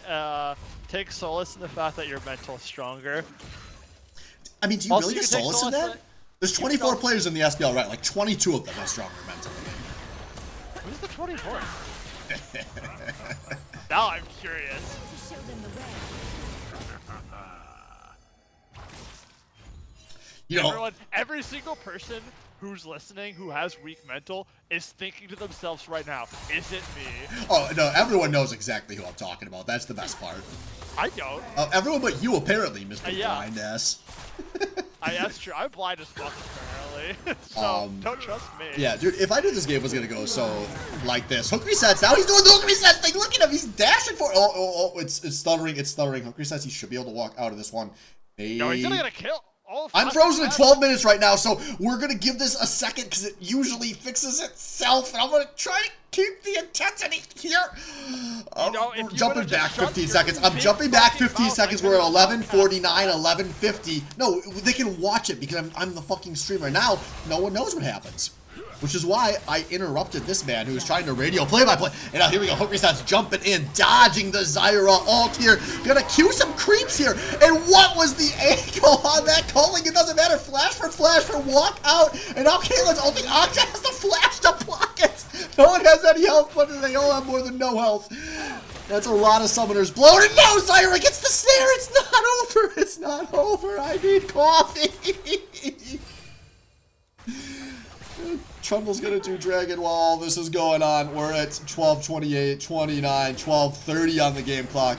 solace in the fact that your mental is stronger. I mean, do you Also, really you get can take solace in solace that? There's 24 players in the SBL, right? Like 22 of them are stronger mentally. Who's the 24? Now I'm curious. You know, Every single person who's listening who has weak mental is thinking to themselves right now, is it me? oh no, everyone knows exactly who I'm talking about. That's the best part. I don't. Everyone but you, apparently, Mr. Yeah. Blind Ass. That's true. I'm blind as fuck, apparently. So, don't trust me. Yeah, dude, if I knew this game was gonna go so like this. Hook resets, now he's doing the hook reset thing. Look at him, he's dashing for it's stuttering, it's stuttering. Hook resets, he should be able to walk out of this one. No, he's gonna get a kill. I'm frozen in 12 minutes right now, so we're gonna give this a second because it usually fixes itself, and I'm gonna try to keep the intensity here. I'm jumping back 15 seconds. I'm jumping back 15 seconds. We're at 11:49, 11:50. No, they can watch it because I'm the fucking streamer. Now, no one knows what happens. Which is why I interrupted this man who was trying to radio play-by-play. And now here we go, Hook resets jumping in, dodging the Zyra ult here. Gonna cue some creeps here. And what was the angle on that calling? It doesn't matter. Flash for walk out. And now Caitlin's ulting. Octa has the flash to block it. No one has any health, but they all have more than no health. That's a lot of summoners blown. And no, Zyra gets the snare. It's not over. It's not over. I need coffee. Trundle's gonna do Dragon while all this is going on. We're at 12:28, 29, 12:30 on the game clock.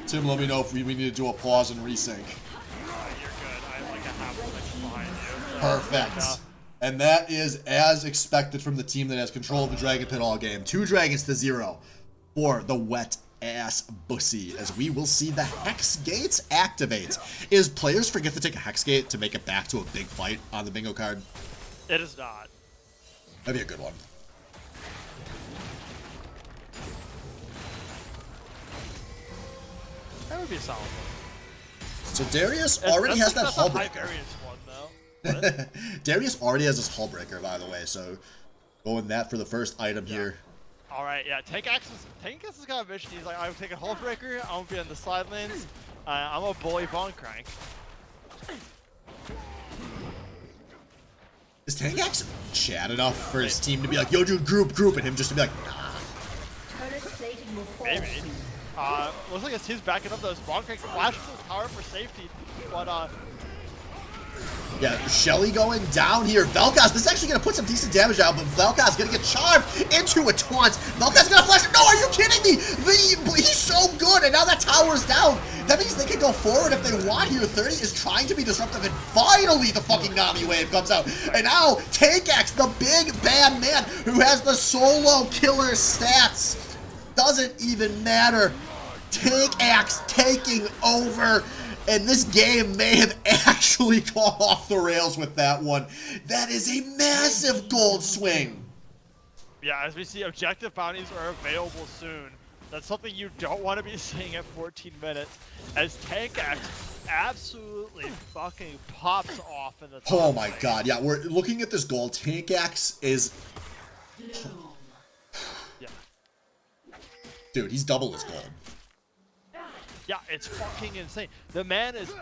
Tim, let me know if we need to do a pause and resync. You're good. I have like a half a behind you. Perfect. And that is as expected from the team that has control of the Dragon Pit all game. 2 dragons to 0 for the wet ass bussy, as we will see the Hex Gates activate. Is players forget to take a Hex Gate to make it back to a big fight on the bingo card? It is not. That'd be a good one. That would be a solid one. So Darius already has that hull breaker. One, though. Darius already has his hull breaker, by the way, so going that for the first item here. Alright, yeah, Tank X has got a mission. He's like, I'm taking hull breaker, I'm gonna be on the side lanes, I'm a bully Von Crank. Is Tank X chat enough for his team to be like, yo dude, group, and him just to be like, nah. Maybe. Looks like his team's backing up those Von Crank flashes his power for safety, but yeah, Shelly going down here. Vel'Koz, this is actually going to put some decent damage out, but Vel'Koz going to get charmed into a taunt. Vel'Koz going to flash. No, are you kidding me? He's so good, and now that tower's down. That means they can go forward if they want here. 30 is trying to be disruptive, and finally the fucking Nami wave comes out. And now Tank X, the big bad man who has the solo killer stats. Doesn't even matter. Tank X taking over. And this game may have actually gone off the rails with that one. That is a massive gold swing. yeah, as we see, objective bounties are available soon. That's something you don't want to be seeing at 14 minutes, as Tank X absolutely fucking pops off in the top Oh my lane. god, yeah, we're looking at this gold. Tank X is... Yeah. Dude, he's double his gold. Yeah, it's fucking insane. The man is,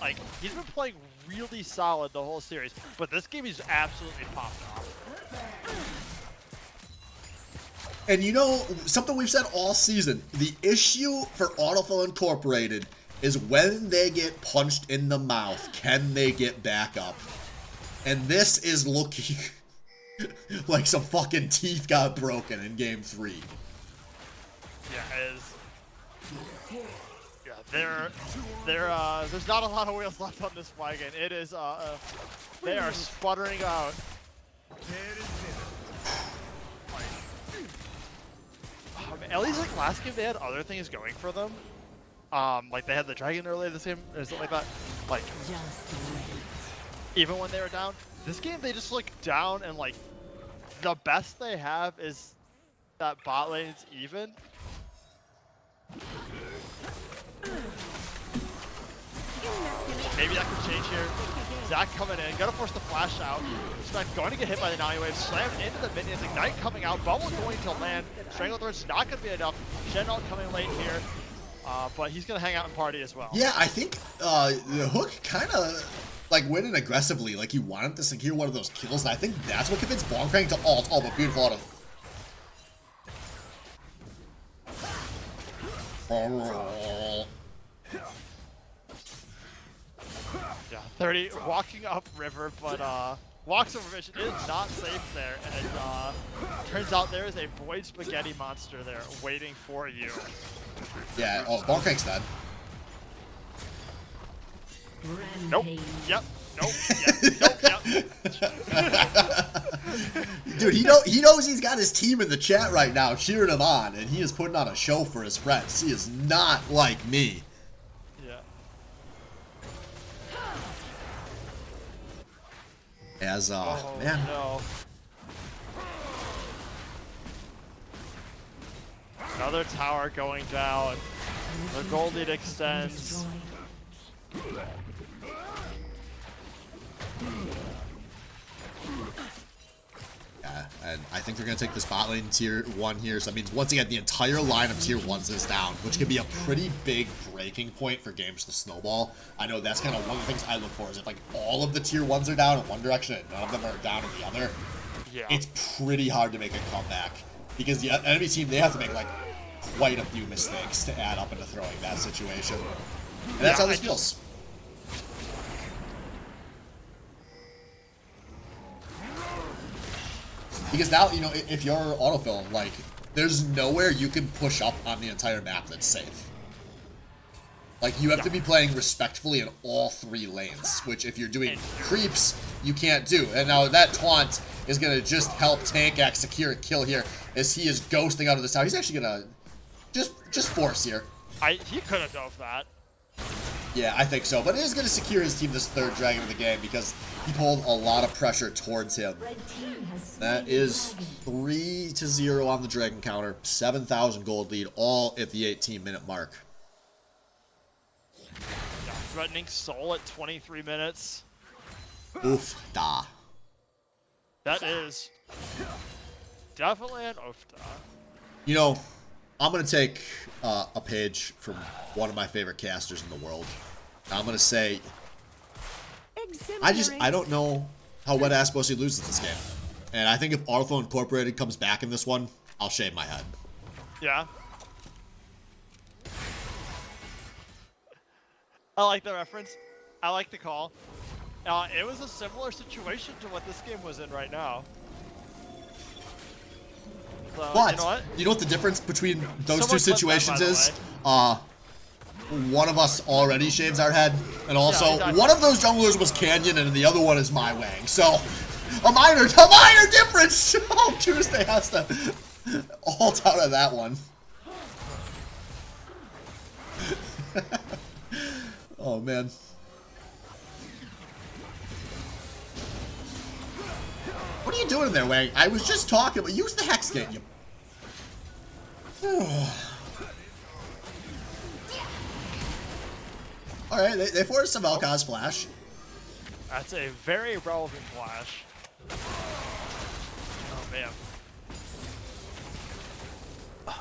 like, he's been playing really solid the whole series, but this game he's absolutely popped off. And you know, something we've said all season, the issue for Autofill Incorporated is when they get punched in the mouth, can they get back up? And this is looking like some fucking teeth got broken in game 3. Yeah, it is. Yeah, there's not a lot of wheels left on this wagon. It is, they are sputtering out. At least like last game they had other things going for them. Like they had the dragon earlier this game or something like that. Like, even when they were down, this game they just look down and like the best they have is that bot lane's even. Maybe that could change here. Zach coming in, gonna force the flash out. Respect going to get hit by the Nami Wave, slammed into the minions, Ignite coming out, Bubble going to land. Stranglethorn's not gonna be enough. Shenalt coming late here, but he's gonna hang out and party as well. Yeah, I think the Hook kind of like went in aggressively, like he wanted to secure one of those kills, and I think that's what convinced Bonkrank to ult. Oh, but beautiful auto. Yeah, 30 walking up river, but walks over vision is not safe there, and turns out there is a void spaghetti monster there waiting for you. Yeah, oh, Bonkrank's dead. Nope. Yep. Nope. Yep. Nope. Yep. Dude, he knows he's got his team in the chat right now cheering him on, and he is putting on a show for his friends. He is not like me. Yeah. As Oh, man. no. Another tower going down. The gold lead extends. Yeah, and I think they're going to take this bot lane tier 1 here, so that means once again the entire line of tier 1s is down, which could be a pretty big breaking point for games to snowball. I know that's kind of one of the things I look for, is if like all of the tier 1s are down in one direction and none of them are down in the other, Yeah. it's pretty hard to make a comeback, because the enemy team, they have to make like quite a few mistakes to add up into throwing that situation. And that's Yeah, how this feels. Because now, you know, if you're Autofill, like, there's nowhere you can push up on the entire map that's safe. Like, you have to be playing respectfully in all 3 lanes, which if you're doing creeps, you can't do. And now that taunt is going to just help TankX secure a kill here, as he is ghosting out of this tower. He's actually going to just force here. He could have dove that. Yeah, I think so. But it is going to secure his team this 3rd Dragon of the game, because he pulled a lot of pressure towards him. That is 3-0 on the Dragon counter. 7,000 gold lead, all at the 18-minute mark. Yeah, threatening Soul at 23 minutes. Oof da. That is definitely an oof da. You know, I'm going to take a page from one of my favorite casters in the world. I'm going to say, I don't know how Wet Ass Bossy loses this game. And I think if Autofill Incorporated comes back in this one, I'll shave my head. Yeah. I like the reference. I like the call. It was a similar situation to what this game was in right now. So, But you know what the difference between those two situations is? One of us already shaves our head, and also Yeah, exactly. one of those junglers was Canyon, and the other one is my Wang. So a minor difference. Oh, Tuesday has to ult out of that one. Oh man. What are you doing there, Wang? I was just talking, but use the Hex Gate, you. Alright, they forced some Vel'Koz flash. That's a very relevant flash. Oh man.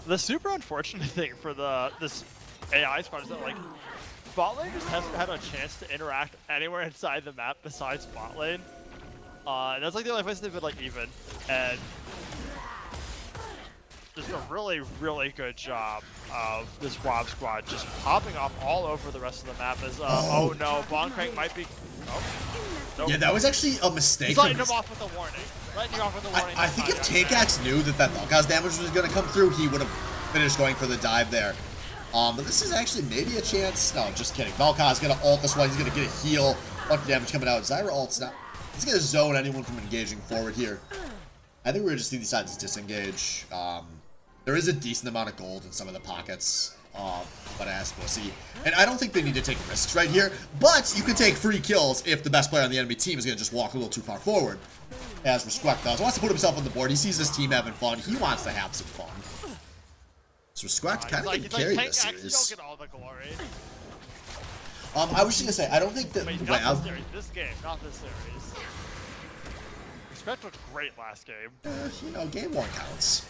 The super unfortunate thing for this AI squad is that like bot lane just hasn't had a chance to interact anywhere inside the map besides bot lane. And that's like the only place they've been like even. And just a really, really good job of this W.A.B squad just popping off all over the rest of the map as, oh no, Bonkrank might be, oh, nope. Yeah, that was actually a mistake. He's letting him off with a warning. Letting you off with a warning. I think if TankX knew that Vel'Koz damage was going to come through, he would have finished going for the dive there. But this is actually maybe a chance. No, just kidding. Vel'Koz going to ult this one. He's going to get a heal. Bunch of damage coming out. Zyra ult's not. He's going to zone anyone from engaging forward here. I think we're just see these sides disengage. There is a decent amount of gold in some of the pockets, but as we'll see. And I don't think they need to take risks right here, but you can take free kills if the best player on the enemy team is going to just walk a little too far forward, as Resquek does. He wants to put himself on the board. He sees his team having fun. He wants to have some fun. So Resquek kind of can carry this series. Don't get all the glory. I was just gonna say, I don't think that Wait, not this series. This game, not this series. Respect looked great last game. you know, game 1 counts.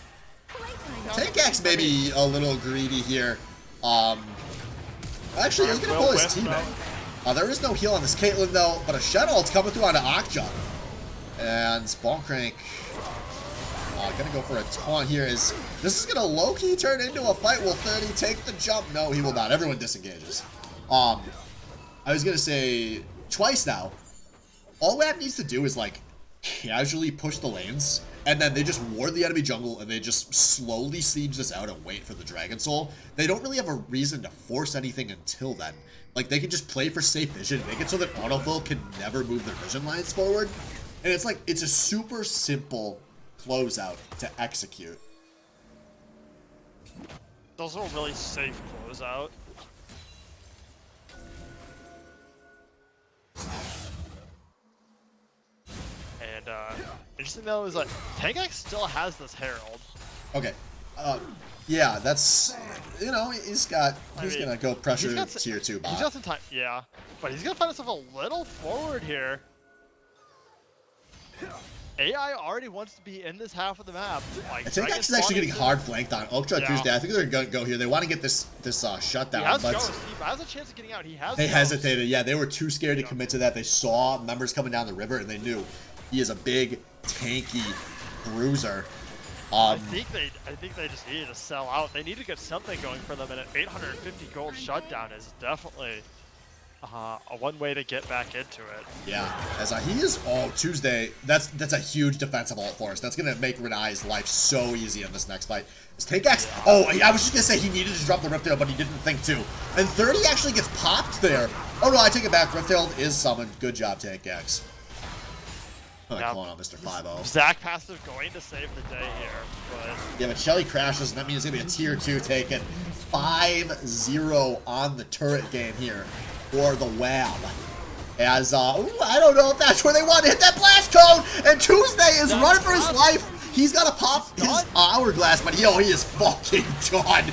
Tankax maybe a little greedy here. Actually, he's gonna pull his teammate. There is no heal on this Caitlyn though, but a Shadow ult's coming through onto Okja. And Ballcrank gonna go for a taunt here. This is gonna low-key turn into a fight. Will 30 take the jump? No, he will not. Everyone disengages. I was gonna say twice now. All W.A.B needs to do is like casually push the lanes, and then they just ward the enemy jungle, and they just slowly siege this out and wait for the Dragon Soul. They don't really have a reason to force anything until then. Like, they can just play for safe vision, make it so that Autofill can never move their vision lines forward. And it's like, it's a super simple closeout to execute. It's also a really safe closeout. And interesting though is like Tankax still has this Herald. Okay. Yeah, that's, you know, he's gonna go pressure tier 2 bot. He's got some time, yeah, but he's gonna find himself a little forward here. AI already wants to be in this half of the map. Like, Tankax is actually getting hard flanked on Okja Tuesday. I think they're gonna go here. They want to get this shutdown. He has ghost. He has a chance of getting out. They hesitated. Yeah, they were too scared to commit to that. They saw members coming down the river, and they knew he is a big, tanky bruiser. I think they just needed to sell out. They need to get something going for them, and an 850 gold shutdown is definitely one way to get back into it. Yeah, as he is all Tuesday. That's a huge defensive ult for us. That's gonna make Renai's life so easy in this next fight. Is Tankax? Oh, I was just gonna say he needed to drop the Riptail, but he didn't think to. And 30 actually gets popped there. Oh no, I take it back. Riptail is summoned. Good job, Tankax. Calling out Mr. 5-0. Zach passive going to save the day here, but yeah, but Shelly crashes, and that means it's gonna be a tier 2 taken. 5-0 on the turret game here for the W.A.B. As I don't know if that's where they want to hit that blast cone, and Tuesday is running for his life. He's got to pop his hourglass, but he is fucking done.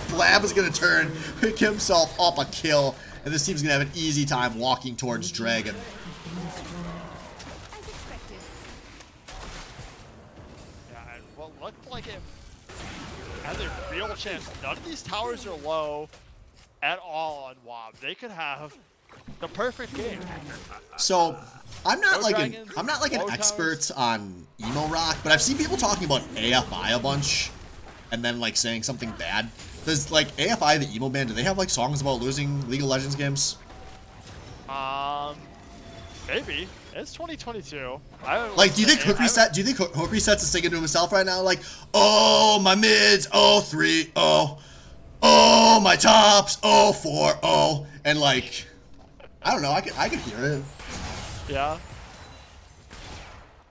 Blab is gonna pick himself up a kill, and this team's gonna have an easy time walking towards Dragon. Looked like it has a real chance. None of these towers are low at all on W.A.B. They could have the perfect game. So I'm not like an expert on emo rock, but I've seen people talking about AFI a bunch, and then like saying something bad. Does like AFI, the emo band, do they have like songs about losing League of Legends games? Maybe. It's 2022. Like, do you think Hook Reset? Do you think Hook Reset's singing to himself right now? Like, oh my mids, oh 3, oh my tops, oh 4, oh, and like, I don't know. I could hear it. Yeah.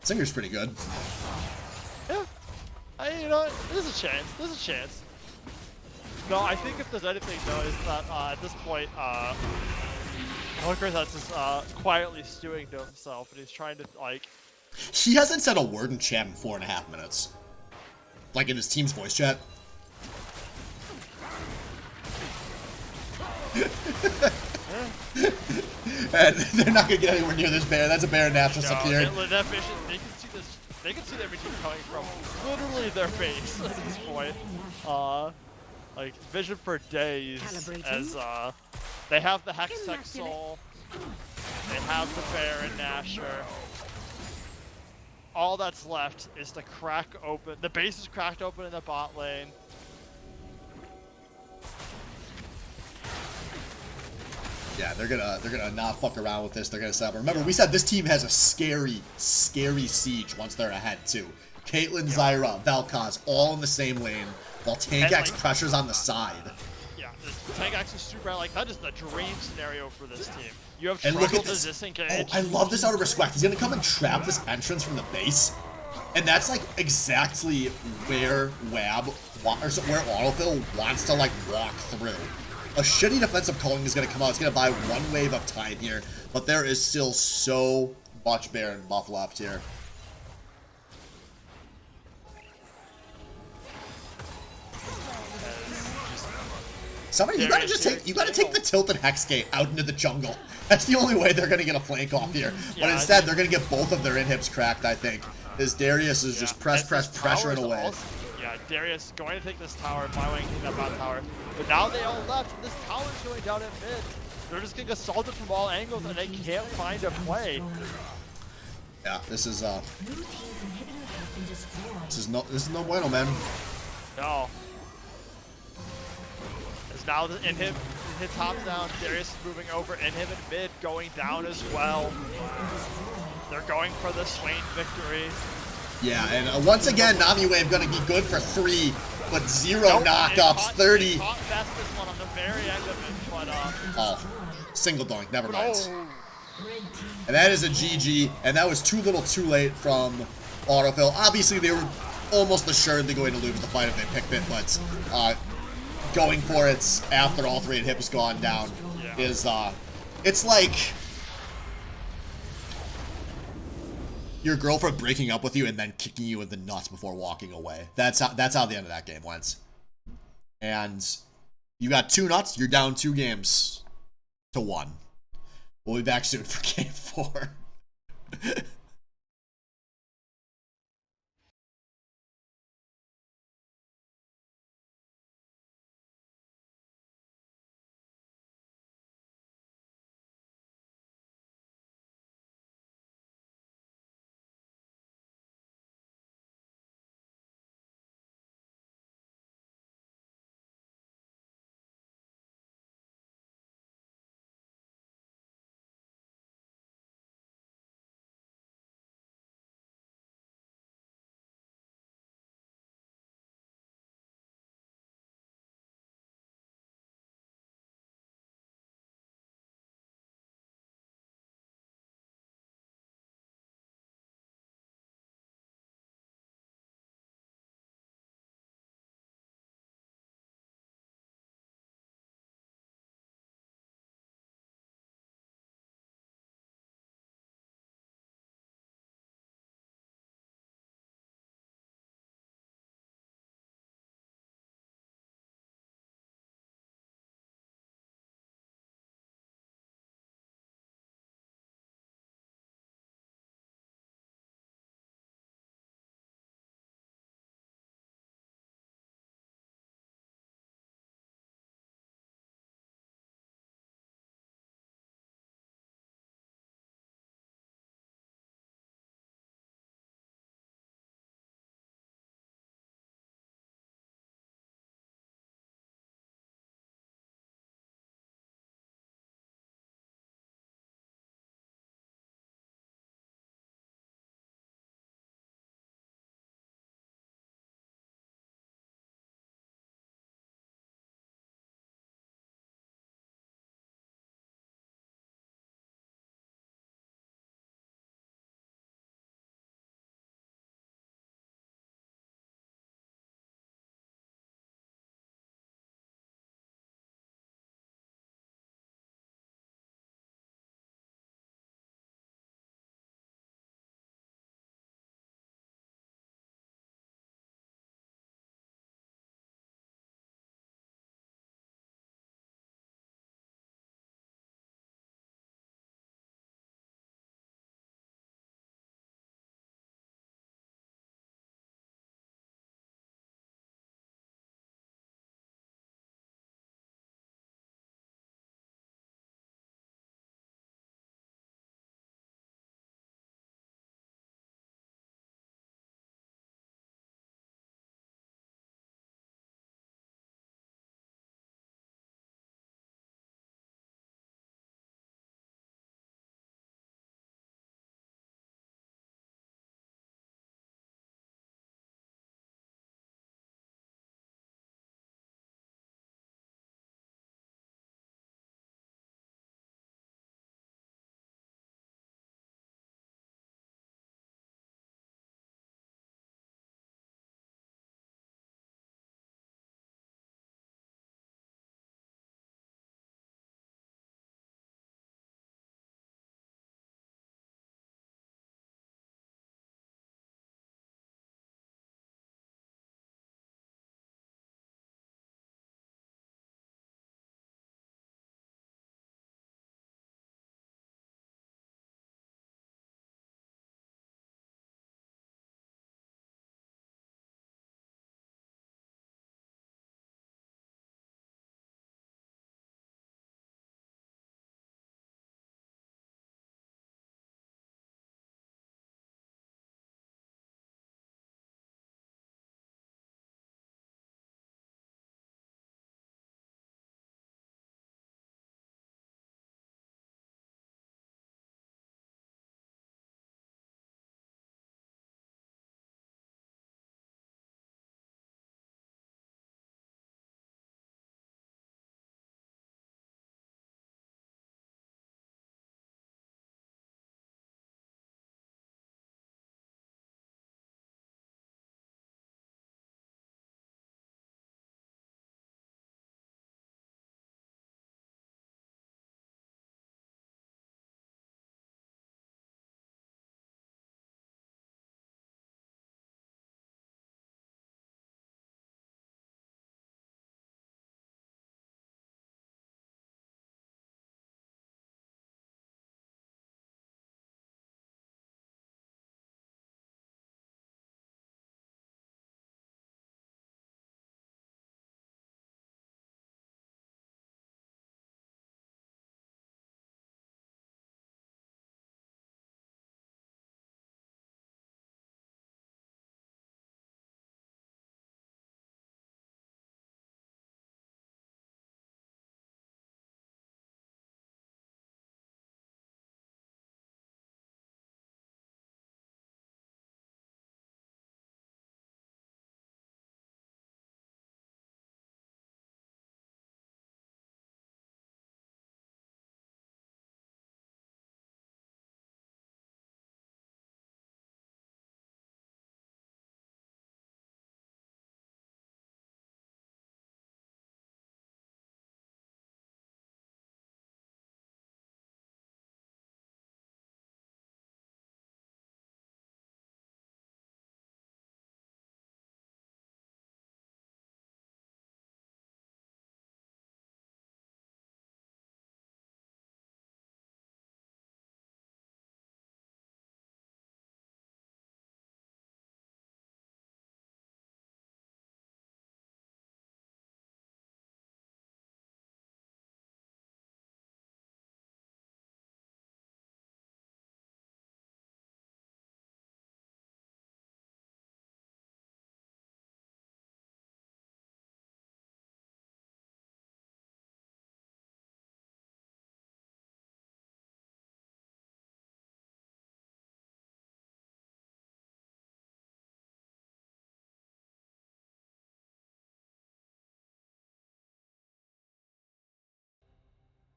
Singer's pretty good. Yeah. You know, there's a chance. There's a chance. No, I think if there's anything though, is that at this point, Hookers is quietly stewing to himself, and he's trying to, like... He hasn't said a word in chat in 4.5 minutes. Like, in his team's voice chat. And they're not gonna get anywhere near this bear. That's a bear natural secured. That vision, they can see their vision coming from literally their base at this point. Like, vision for days, as, they have the Hextech Soul, they have the Baron Nashor. All that's left is to crack open, the base is cracked open in the bot lane. Yeah, they're gonna not fuck around with this. They're gonna set up. Remember, we said this team has a scary siege once they're ahead too. Caitlyn, Zyra, Vel'Koz, all in the same lane, while Tankax pressures on the side. Yeah, Tankax is super, like, that is the dream scenario for this team. You have and look at to this. disengage. Oh, I love this out of respect. He's gonna come and trap this entrance from the base, and that's like exactly where W.A.B, where Autofill wants to like walk through. A shitty defensive culling is gonna come out. It's gonna buy one wave of time here, but there is still so much Baron buff left here. Somebody, you gotta take the tilted Hexgate out into the jungle. That's the only way they're gonna get a flank off here. But instead, they're gonna get both of their inhibs cracked, I think. As Darius is just pressuring away. Also, Darius going to take this tower, Bywang taking that bot tower. But now they all left, and this tower's going down at mid. They're just getting assaulted from all angles, and they can't find a play. Yeah, this is no bueno, man. No. As now the inhib hits hops down, Darius is moving over, inhib and mid going down as well. They're going for the Swain victory. Yeah, and once again, W.A.B gonna be good for 3, but 0 knockups, 30. It caught Festus one on the very end of it, but oh, single doink, never mind. And that is a GG, and that was too little too late from Autofill. Obviously, they were almost assuredly going to lose the fight if they picked it, but going for it after all 3 inhibs gone down is, it's like your girlfriend breaking up with you and then kicking you in the nuts before walking away. That's how the end of that game went. And you got 2 nuts, you're down 2 games to 1. We'll be back soon for game 4.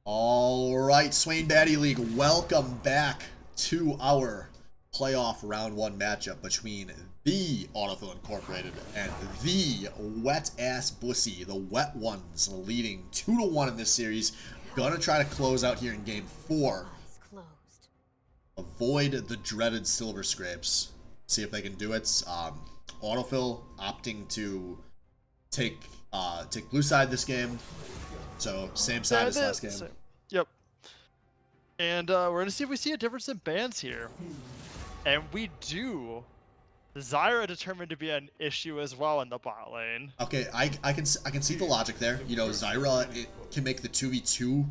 All right, Swain Batty League, welcome back to our playoff round 1 matchup between the Autofill Incorporated and the Wet Ass Bussy, the Wet Ones, leading 2-1 in this series. Gonna try to close out here in game 4. Avoid the dreaded silver scrapes. See if they can do it. Autofill opting to take blue side this game. So same side as last game. Yep. And we're gonna see if we see a difference in bans here. And we do. Zyra determined to be an issue as well in the bot lane. Okay, I can see the logic there. You know, Zyra, it can make the 2v2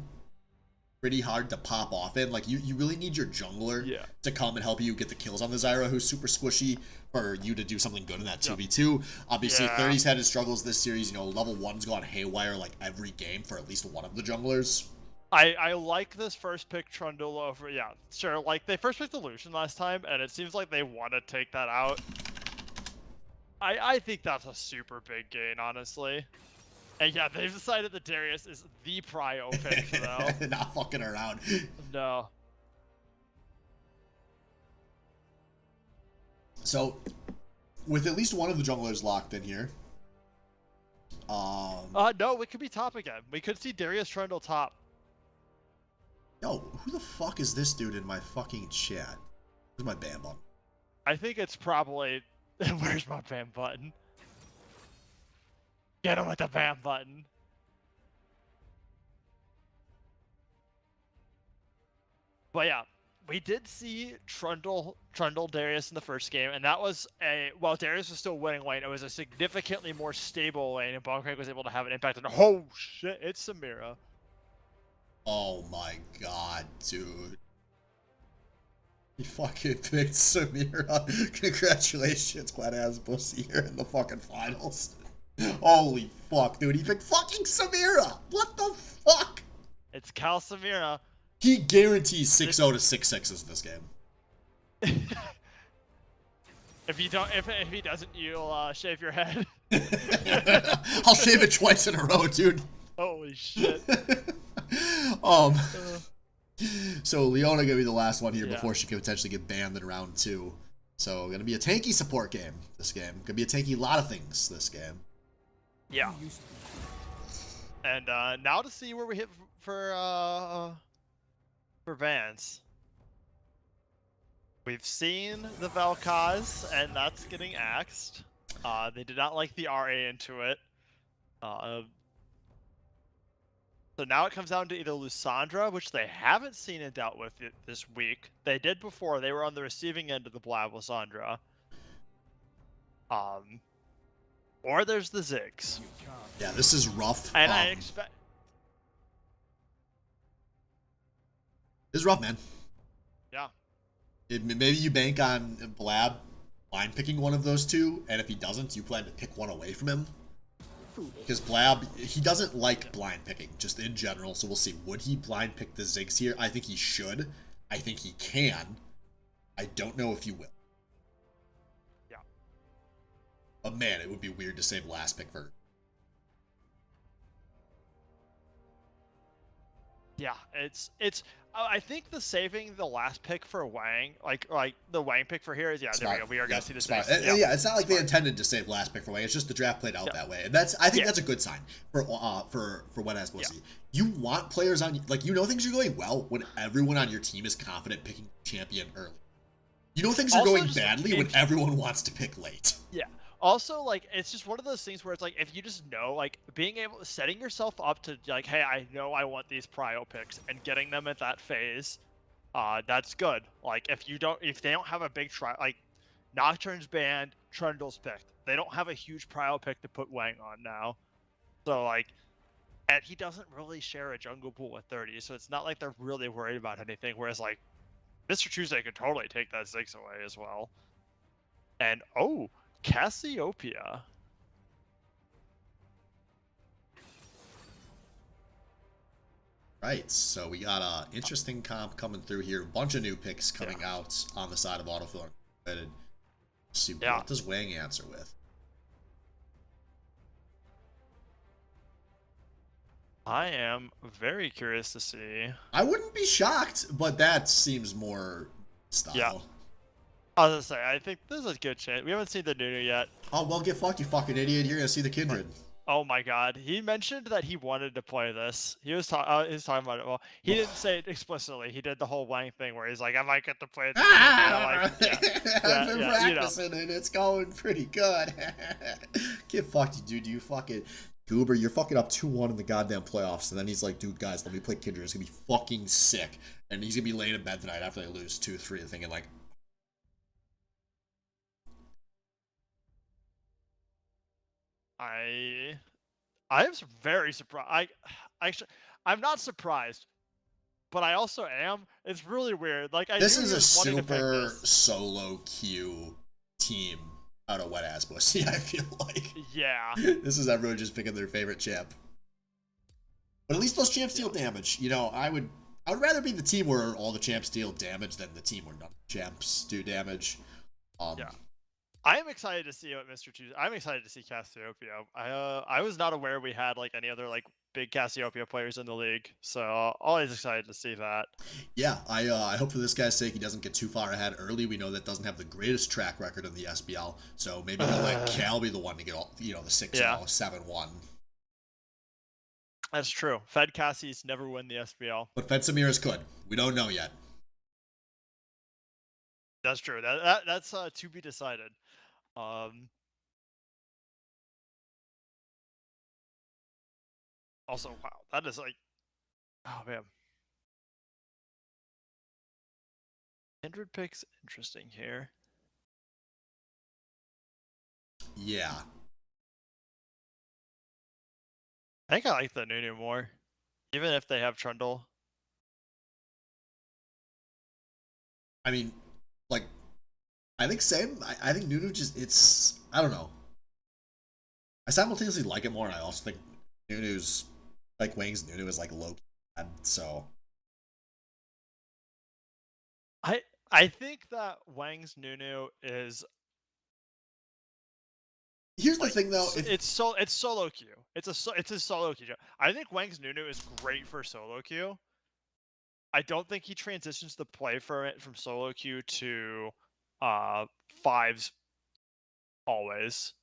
pretty hard to pop off in. Like, you really need your jungler to come and help you get the kills on the Zyra, who's super squishy, for you to do something good in that 2v2. Obviously, 30's had his struggles this series. You know, level 1's gone haywire like every game for at least one of the junglers. I like this first pick Trundle over, sure, like, they first picked Illusion last time, and it seems like they want to take that out. I think that's a super big gain, honestly. And yeah, they've decided that Darius is the prio pick, though. Not fucking around. No. So, with at least one of the junglers locked in here. No, it could be top again. We could see Darius Trundle top. Yo, who the fuck is this dude in my fucking chat? Where's my ban button? I think it's probably... Where's my ban button? Get him with the ban button. But yeah, we did see Trundle Darius in the first game, and that was while Darius was still winning lane, it was a significantly more stable lane, and Bonkrank was able to have an impact on. Oh shit, it's Samira. Oh my god, dude. He fucking picked Samira. Congratulations, Wet Ass Bussy here in the fucking finals. Holy fuck, dude. He picked fucking Samira. What the fuck? It's Cal Samira. He guarantees 6-0 to 6-6s this game. If he doesn't, you'll shave your head. I'll shave it twice in a row, dude. Holy shit. So Leona gonna be the last one here before she could potentially get banned in round 2. So gonna be a tanky support game this game. Gonna be a tanky lot of things this game. Yeah. And now to see where we hit for bans. We've seen the Valkaz, and that's getting axed. They did not like the RA into it. So now it comes down to either Lysandra, which they haven't seen and dealt with this week. They did before. They were on the receiving end of the Blab Lysandra. Or there's the Ziggs. Yeah, this is rough. And I expect... This is rough, man. Yeah. Maybe you bank on Blab line picking one of those two, and if he doesn't, you plan to pick one away from him. Because Blab, he doesn't like blind picking, just in general, so we'll see. Would he blind pick the Ziggs here? I think he should. I think he can. I don't know if he will. Yeah. But man, it would be weird to save last pick for... Yeah, it's I think the saving the last pick for Wang, like the Wang pick for here is there we go. We are gonna see this. Yeah, it's not like they intended to save last pick for Wang. It's just the draft played out that way, and I think that's a good sign for Wet Ass Bussy. You want players on, like, you know, things are going well when everyone on your team is confident picking champion early. You know things are going badly when everyone wants to pick late. Yeah. Also, like, it's just one of those things where it's like, if you just know, like, setting yourself up to, like, hey, I know I want these prio picks, and getting them at that phase, that's good. Like, if they don't have a big like, Nocturne's banned, Trundle's picked. They don't have a huge prio pick to put Wang on now. So, like, and he doesn't really share a jungle pool with 30, so it's not like they're really worried about anything, whereas, like, Mr. Tuesday could totally take that Ziggs away as well. And, oh... Cassiopeia. Right, so we got a interesting comp coming through here. A bunch of new picks coming out on the side of Autofill. Let's see, what does Wang answer with? I am very curious to see. I wouldn't be shocked, but that seems more style. Yeah. I was gonna say, I think this is a good chance. We haven't seen the Nunu yet. Oh, well, get fucked, you fucking idiot. You're gonna see the Kindred. Oh my god. He mentioned that he wanted to play this. He was talking about it. Well, he didn't say it explicitly. He did the whole Wang thing where he's like, I might get to play this. I've been yeah, practicing and it's going pretty good. Get fucked, you dude. You fucking goober. You're fucking up 2-1 in the goddamn playoffs. And then he's like, dude, guys, let me play Kindred. It's gonna be fucking sick. And he's gonna be laying in bed tonight after they lose 2-3 thinking like, I am very surprised. I'm not surprised, but I also am. It's really weird. Like this is a super solo queue team out of wet ass pussy. I feel like this is everyone just picking their favorite champ. But at least those champs deal damage. You know, I would rather be the team where all the champs deal damage than the team where none of the champs do damage. Yeah. I am excited to see what Mr. Tuesday. I'm excited to see Cassiopeia. I was not aware we had like any other like big Cassiopeia players in the league, so always excited to see that. Yeah, I hope for this guy's sake he doesn't get too far ahead early. We know that doesn't have the greatest track record in the SBL, so maybe he'll let Cal be the one to get all, you know, the 6-0, 7-1. That's true. Fed Cassies never win the SBL, but Fed Samiras could. We don't know yet. That's true. That's to be decided. Also, wow, that is like, oh man. Kindred picks interesting here. Yeah. I think I like the Nunu more, even if they have Trundle. I mean, like, I think same. I think Nunu just, it's, I don't know. I simultaneously like it more, and I also think Nunu's, like, Wang's Nunu is, like, low key, so. I think that Wang's Nunu is. Here's the thing, though. It's solo queue. It's a solo queue. I think Wang's Nunu is great for solo queue. I don't think he transitions the play for it from solo queue to fives always.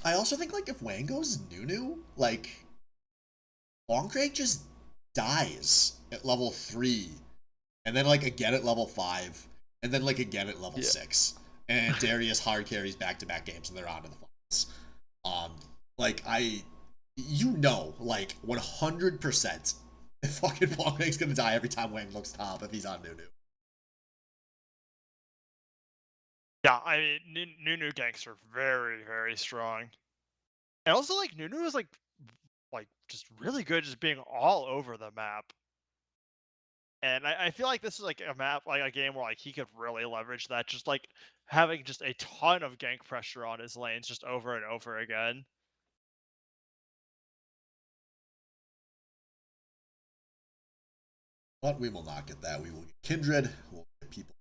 I also think, like, if Wang goes Nunu, like, Longcrate just dies at level 3, and then, like, again at level 5, and then, like, again at level 6. And Darius hard carries back-to-back games, and they're on to the finals. Like, you know, like, 100%, fucking Longcrate's gonna die every time Wang looks top if he's on Nunu. Yeah, I mean, Nunu ganks are very, very strong. And also, like, Nunu is, like just really good just being all over the map. And I feel like this is, like, a map, like, a game where, like, he could really leverage that, just, like, having just a ton of gank pressure on his lanes just over and over again. But we will not get that. We will get Kindred. We'll get people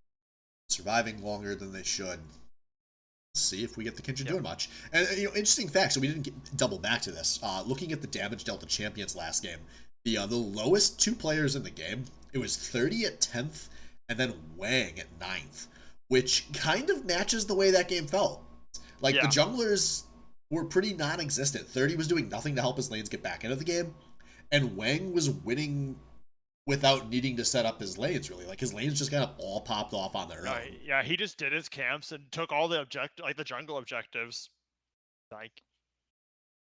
surviving longer than they should. See if we get the Kindred doing much. And, you know, interesting fact, so we didn't double back to this. Looking at the damage dealt to champions last game, the lowest 2 players in the game, it was 30 at 10th and then Wang at 9th, which kind of matches the way that game felt. Like, the junglers were pretty non-existent. 30 was doing nothing to help his lanes get back into the game, and Wang was winning without needing to set up his lanes, really. Like, his lanes just kind of all popped off on their own. Yeah, he just did his camps and took all the the jungle objectives. Like,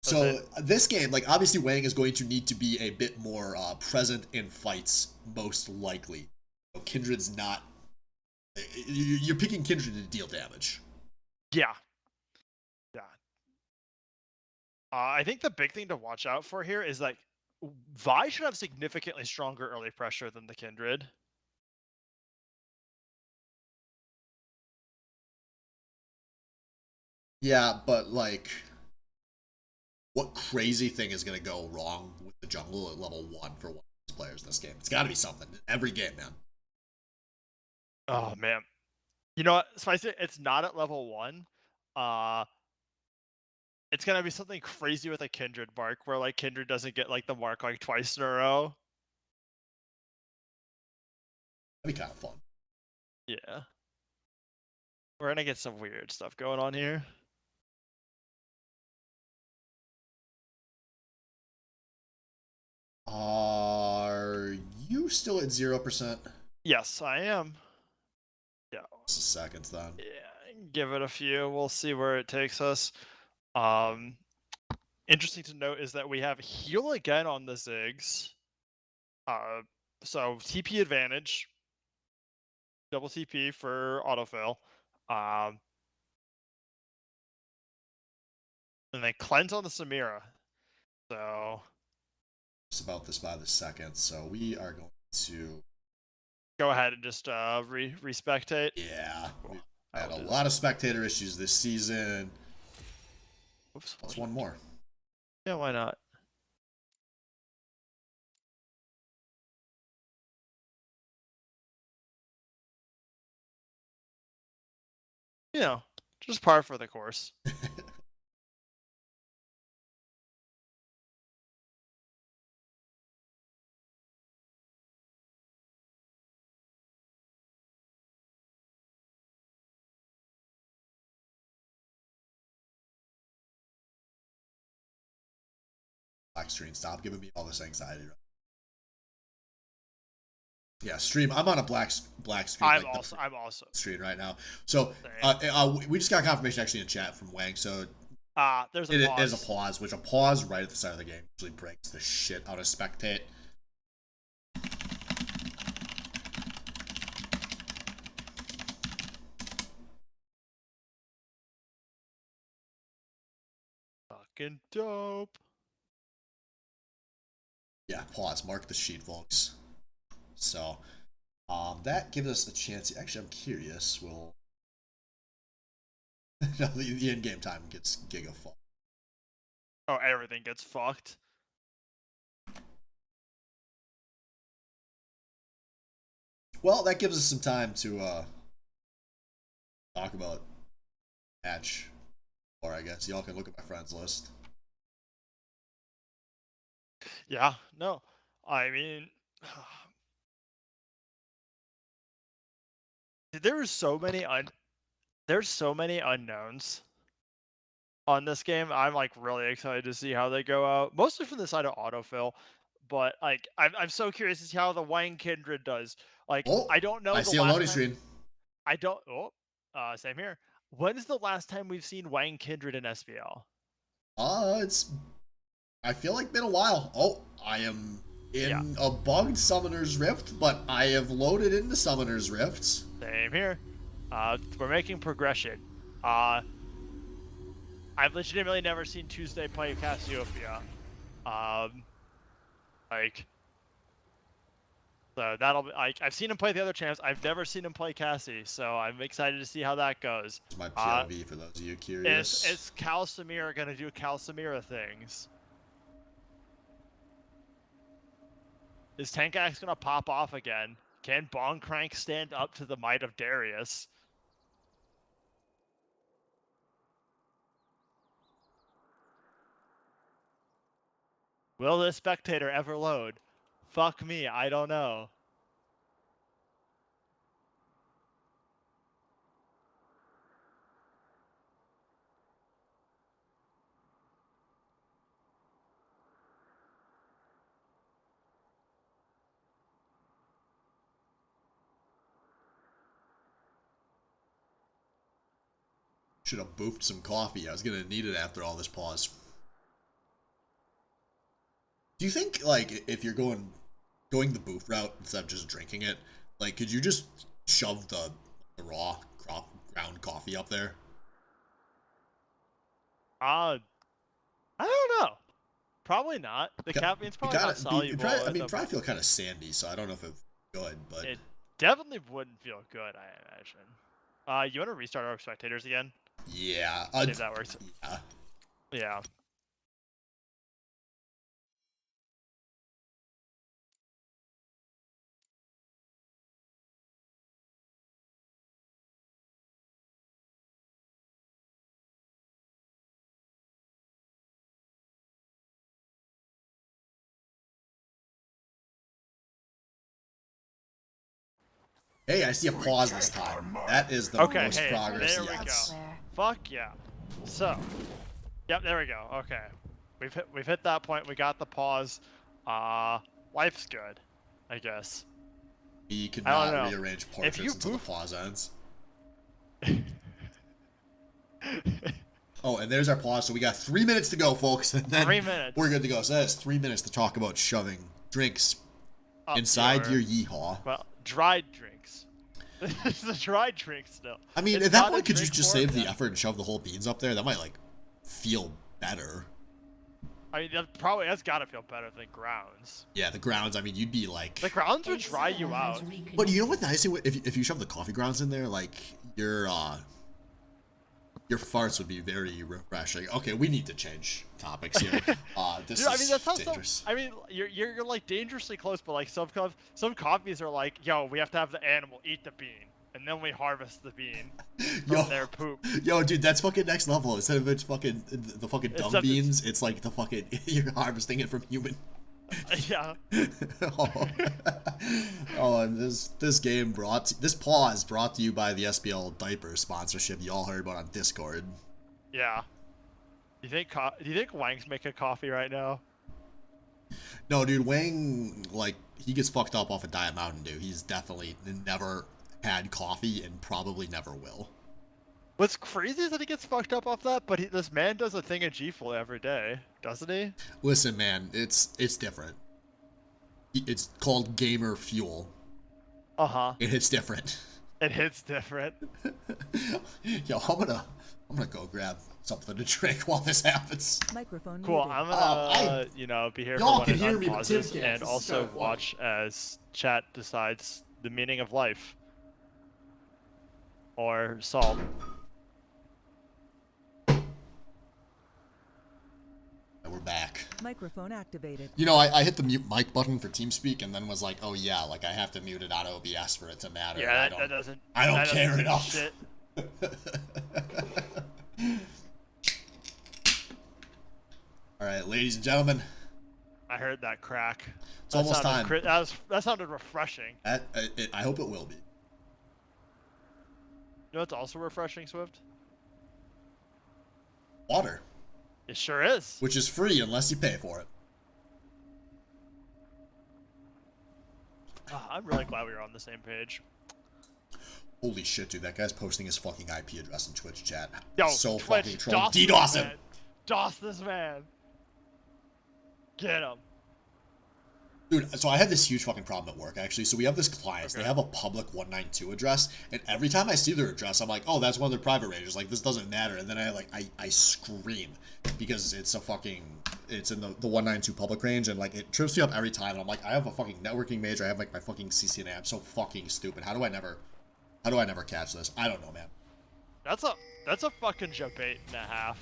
so this game, like, obviously Wang is going to need to be a bit more present in fights, most likely. You know, Kindred's not... You're picking Kindred to deal damage. Yeah. Yeah. I think the big thing to watch out for here is, like, Vi should have significantly stronger early pressure than the Kindred. Yeah, but, like, what crazy thing is going to go wrong with the jungle at level 1 for one of these players in this game? It's got to be something. Every game, man. Oh, man. You know what, Spicy? It's not at level 1. It's gonna be something crazy with a Kindred mark, where like Kindred doesn't get like the mark like twice in a row. That'd be kind of fun. Yeah. We're gonna get some weird stuff going on here. Are you still at 0%? Yes, I am. Yeah. Just a second then. Yeah. Give it a few. We'll see where it takes us. Interesting to note is that we have heal again on the Ziggs. So TP advantage, double TP for autofill, and then cleanse on the Samira. So Just about this by the second, so we are going to go ahead and just respectate. yeah. Cool. We've I had will a do lot of this. spectator issues this season. Oops. What's one more? Yeah, why not? You know, just par for the course. Black screen, stop giving me all this anxiety. Yeah, stream. I'm on a black screen. I'm also screen right now. So we just got confirmation actually in chat from Wang. So there's a it pause. is a pause, which a pause right at the start of the game usually breaks the shit out of spectate. Fucking dope. Yeah, pause. Mark the sheet, folks. So that gives us a chance. Actually, I'm curious. Will no, the in-game time gets giga fucked. Oh, everything gets fucked. Well, that gives us some time to talk about match, or I guess y'all can look at my friends list. Yeah, no. I mean, there's so many unknowns on this game. I'm like really excited to see how they go out, mostly from the side of autofill. But like, I'm so curious to see how the Wang Kindred does. Like, Oh, I don't know I the see a last loading time. screen. I don't. Oh, same here. When's the last time we've seen Wang Kindred in SBL? It's I feel like been a while. Oh, I am in a bugged Summoner's Rift, but I have loaded into Summoner's Rifts. Same here. We're making progression. I've legitimately never seen Tuesday play Cassiopeia. Like, so that'll be like I've seen him play the other champs. I've never seen him play Cassie, so I'm excited to see how that goes. It's my POV for those of you curious. Is Cal Samira gonna do Cal Samira things? Is Tankax gonna pop off again? Can Bong Crank stand up to the might of Darius? Will this spectator ever load? Fuck me, I don't know. Should have boofed some coffee. I was gonna need it after all this pause. Do you think like if you're going the boof route instead of just drinking it, like could you just shove the raw ground coffee up there? I don't know. Probably not. The caffeine's probably not soluble. Probably feel kind of sandy, so I don't know if it's good, but It definitely wouldn't feel good, I imagine. You want to restart our spectators again? yeah, See if that works. yeah. Yeah. Hey, I see a pause this time. That is the most progress there yet. we go. Fuck yeah. So, yep, there we go. Okay, we've hit that point. We got the pause. Life's good, I guess. We can I don't now know. rearrange portraits until the pause ends. Oh, and there's our pause. So we got 3 minutes to go, folks. And then 3 minutes. We're good to go. So that is 3 minutes to talk about shoving drinks inside your yeehaw. Well, dried drinks. It's a dried drink still. I mean, it's at that not point, a could you drink just form save the yet. effort and shove the whole beans up there? That might, like, feel better. I mean, that's gotta feel better than grounds. Yeah, the grounds, I mean, you'd be like... The grounds would dry you out. But you know what the nice thing, if you shove the coffee grounds in there, like, your farts would be very refreshing. Okay, we need to change topics here. This Dude, I mean, is that sounds dangerous. I mean, you're like dangerously close, but like some coffees are like, yo, we have to have the animal eat the bean, and then we harvest the bean from their poop. Yo, dude, that's fucking next level. Instead of it's fucking the fucking dumb beans, it's like the fucking you're harvesting it from human. Yeah. And this pause brought to you by the SBL diaper sponsorship you all heard about on Discord. Yeah. Do you think Wang's making coffee right now? No, dude, Wang, like, he gets fucked up off a Diet Mountain Dew. He's definitely never had coffee and probably never will. What's crazy is that he gets fucked up off that, but this man does a thing of G Fuel every day, doesn't he? Listen, man, it's different. It's called gamer fuel. Uh-huh. It hits different. It hits different. Yo, I'm gonna go grab something to drink while this happens. Microphone Cool. muted. I'm gonna, be here for y'all when can it hear me, but Tim unpauses, can't. and This is also kinda funny. watch as chat decides the meaning of life. Or salt. And we're back. Microphone activated. You know, I hit the mute mic button for TeamSpeak and then was like, oh yeah, like I have to mute it on OBS for it to matter. Yeah, that doesn't. I don't that care doesn't enough. Shit. All right, ladies and gentlemen, I heard that crack. it's almost time. That sounded refreshing. I hope it will be. You know what's also refreshing, Swift? Water, It sure is. which is free unless you pay for it. I'm really glad we were on the same page. Holy shit, dude, that guy's posting his fucking IP address in Twitch chat. Yo, So Twitch, fucking troll. DOS this DDoS him. man. DOS this man. Get him. Dude, so I had this huge fucking problem at work, actually. So we have this client. They have a public 192 address, and every time I see their address, I'm like, oh, that's one of their private ranges. Like, this doesn't matter. And then I scream because it's it's in the 192 public range, and, like, it trips me up every time. And I'm like, I have a fucking networking major. I have, like, my fucking CCNA. I'm so fucking stupid. How do I never catch this? I don't know, man. That's a fucking debate and a half.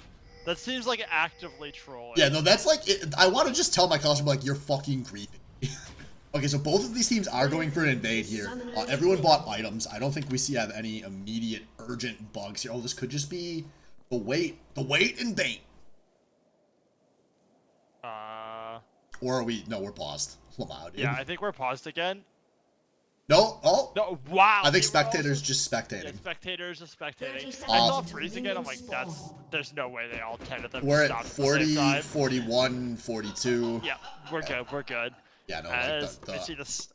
That seems like actively trolling. Yeah, no, that's like, I want to just tell my customer, like, you're fucking griefing. Okay, so both of these teams are going for an invade here. Everyone bought items. I don't think we have any immediate urgent bugs here. Oh, this could just be the wait and bait. Or are we? No, we're paused. Wow, dude. Yeah, I think we're paused again. No. Oh. No. Wow. I think they were spectators also- just spectating. Yeah, spectators are spectating. 30 I saw seconds freeze until again. I'm minions like, spawn. there's no way they all 10 of them We're at stopped 40, at the same time. 41, 42. Yeah, we're good. We're good. Yeah, no, As like I see this.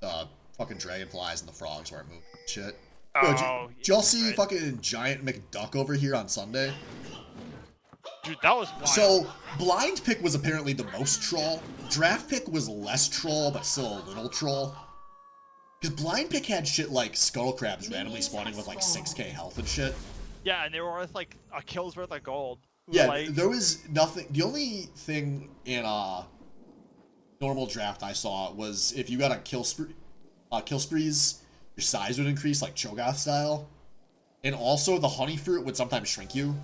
the fucking dragonflies and the frogs weren't moving. Shit. Oh, Yo, did y'all see right. fucking giant McDuck over here on Sunday? Dude, that was wild. So, blind pick was apparently the most troll. Draft pick was less troll, but still a little troll. Because blind pick had shit like scuttle crabs randomly spawning with like 6k health and shit. Yeah, and they were worth like a kill's worth of gold. Yeah, Like, there was nothing. The only thing in normal draft I saw was if you got a kill sprees, your size would increase like Cho'Gath style, and also the honey fruit would sometimes shrink you.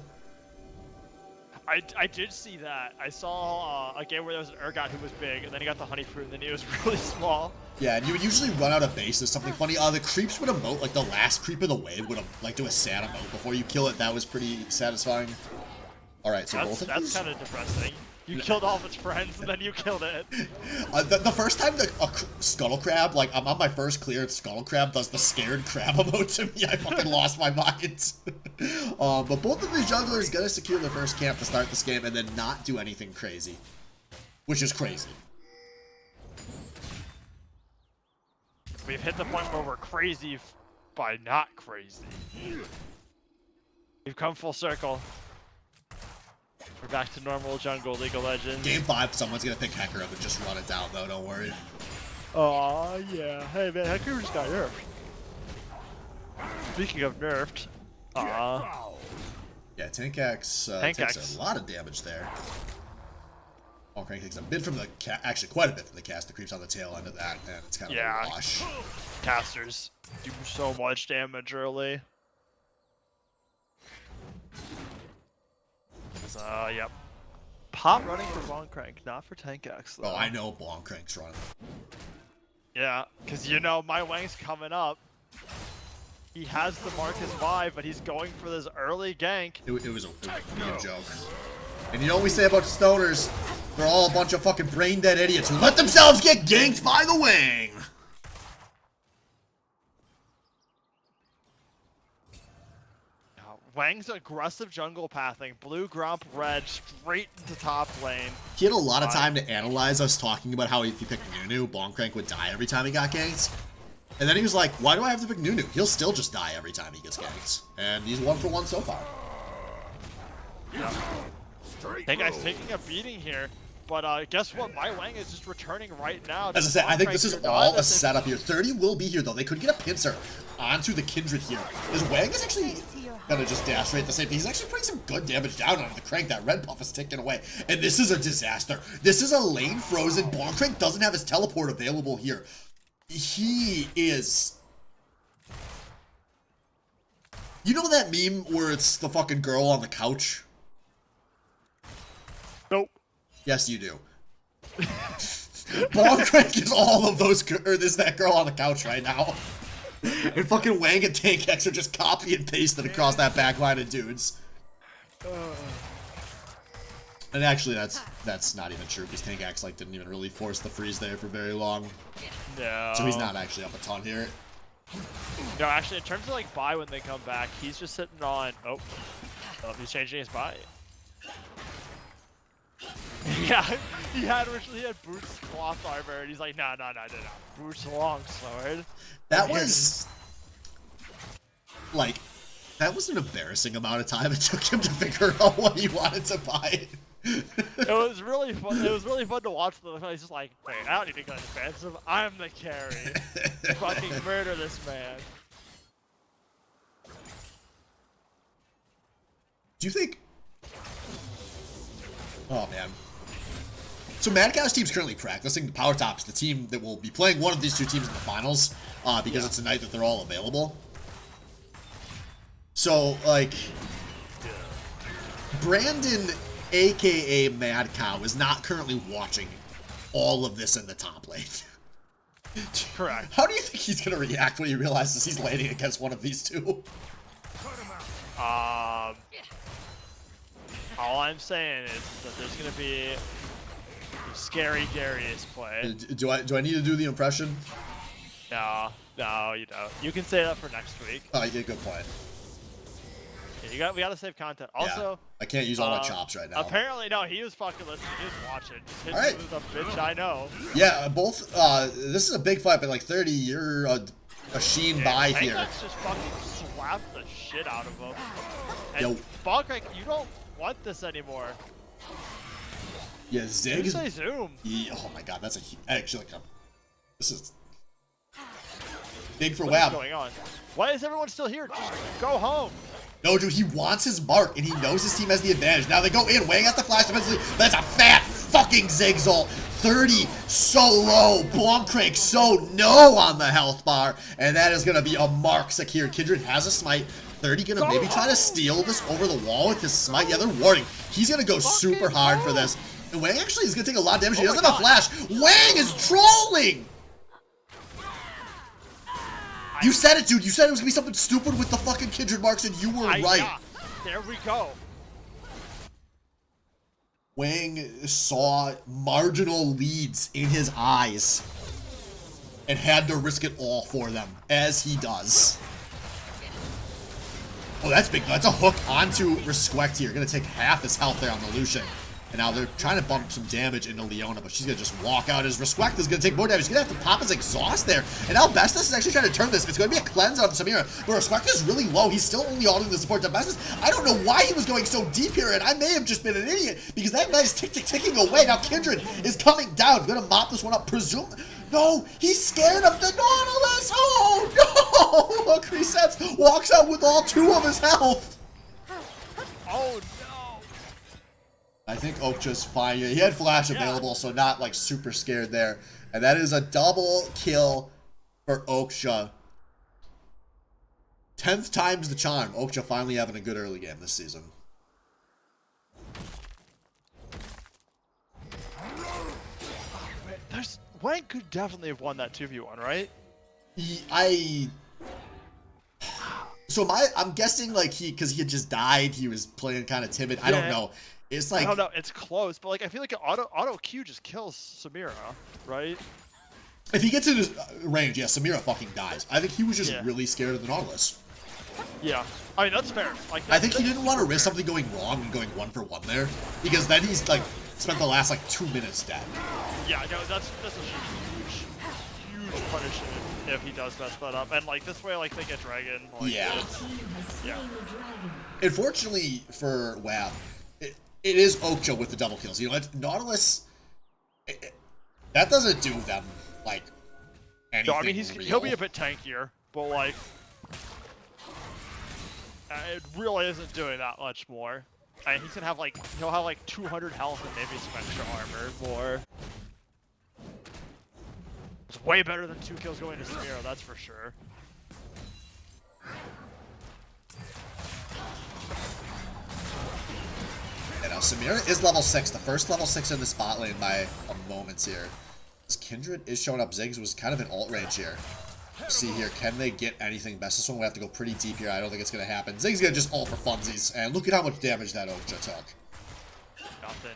I did see that. I saw a game where there was an Urgot who was big, and then he got the honey fruit, and then he was really small. Yeah, and you would usually run out of base or something funny. The creeps would emote, like the last creep of the wave would like do a sad emote before you kill it. That was pretty satisfying. Alright, so both of That's these... kind of depressing. You killed all of its friends, and then you killed it. The first time a Scuttle Crab, like, I'm on my first clear, Scuttle Crab does the scared crab emote to me, I fucking lost my mind. But both of these junglers gonna secure their first camp to start this game and then not do anything crazy. Which is crazy. We've hit the point where we're crazy by not crazy. We've come full circle. We're back to normal jungle League of Legends. Game 5, someone's gonna pick Hecker up and just run it down, though, don't worry. Aw, yeah. Hey, man, Hecker just got nerfed. Speaking of nerfed, yeah, Tankax takes a lot of damage there. Crank takes a bit from the actually quite a bit from the cast. The creeps on the tail end of that, and it's kind of a wash. Casters do so much damage early. Yep. Pop running for Bon Crank, not for Tankax though. Oh, I know Bon Crank's running. Yeah, because you know my Wang's coming up. He has the Marcus 5, but he's going for this early gank. It was a mean joke. And you know what we say about stoners? They're all a bunch of fucking brain-dead idiots who let themselves get ganked by the Wang! Wang's aggressive jungle pathing, blue gromp red straight into top lane. He had a lot of time to analyze us talking about how if he picked Nunu, Bonkrank would die every time he got ganked. And then he was like, why do I have to pick Nunu? He'll still just die every time he gets ganked. And he's 1 for 1 so far. Yeah. That guy's taking a beating here. But guess what? My Wang is just returning right now. As I said, I think this is all a setup here. 30 will be here, though. They could get a pincer onto the Kindred here. This Wang is actually gonna just dash right at the same thing. He's actually putting some good damage down on the Crank. That red buff is ticking away. And this is a disaster. This is a lane frozen. Bonkrank doesn't have his teleport available here. He is... You know that meme where it's the fucking girl on the couch? Nope. Yes, you do. Bonkrank is all of those, or is that girl on the couch right now? And fucking Wang and Tankex are just copy and pasted across that back line of dudes. And actually, that's not even true because Tankex like didn't even really force the freeze there for very long. No. So he's not actually up a ton here. No, actually, in terms of like buy when they come back, he's just sitting on. Oh, he's changing his buy. Yeah, he had boots, cloth armor, and he's like, no, boots, longsword. That was like, that was an embarrassing amount of time it took him to figure out what he wanted to buy. It was really fun. It was really fun to watch. He's just like, wait, I don't need to go defensive. I'm the carry. Fucking murder this man. Do you think? Oh man. So Mad Cow's team's currently practicing. The Power Top's the team that will be playing one of these two teams in the finals, because it's the night that they're all available. So, like, Brandon, aka Mad Cow, is not currently watching all of this in the top lane. Correct. How do you think he's gonna react when he realizes he's laning against one of these two? All I'm saying is that there's gonna be a scary Darius play. Do I need to do the impression? No, you don't. You can say that for next week. Oh, yeah, good point. Yeah, we gotta save content. Also, yeah, I can't use all my chops right now. Apparently, no, he was fucking listening. He was watching. Just hit Alright. with a bitch I know. Yeah, both. This is a big fight, but like 30, you're a sheen by here. Tankex just fucking slapped the shit out of him. And Yo. Bonkrek, you don't want this anymore. Yeah, Zig You is. say zoom. Yeah, oh my god, that's actually like a. This is big for What is W.A.B. going on? Why is everyone still here? Just go home. No, dude, he wants his mark, and he knows his team has the advantage. Now they go in, Wang has to flash defensively. That's a fat fucking Ziggs ult. 30 so low, Bonkrank so no on the health bar, and that is gonna be a mark secured. Kindred has a smite. 30 gonna maybe try to steal this over the wall with his smite. Yeah, they're warding. He's gonna go super hard for this. And Wang actually is gonna take a lot of damage. He doesn't have a flash. Wang is trolling! You said it, dude. You said it was gonna be something stupid with the fucking Kindred marks, and you were right. Yeah. There we go. Wang saw marginal leads in his eyes and had to risk it all for them, as he does. Oh, that's big. That's a hook onto Respect here. Gonna take half his health there on the Lucian. And now they're trying to bump some damage into Leona, but she's gonna just walk out as Respect is gonna take more damage. He's gonna have to pop his exhaust there. And now Bestis is actually trying to turn this. It's gonna be a cleanse on Samira, but Respect is really low. He's still only holding the support to Bestis. I don't know why he was going so deep here, and I may have just been an idiot because that guy's ticking away. Now Kindred is coming down. Gonna mop this one up. No, he's scared of the Nautilus. Oh no! Look, resets, walks out with all 2 of his health. Oh no! I think Okja's fine. He had flash available, so not like super scared there. And that is a double kill for Okja. 10th time's the charm. Okja finally having a good early game this season. Wang could definitely have won that 2v1, right? I'm guessing like because he had just died, he was playing kind of timid. I don't know. It's like, I don't know. It's close, but like I feel like an auto Q just kills Samira, right? If he gets in his range, yeah, Samira fucking dies. I think he was just really scared of the Nautilus. Yeah, I mean that's fair. Like I think he didn't want to risk something going wrong and going 1-for-1 there, because then he's like spent the last like 2 minutes dead. Yeah, no, that's a huge punishment if he does mess that up. And like this way, like they get Dragon. Like, yeah. Yeah. Unfortunately for W.A.B, it is Okja with the double kills. You know, it's Nautilus. That doesn't do them like anything. No, I mean he'll be a bit tankier, but like it really isn't doing that much more. And he's gonna have like he'll have like 200 health and maybe some extra armor more. It's way better than 2 kills going to Samira, that's for sure. And now Samira is level 6, the first level 6 in the spot lane by a moment here. This Kindred is showing up. Ziggs was kind of in ult range here. See here, can they get anything best? This one we have to go pretty deep here. I don't think it's going to happen. Ziggs going to just ult for funsies, and look at how much damage that Okja took. Nothing.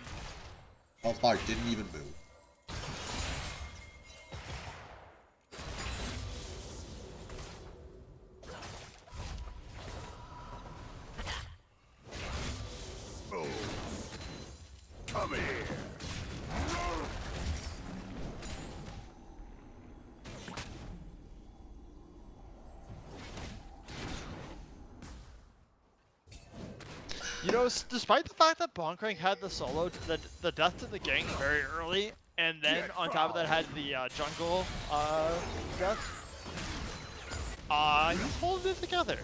Health bar didn't even move. Come here. You know, despite the fact that Bonkrank had the solo, the death to the gank very early, and then on top of that had the jungle death, he's holding it together.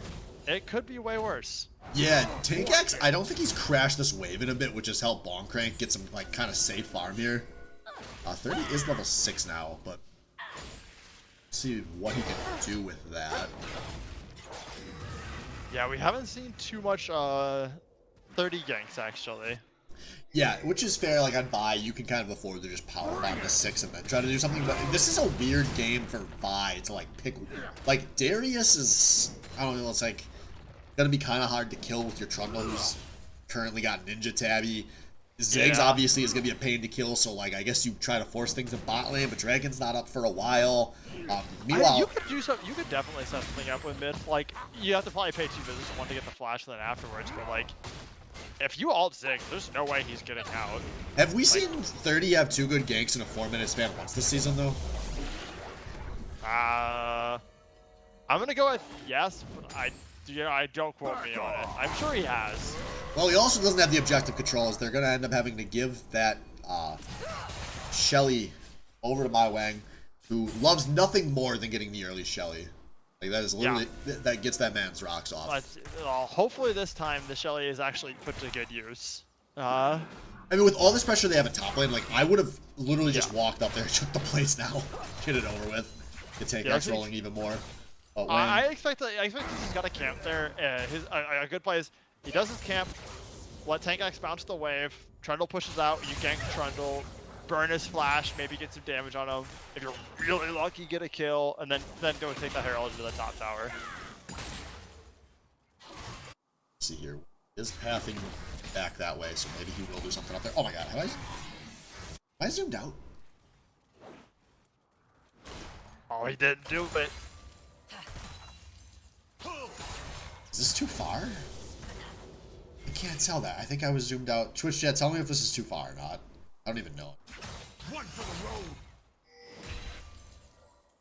It could be way worse. Yeah, Tankax, I don't think he's crashed this wave in a bit, which has helped Bonkrank get some like kind of safe farm here. 30 is level 6 now, but let's see what he can do with that. Yeah, we haven't seen too much 30 ganks actually. Yeah, which is fair. Like on Vi, you can kind of afford to just power bomb to 6 and then try to do something. But this is a weird game for Vi to like pick. Like Darius is, I don't know. It's like gonna be kind of hard to kill with your Trundle, who's currently got Ninja Tabby. Ziggs obviously is gonna be a pain to kill. So like I guess you try to force things in bot lane, but Dragon's not up for a while. Meanwhile, you could do something. You could definitely set something up with mid. Like you have to probably pay 2 visits, one to get the flash, and then afterwards. But like, if you ult Ziggs, there's no way he's getting out. have we seen 30 have 2 good ganks in a 4-minute span once this season though? I'm gonna go with yes, but I don't quote me on it. I'm sure he has. Well, he also doesn't have the objective controls. They're gonna end up having to give that Shelly over to my Wang, who loves nothing more than getting the early Shelly. Like that is literally that gets that man's rocks off. Hopefully this time the Shelly is actually put to good use. I mean, with all this pressure they have in top lane, like I would have literally just walked up there and took the place now, get it over with, get Tankax rolling even more. But I expect he's got a camp there. A good play is he does his camp, let Tankax bounce the wave, Trundle pushes out, you gank Trundle, burn his flash, maybe get some damage on him. If you're really lucky, get a kill, and then go take the Herald to the top tower. see here, Is pathing back that way, so maybe he will do something up there. Oh my god, have I zoomed out? Oh, he didn't do it. Is this too far? I can't tell that. I think I was zoomed out. Twitch chat, tell me if this is too far or not. I don't even know. One for the road.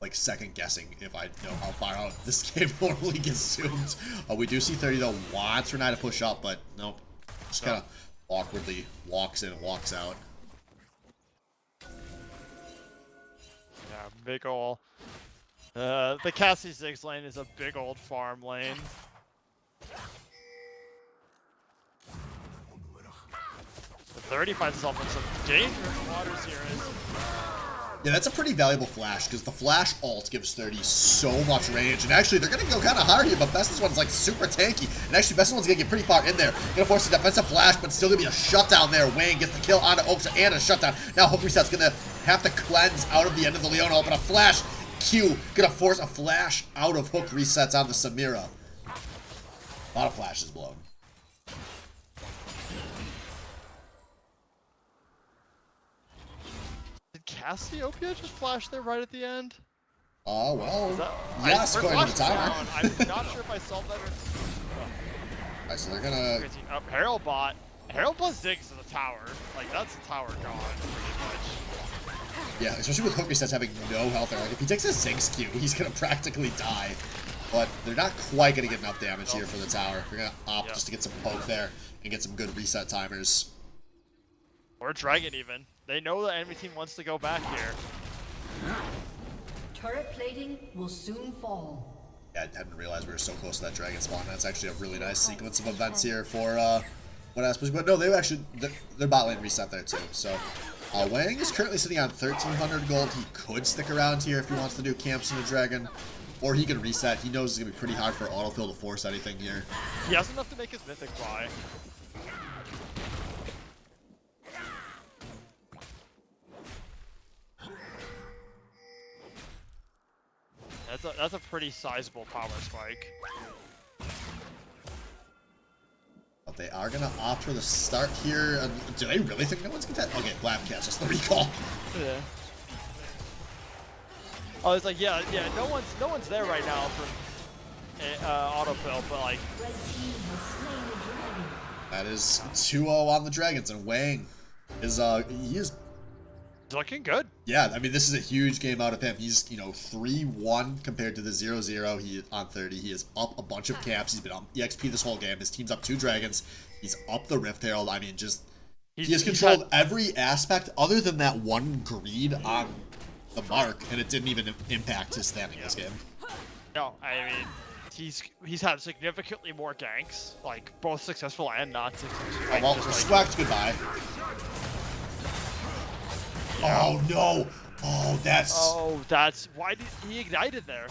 Like second guessing if I know how far out this game normally gets zoomed. We do see 30 though. Wants Renai to push up, but nope. Just kind of awkwardly walks in and walks out. Yeah, big ol'. The Cassie 6 lane is a big old farm lane. The 30 finds himself in some dangerous waters here. Yeah, that's a pretty valuable flash, because the flash ult gives 30 so much range. And actually, they're going to go kind of hard here, but Best's one's like super tanky. And actually, Best's one's going to get pretty far in there. Going to force a defensive flash, but still going to be a shutdown there. Wayne gets the kill onto Oksha and a shutdown. Now Hook Reset's going to have to cleanse out of the end of the Leona ult, but a flash Q going to force a flash out of Hook Resets on the Samira. A lot of flashes blown. Did Cassiopeia just flash there right at the end? Oh, well, Is that, yes, according to the timer. down. I'm not sure if I saw that or... Alright, so they're gonna... Up Herald bot. Herald plus Ziggs to the tower. Like, that's the tower gone, pretty much. Yeah, especially with Hook Resets having no health there. Like, if he takes a Ziggs Q, he's gonna practically die. But they're not quite gonna get enough damage here for the tower. They're gonna opt just to get some poke there and get some good reset timers. Or Dragon, even. They know the enemy team wants to go back here. Turret plating will soon fall. Yeah, I hadn't realized we were so close to that dragon spawn. That's actually a really nice sequence of events here for what I suppose. But no, they actually their bot lane reset there too. So Wang is currently sitting on 1,300 gold. He could stick around here if he wants to do camps in the dragon, or he can reset. He knows it's gonna be pretty hard for Autofill to force anything here. He has enough to make his mythic buy. That's a pretty sizable power spike. But they are gonna opt for the start here. Do they really think no one's gonna? Okay, W.A.B catches the recall. Yeah. Oh, it's like yeah. No one's there right now for autofill, but like. That is 2-0 on the dragons, and Wang is he is Looking good. Yeah, I mean, this is a huge game out of him. He's, 3-1 compared to the 0-0. He on 30. He is up a bunch of camps. He's been on EXP this whole game. His team's up 2 dragons. He's up the Rift Herald. I mean, just he has controlled every aspect other than that one greed on the mark, and it didn't even impact his standing this game. No, I mean, he's had significantly more ganks, like both successful and not successful. Oh, well, Swag's goodbye. Oh no! Oh, that's why did he ignited there?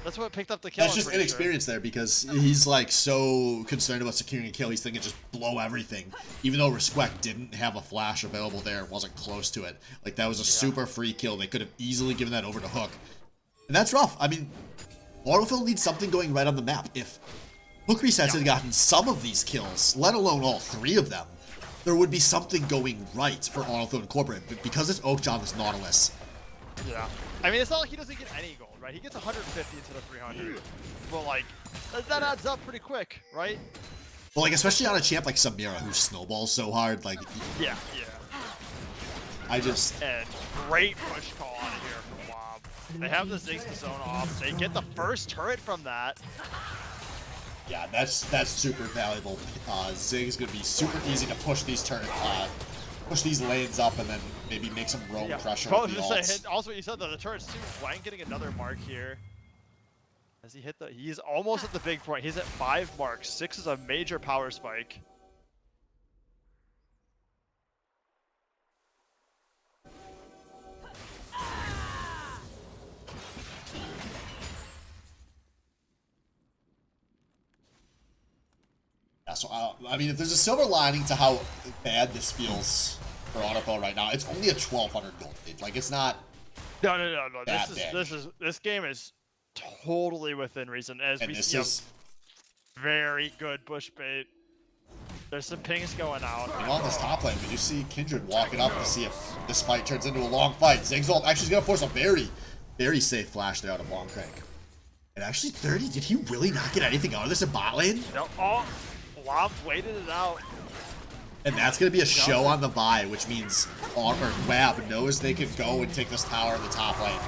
That's what picked up the kill. That's just inexperience there, because he's like so concerned about securing a kill. He's thinking just blow everything, even though Respect didn't have a flash available there and wasn't close to it. Like, that was a super free kill. They could have easily given that over to Hook, and that's rough. I mean, Autofill needs something going right on the map. If Hook Resets had gotten some of these kills, let alone all 3 of them, there would be something going right for Autofill Incorporated, but because it's Oakja on this Nautilus. Yeah. I mean, it's not like he doesn't get any gold, right? He gets 150 instead of 300. But, like, that adds up pretty quick, right? Well, like, especially on a champ like Samira, who snowballs so hard, like... Yeah. And great push call out of here from W.A.B. They have the Ziggs zone off. They get the first turret from that. Yeah, that's super valuable. Zig's gonna be super easy to push these push these lanes up, and then maybe make some roam pressure with the ults. Also, you said that the turrets too. Wang getting another mark here. As he hit he's almost at the big point. He's at 5 marks. 6 is a major power spike. Yeah, so I mean, if there's a silver lining to how bad this feels for Autofill right now, it's only a 1,200 gold lead. Like, it's not. No. This game is totally within reason. As we see a very good bush bait. There's some pings going out. And on this top lane, we do see Kindred walking up to see if this fight turns into a long fight. Ziggs ult actually is going to force a very, very safe flash there out of Long Crank. And actually 30, did he really not get anything out of this in bot lane? No, oh, W.A.B waited it out. And that's going to be a show on the Vi, which means W.A.B knows they can go and take this tower in the top lane.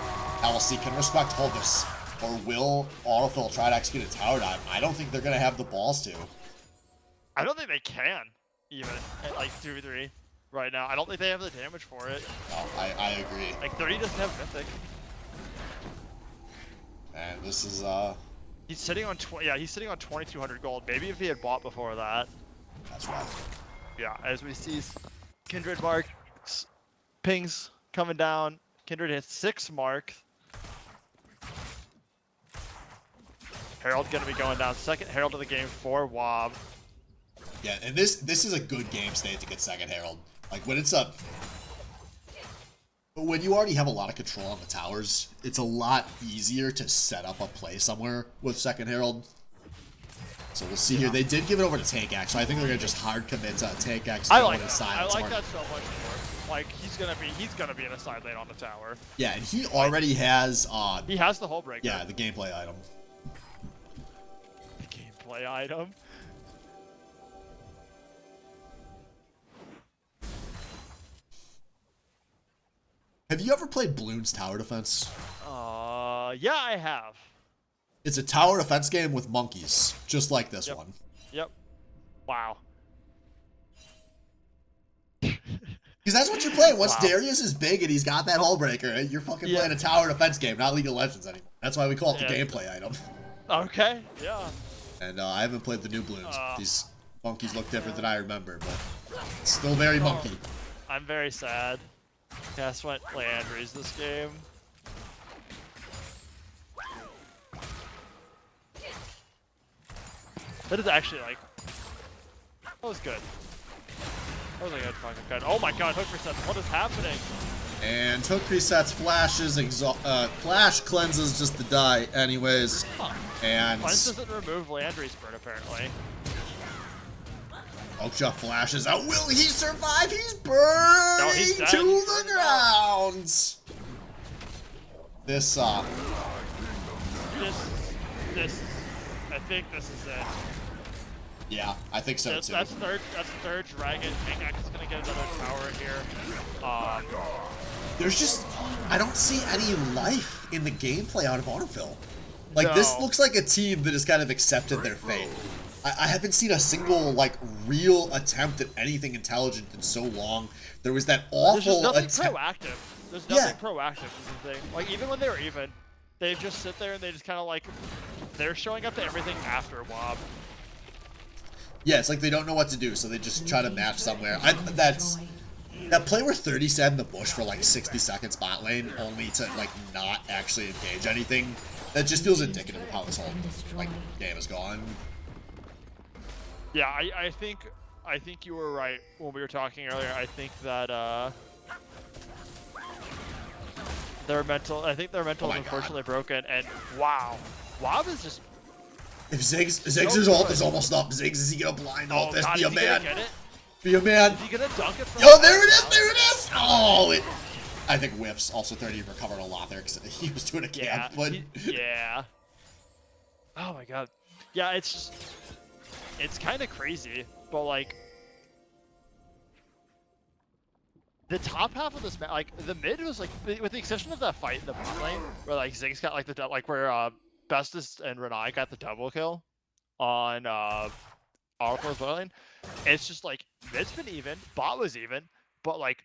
Now we'll see, can Respect hold this? Or will Autofill try to execute a tower dive? I don't think they're going to have the balls to. I don't think they can, even at like 2-3 right now. I don't think they have the damage for it. Oh, I agree. Like 30 doesn't have Mythic. And this is, He's sitting on he's sitting on 2,200 gold. Maybe if he had bought before that. That's right. Yeah, as we see Kindred marks, pings coming down. Kindred hits 6 marks. Herald gonna be going down. Second Herald of the game for W.A.B. Yeah, and this is a good game state to get second Herald. Like when it's up, when you already have a lot of control on the towers, it's a lot easier to set up a play somewhere with second Herald. So we'll see here. They did give it over to Tank Axe, so I think they're gonna just hard commit to Tank Axe. I like that so much more. Like he's gonna be in a side lane on the tower. Yeah, and he already has he has the whole breaker. Yeah, the gameplay item. The gameplay item. Have you ever played Bloons Tower Defense? Yeah, I have. It's a tower defense game with monkeys, just like this one. Yep. Wow. Because that's what you're playing. Once Wow. Darius is big and he's got that hull breaker, you're fucking playing a tower defense game, not League of Legends anymore. That's why we call it the gameplay item. Okay, yeah. And I haven't played the new Bloons. These monkeys look different than I remember, but still very monkey. I'm very sad. Cass went Landry's this game. That is actually like, that was good. That was a good fucking cut. Oh my god, hook resets. What is happening? And hook resets, flashes, flash cleanses just to die anyways. And Cleanse doesn't remove Landry's burn apparently. Oksha flashes out. Will he survive? He's burning he's dead. to He's the burning ground. This I think this is it. Yeah, I think so too. That's third dragon. Tank Axe is gonna get another tower here. There's just, I don't see any life in the gameplay out of Autofill. Like No. this looks like a team that has kind of accepted their fate. I haven't seen a single like real attempt at anything intelligent in so long. There was that awful There's just nothing attempt. proactive. There's nothing proactive is the thing. Like even when they were even, they just sit there and they just kind of like, they're showing up to everything after W.A.B. Yeah, it's like they don't know what to do, so they just try to match somewhere. That play where 30 sat in the bush for like 60 seconds bot lane, only to like not actually engage anything. That just feels indicative of how this whole like game is gone. Yeah, I think you were right when we were talking earlier. I think that their mental is unfortunately broken, and wow, W.A.B is just. If Ziggs' ult is almost up, Ziggs, is he gonna blind ult this? God, Be a is he gonna man. get it? Be a man. Is he gonna dunk it? Yo, there it is, there it is! Oh, I think Whiff's also 30 recovered a lot there because he was doing a camp, but... Yeah. Oh my god. Yeah, it's kind of crazy, but like... The top half of this match, like, the mid was like, with the exception of that fight in the bot lane, where like Ziggs got like the, like where Bestis and Renai got the double kill on Oracle's bot lane, it's just like, mid's been even, bot was even, but like,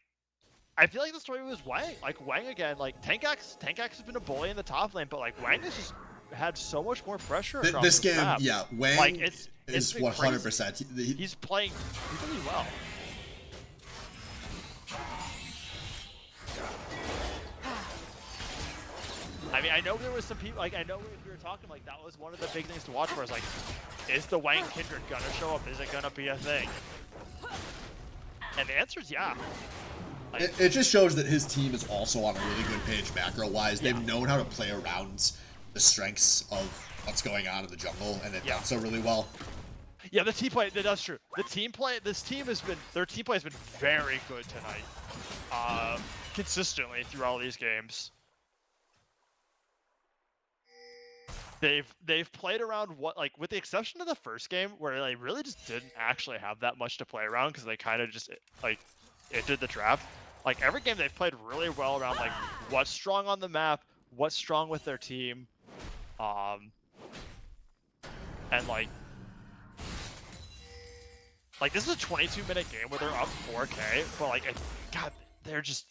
I feel like the story was Wang. Like, Wang again, like, Tank Axe has been a bully in the top lane, but like, Wang has just had so much more pressure across this the game, map. yeah, Wang like, is it's 100%. He's playing really well. I mean, I know there was some people, like, I know we were talking, like, that was one of the big things to watch for, is like, is the Wang Kindred gonna show up? Is it gonna be a thing? And the answer is yeah. Like, it just shows that his team is also on a really good page macro-wise. They've known how to play around the strengths of what's going on in the jungle, and they've done so really well. Yeah, the team play, that's true. The team play, their team play has been very good tonight. Consistently throughout these games. They've played around with the exception of the first game where they really just didn't actually have that much to play around because they kind of just entered the draft. Like every game they've played really well around like what's strong on the map, what's strong with their team, and like this is a 22-minute game where they're up 4K, but like God, they're just.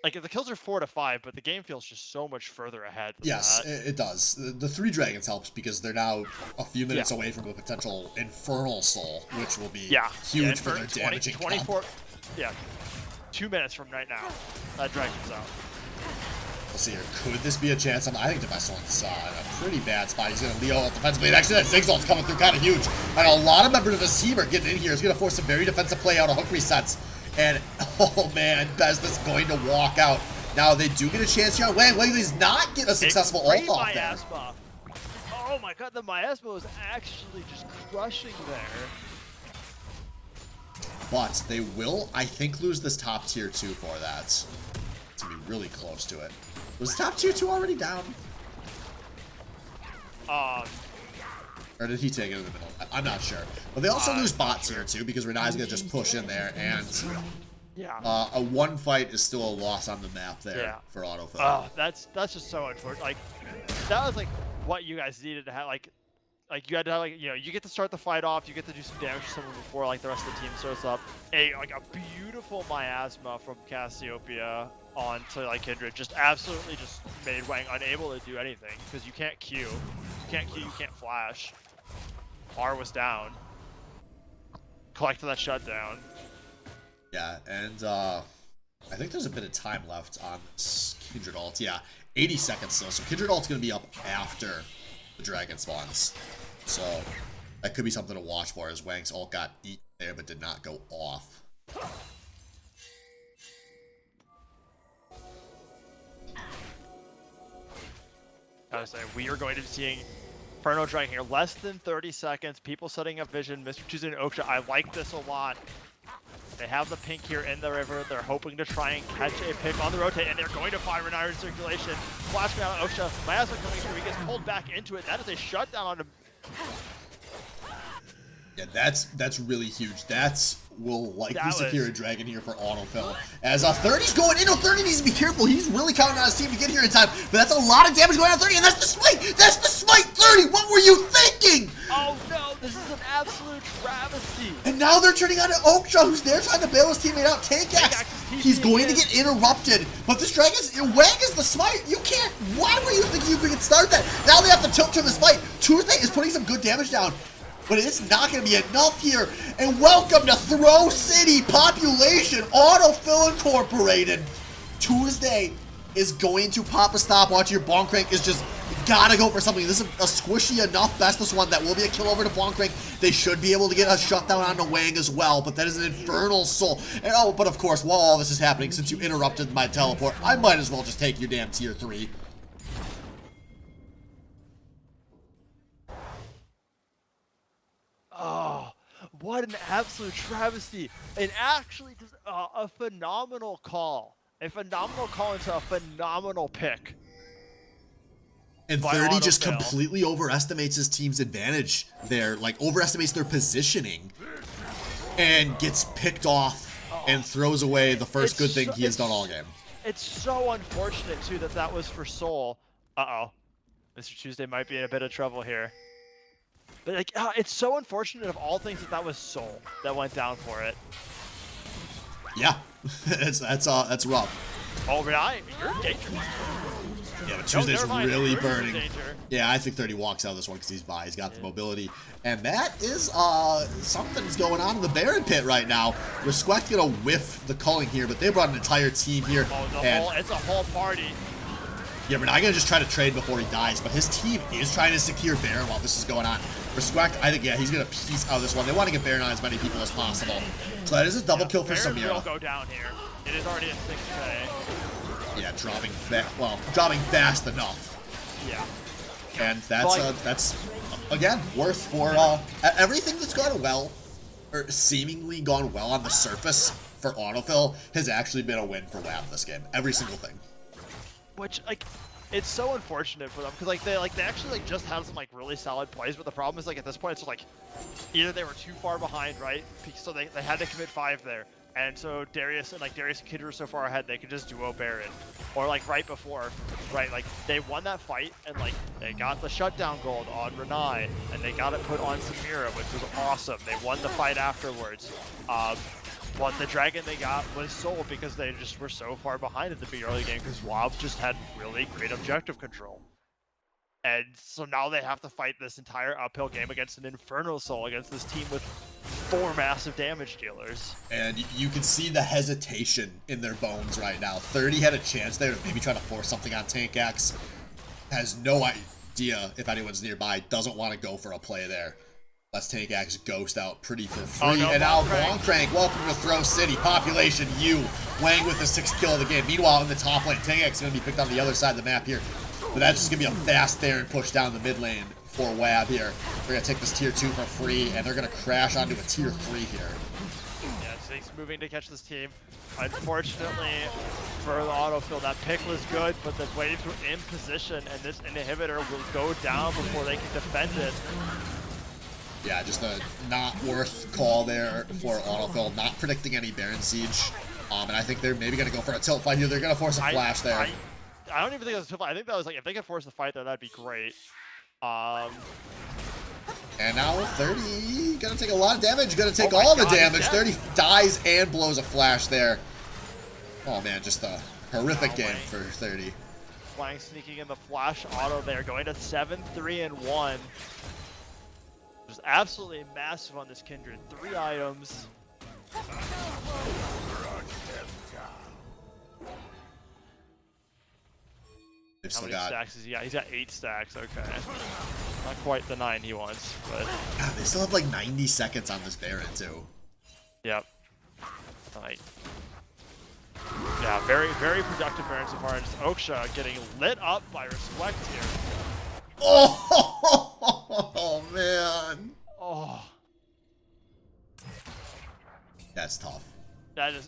Like, the kills are 4 to 5, but the game feels just so much further ahead than yes, that. it does. The 3 dragons helps because they're now a few minutes away from a potential Infernal Soul, which will be huge for their damaging 24, 2 minutes from right now, that dragon's out. We'll see here. Could this be a chance? I think Device's in a pretty bad spot. He's going to Leo defensively. And actually, that Zigzag's coming through kind of huge. And a lot of members of his team are getting in here. It's going to force some very defensive play out of hook resets. And, oh man, Bezda's going to walk out. Now, they do get a chance here on Wang. Wang does not get a successful ult off there. Oh my god, the miasma was actually just crushing there. But they will, I think, lose this top tier 2 for that. To be really close to it. Was top tier 2 already down? Or did he take it in the middle? I'm not sure. But they also lose bot tier 2 because Renai's going to just push in there. And a 1 fight is still a loss on the map there for Autofill. Oh, that's just so unfortunate. Like, that was like what you guys needed to have. Like you had to have, you get to start the fight off. You get to do some damage to someone before like the rest of the team starts up. A beautiful miasma from Cassiopeia onto like Kindred just absolutely just made Wang unable to do anything because you can't Q. You can't Q, you can't flash. R was down. Collected that shutdown. Yeah, and I think there's a bit of time left on this Kindred ult. Yeah, 80 seconds still. So Kindred ult's going to be up after the dragon spawns. So that could be something to watch for as Wang's ult got eaten there but did not go off. I was saying, we are going to be seeing Inferno Dragon here. Less than 30 seconds. People setting up vision. Mr. Tuesday and Oksha. I like this a lot. They have the pink here in the river. They're hoping to try and catch a pick on the rotate, and they're going to fire an iron circulation. Flash down on Oksha. Miasma coming through. He gets pulled back into it. That is a shutdown on him. Yeah, that's really huge. Will likely secure a dragon here for Autofill. As 30's going in, 30 needs to be careful. He's really counting on his team to get here in time. But that's a lot of damage going on 30, and that's the smite! That's the smite! 30! What were you thinking? Oh no, this is an absolute travesty. And now they're turning on to Oksha, who's there trying to bail his teammate out. Take X. He's going to get interrupted. But this dragon Wang is the smite. You can't. Why were you thinking you could start that? Now they have to tilt to this fight. Tuesday is putting some good damage down. But it's not going to be enough here. And welcome to Throw City Population Autofill Incorporated. Tuesday is going to pop a stopwatch here. Bonkrank is just gotta go for something. This is a squishy enough Bestus one that will be a kill over to Bonkrank. They should be able to get a shutdown onto Wang as well. But that is an Infernal Soul. And but of course, while all this is happening, since you interrupted my teleport, I might as well just take your damn tier 3. Oh, what an absolute travesty. And actually, just a phenomenal call. A phenomenal call into a phenomenal pick. And 30 just completely overestimates his team's advantage there. Like, overestimates their positioning. And gets picked off and throws away the first good thing he has done all game. It's so unfortunate, too, that was for Soul. Uh-oh. Mr. Tuesday might be in a bit of trouble here. But like, it's so unfortunate of all things that was Soul that went down for it. Yeah, that's rough. Oh, Renai, you're in danger. Yeah, but Tuesday's really burning. Yeah, I think 30 walks out of this one because he's by. He's got the mobility. And that is, something's going on in the Baron pit right now. Respect gonna whiff the culling here, but they brought an entire team here. Oh, it's a whole party. Yeah, we're not going to just try to trade before he dies, but his team is trying to secure Baron while this is going on. Respect, I think, yeah, he's going to piece out of this one. They want to get Baron on as many people as possible. So that is a double kill for Samira. Baron will go down here. It is already at 6K. Yeah, dropping fast enough. Yeah. And that's a again, worth for everything that's gone well, or seemingly gone well on the surface for Autofill has actually been a win for W.A.B this game. Every single thing. Which, like, it's so unfortunate for them because they actually like just had some like really solid plays, but the problem is like at this point it's just, like either they were too far behind, right? So they had to commit 5 there, and so Darius and Kid were so far ahead they could just duo Baron, or like right before, right? Like they won that fight and like they got the shutdown gold on Renai and they got it put on Samira, which was awesome. They won the fight afterwards. But the dragon they got was sold because they just were so far behind at the early game because W.A.B just had really great objective control. And so now they have to fight this entire uphill game against an Inferno Soul, against this team with 4 massive damage dealers. And you can see the hesitation in their bones right now. 30 had a chance there to maybe try to force something on Tank X. Has no idea if anyone's nearby, doesn't want to go for a play there. Let's Tank X ghost out pretty for free. Oh, no, and now Crank. Crank, welcome to Throw City. Population U, Wang with the 6th kill of the game. Meanwhile, in the top lane, Tank X is going to be picked on the other side of the map here. But that's just going to be a fast there and push down the mid lane for W.A.B here. We're going to take this tier 2 for free, and they're going to crash onto a tier 3 here. Yeah, Zeke's moving to catch this team. Unfortunately for the Autofill, that pick was good, but the waves were in position, and this inhibitor will go down before they can defend it. Yeah, just a not worth call there for Autofill. Not predicting any Baron Siege. And I think they're maybe going to go for a tilt fight here. They're going to force a flash there. I don't even think it was a tilt fight. I think that was like, if they could force the fight there, that'd be great. And now 30 going to take a lot of damage. Going to take Oh my all the God, damage. yeah. 30 dies and blows a flash there. Oh man, just a horrific game for 30. Wang sneaking in the flash auto there, going to 7-3-1. Just absolutely massive on this Kindred. 3 items. They've How still many got, stacks is he got? He's got 8 stacks, okay. Not quite the 9 he wants, but... God, they still have like 90 seconds on this Baron too. Yep. Like... Yeah, very, very productive Baron so far, and just Oksha getting lit up by Respect here. Oh man. Oh. That's tough. That's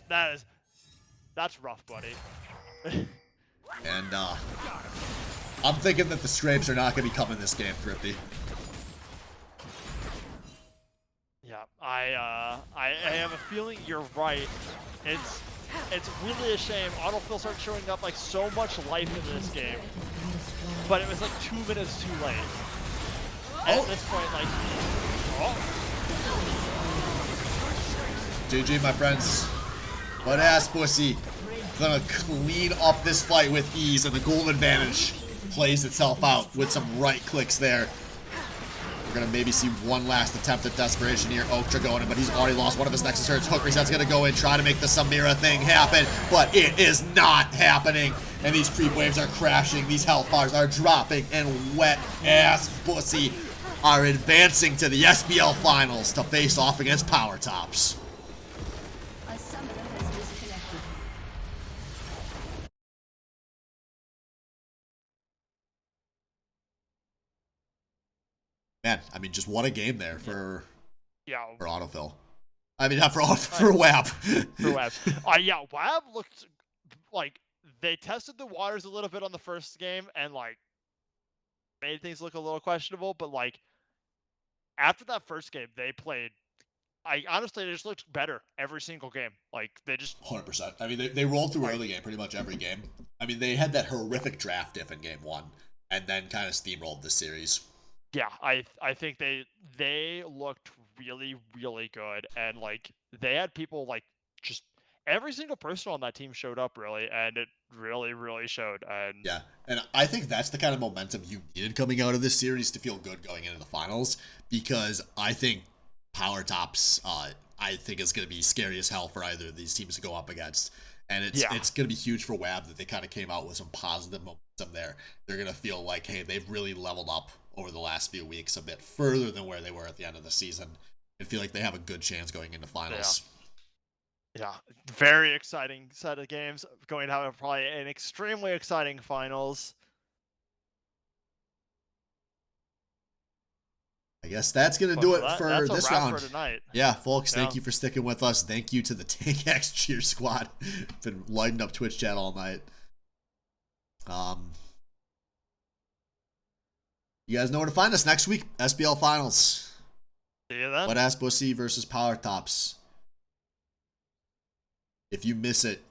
rough, buddy. And I'm thinking that the scrapes are not going to be coming this game, Thrifty. Yeah, I have a feeling you're right. It's really a shame. Autofill started showing up like so much life in this game, but it was like 2 minutes too late. And at this point, like, GG, my friends. What ass pussy. Gonna clean up this fight with ease, and the goal advantage plays itself out with some right clicks there. We're gonna maybe see one last attempt at desperation here. Oaktra going in, but he's already lost one of his next turns. Hook reset's gonna go in, try to make the Samira thing happen, but it is not happening. And these creep waves are crashing, these health bars are dropping, and wet ass pussy are advancing to the SBL finals to face off against Power Tops. A summoner has disconnected. Man, I mean, just what a game there for Autofill. I mean, not for W.A.B. For W.A.B. Yeah, W.A.B looked like they tested the waters a little bit on the first game and like made things look a little questionable, but like after that first game, they played. Honestly, they just looked better every single game. Like they just 100%. I mean, they rolled through early game pretty much every game. I mean, they had that horrific draft diff in game 1, and then kind of steamrolled the series. Yeah, I think they looked really, really good, and like they had people like just every single person on that team showed up really, and it really, really showed. And yeah, and I think that's the kind of momentum you needed coming out of this series to feel good going into the finals, because I think Power Tops, I think is going to be scary as hell for either of these teams to go up against. And it's going to be huge for W.A.B that they kind of came out with some positive momentum there. They're going to feel like, hey, they've really leveled up over the last few weeks a bit further than where they were at the end of the season, and feel like they have a good chance going into finals. Yeah, very exciting set of games going to have probably an extremely exciting finals. I guess that's going to But do it that's for a this wrap round. for tonight. Yeah, folks, thank Yeah. you for sticking with us. Thank you to the Tank X Cheer Squad. Been lighting up Twitch chat all night. You guys know where to find us next week. SBL Finals. See you then. Wet Ass Bussy versus Power Tops. If you miss it,